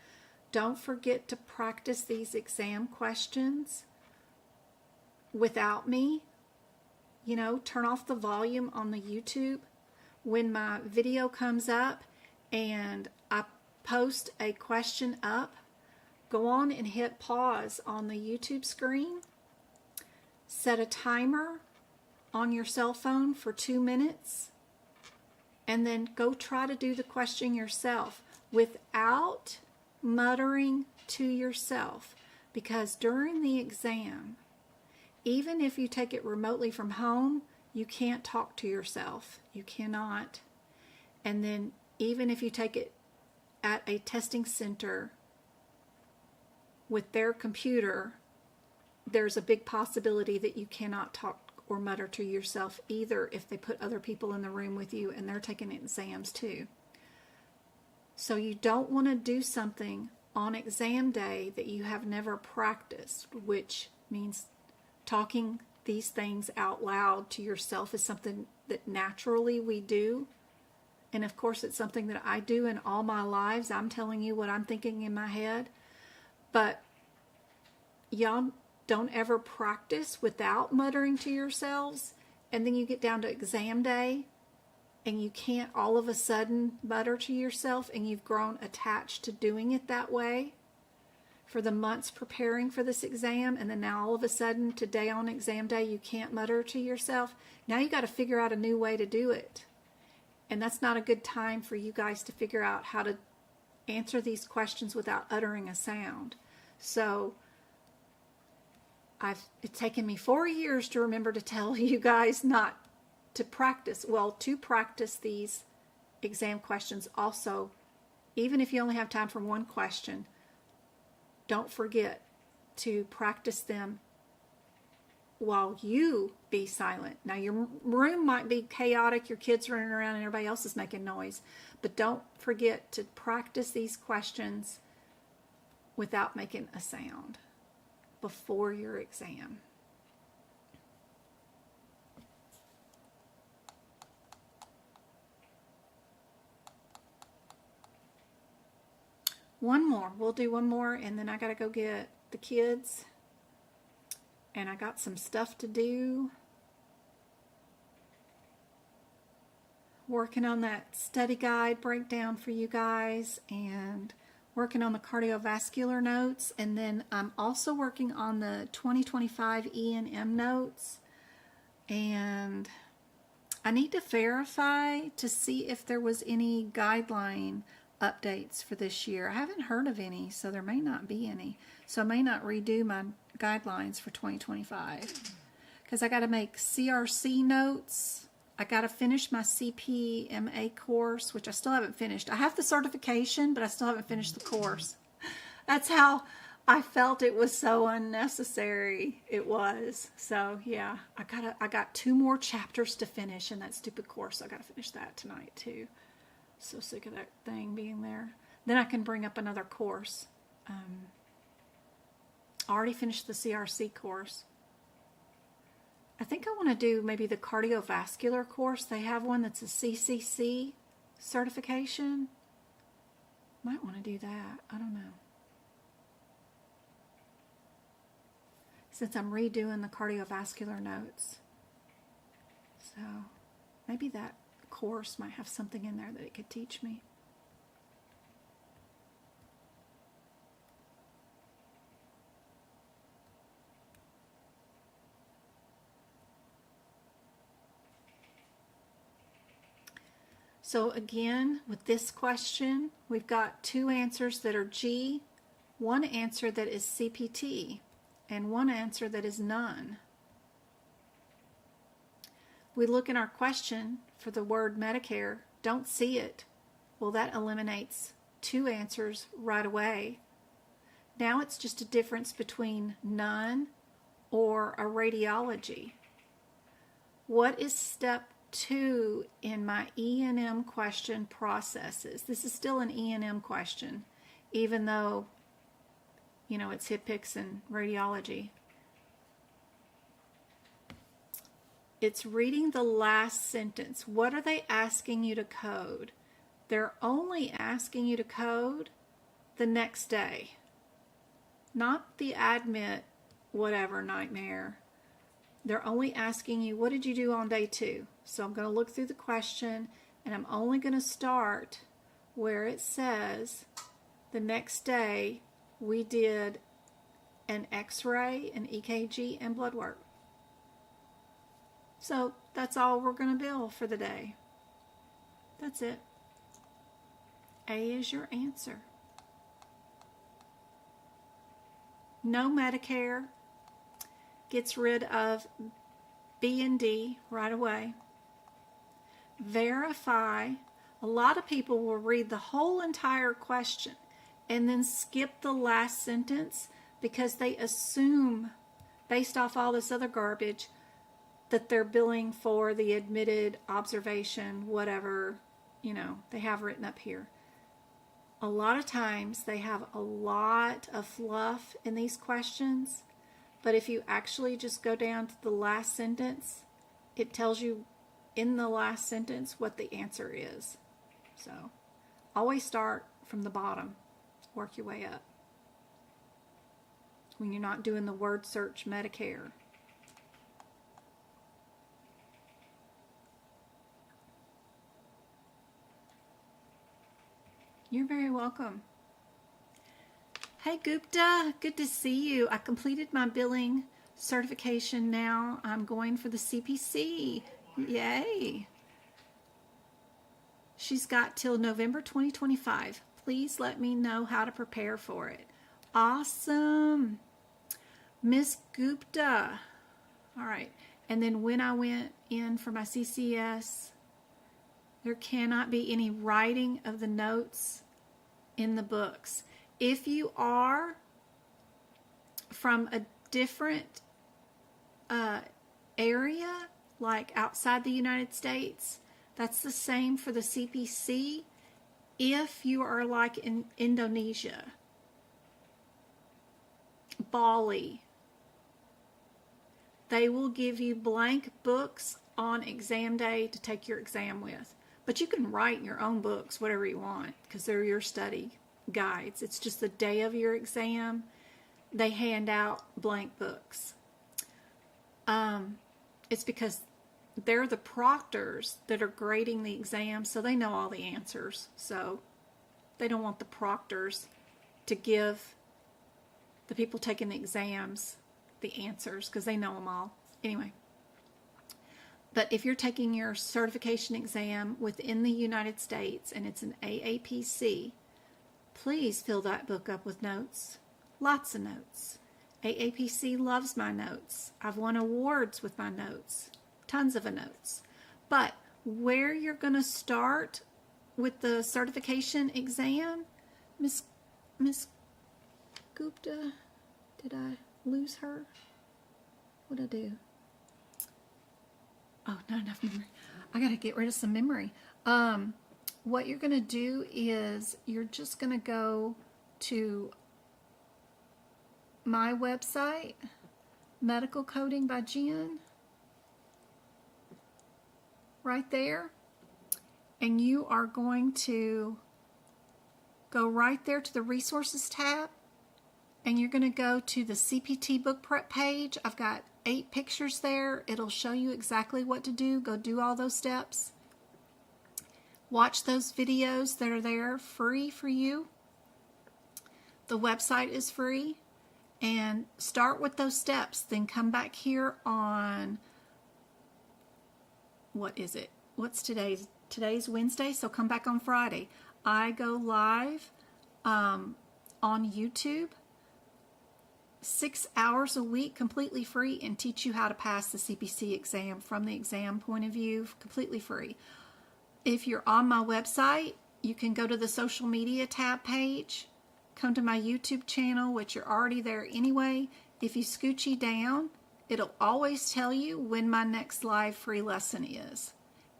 A: Don't forget to practice these exam questions without me. You know, turn off the volume on the YouTube. When my video comes up and I post a question up, go on and hit pause on the YouTube screen. Set a timer on your cell phone for 2 minutes. And then go try to do the question yourself without muttering to yourself. Because during the exam, even if you take it remotely from home, you can't talk to yourself. You cannot. And then even if you take it at a testing center with their computer, there's a big possibility that you cannot talk or mutter to yourself either if they put other people in the room with you and they're taking exams too. So you don't want to do something on exam day that you have never practiced, which means talking these things out loud to yourself is something that naturally we do. And of course it's something that I do in all my lives. I'm telling you what I'm thinking in my head. But y'all don't ever practice without muttering to yourselves, and then you get down to exam day and you can't all of a sudden mutter to yourself, and you've grown attached to doing it that way for the months preparing for this exam, and then now all of a sudden today on exam day you can't mutter to yourself. Now you got to figure out a new way to do it, and that's not a good time for you guys to figure out how to answer these questions without uttering a sound. So it's taken me 4 years to remember to tell you guys not to practice. Well, to practice these exam questions also, even if you only have time for one question, don't forget to practice them while you be silent. Now, your room might be chaotic, your kids running around and everybody else is making noise, but don't forget to practice these questions without making a sound before your exam. One more. We'll do one more, and then I gotta go get the kids, and I got some stuff to do. Working on that study guide breakdown for you guys, and working on the cardiovascular notes, and then I'm also working on the 2025 E&M notes, and I need to verify to see if there was any guideline updates for this year. I haven't heard of any, so there may not be any. So I may not redo my guidelines for 2025. because I got to make CRC notes. I got to finish my CPMA course, which I still haven't finished. I have the certification, but I still haven't finished the course. That's how I felt it was so unnecessary. It was. So yeah, I got 2 more chapters to finish in that stupid course. So I got to finish that tonight too. So sick of that thing being there. Then I can bring up another course. I already finished the CRC course. I think I want to do maybe the cardiovascular course. They have one that's a CCC certification. Might want to do that. I don't know. Since I'm redoing the cardiovascular notes. So maybe that course might have something in there that it could teach me. So again, with this question, we've got 2 answers that are G, 1 answer that is CPT, and 1 answer that is none. We look in our question for the word Medicare, don't see it. Well, that eliminates 2 answers right away. Now it's just a difference between none or a radiology. What is step 2 in my E&M question processes? This is still an E&M question, even though, you know, it's HCPCS and radiology. It's reading the last sentence. What are they asking you to code? They're only asking you to code the next day, not the admit whatever nightmare. They're only asking you, what did you do on day 2? So I'm going to look through the question, and I'm only going to start where it says the next day we did an x-ray, an EKG, and blood work. So that's all we're going to bill for the day. That's it. A is your answer. No Medicare. Gets rid of B and D right away. Verify. A lot of people will read the whole entire question and then skip the last sentence because they assume, based off all this other garbage, that they're billing for the admitted observation, whatever, you know, they have written up here. A lot of times they have a lot of fluff in these questions. But if you actually just go down to the last sentence, it tells you in the last sentence what the answer is. So always start from the bottom, work your way up. When you're not doing the word search Medicare. You're very welcome. Hey Gupta, good to see you. I completed my billing certification now. I'm going for the CPC. Yay. She's got till November 2025. Please let me know how to prepare for it. Awesome. Miss Gupta. All right. And then when I went in for my CCS, there cannot be any writing of the notes in the books. If you are from a different area, like outside the United States, that's the same for the CPC. If you are like in Indonesia, Bali, they will give you blank books on exam day to take your exam with. But you can write your own books, whatever you want, because they're your study guides. It's just the day of your exam, they hand out blank books. It's because they're the proctors that are grading the exam, so they know all the answers. So they don't want the proctors to give the people taking the exams the answers because they know them all. Anyway. But if you're taking your certification exam within the United States and it's an AAPC, please fill that book up with notes. Lots of notes. AAPC loves my notes. I've won awards with my notes, tons of notes. But where you're going to start with the certification exam, Miss Gupta, did I lose her? What'd I do? Oh, not enough memory. I got to get rid of some memory. What you're going to do is you're just going to go to my website, Medical Coding by Jen, right there, and you are going to go right there to the resources tab, and you're going to go to the CPT book prep page. I've got 8 pictures there. It'll show you exactly what to do. Go do all those steps. Watch those videos that are there, free for you. The website is free. And start with those steps. Then come back here on, what is it? What's today's? Today's Wednesday, so come back on Friday. I go live on YouTube 6 hours a week, completely free, and teach you how to pass the CPC exam from the exam point of view, completely free. If you're on my website, you can go to the social media tab page, come to my YouTube channel, which you're already there anyway. If you scoochie down, it'll always tell you when my next live free lesson is.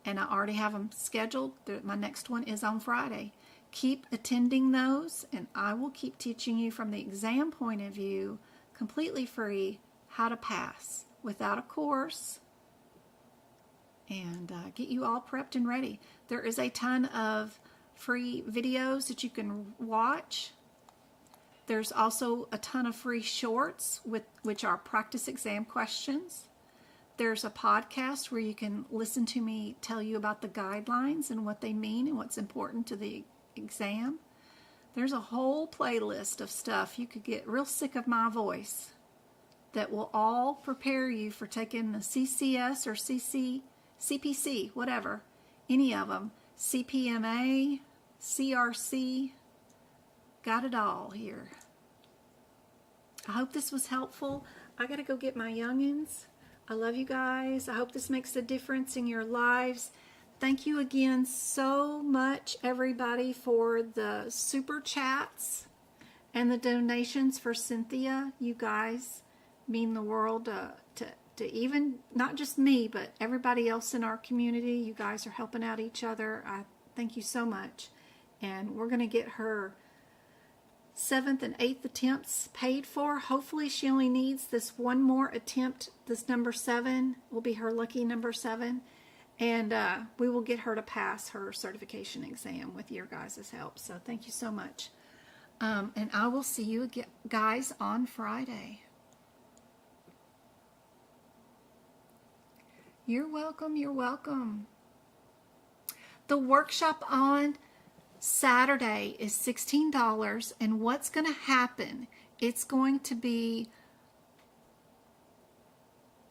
A: And I already have them scheduled. My next one is on Friday. Keep attending those, and I will keep teaching you from the exam point of view, completely free, how to pass without a course, and get you all prepped and ready. There is a ton of free videos that you can watch. There's also a ton of free shorts, which are practice exam questions. There's a podcast where you can listen to me tell you about the guidelines and what they mean and what's important to the exam. There's a whole playlist of stuff. You could get real sick of my voice that will all prepare you for taking the CCS or CPC, whatever, any of them, CPMA, CRC, got it all here. I hope this was helpful. I gotta go get my youngins. I love you guys. I hope this makes a difference in your lives. Thank you again so much, everybody, for the super chats and the donations for Cynthia. You guys mean the world to even, not just me, but everybody else in our community. You guys are helping out each other. I thank you so much. And we're going to get her 7th and 8th attempts paid for. Hopefully she only needs this one more attempt. This number 7 will be her lucky number 7. And we will get her to pass her certification exam with your guys' help. So thank you so much. And I will see you guys on Friday. You're welcome. You're welcome. The workshop on Saturday is $16. And what's going to happen, it's going to be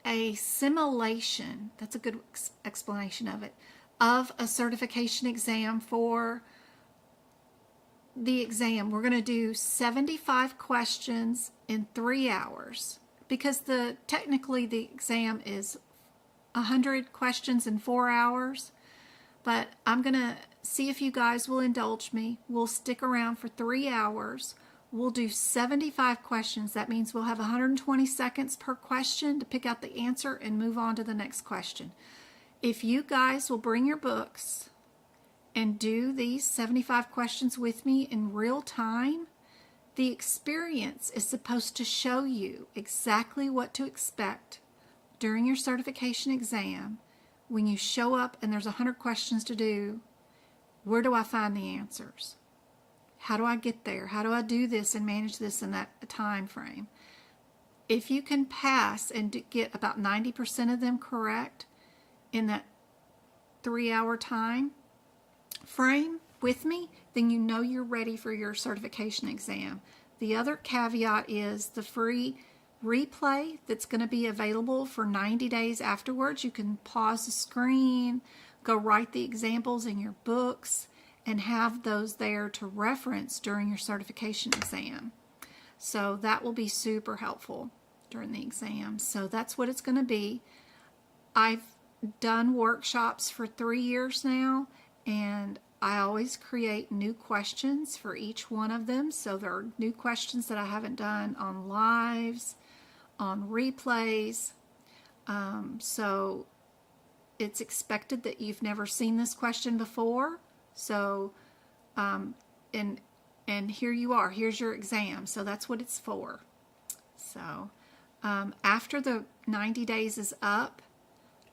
A: a simulation, that's a good explanation of it, of a certification exam for the exam. We're going to do 75 questions in 3 hours because technically the exam is 100 questions in 4 hours, but I'm going to see if you guys will indulge me. We'll stick around for 3 hours. We'll do 75 questions. That means we'll have 120 seconds per question to pick out the answer and move on to the next question. If you guys will bring your books and do these 75 questions with me in real time, the experience is supposed to show you exactly what to expect during your certification exam. When you show up and there's 100 questions to do, where do I find the answers? How do I get there? How do I do this and manage this in that time frame? If you can pass and get about 90% of them correct in that 3 hour time frame with me, then you know you're ready for your certification exam. The other caveat is the free replay that's going to be available for 90 days afterwards. You can pause the screen, go write the examples in your books, and have those there to reference during your certification exam. So that will be super helpful during the exam. So that's what it's going to be. I've done workshops for 3 years now, and I always create new questions for each one of them. So there are new questions that I haven't done on lives, on replays. So it's expected that you've never seen this question before. So, and here you are. Here's your exam. So that's what it's for. So after the 90 days is up,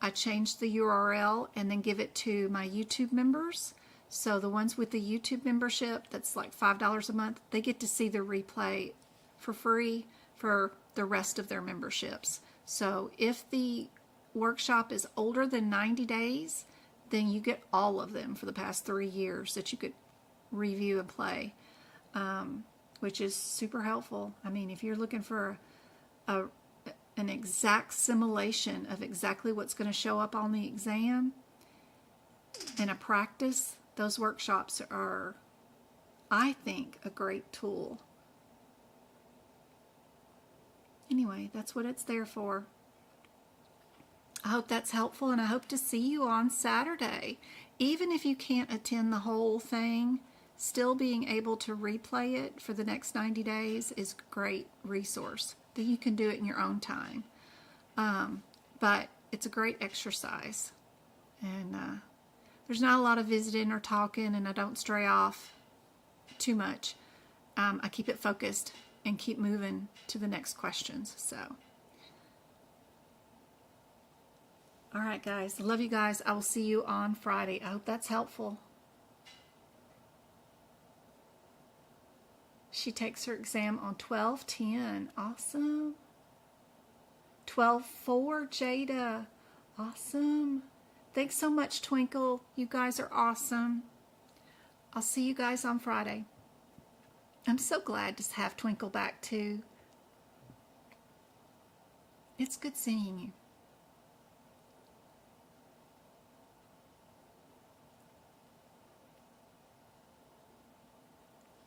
A: I change the URL and then give it to my YouTube members. So the ones with the YouTube membership, that's like $5 a month, they get to see the replay for free for the rest of their memberships. So if the workshop is older than 90 days, then you get all of them for the past 3 years that you could review and play, which is super helpful. I mean, if you're looking for an exact simulation of exactly what's going to show up on the exam and a practice, those workshops are, I think, a great tool. Anyway, that's what it's there for. I hope that's helpful, and I hope to see you on Saturday. Even if you can't attend the whole thing, still being able to replay it for the next 90 days is a great resource. That you can do it in your own time. But it's a great exercise. And there's not a lot of visiting or talking, and I don't stray off too much. I keep it focused and keep moving to the next questions. So, all right, guys. I love you guys. I will see you on Friday. I hope that's helpful. She takes her exam on 12/10. Awesome. 12/4, Jada. Awesome. Thanks so much, Twinkle. You guys are awesome. I'll see you guys on Friday. I'm so glad to have Twinkle back too. It's good seeing you.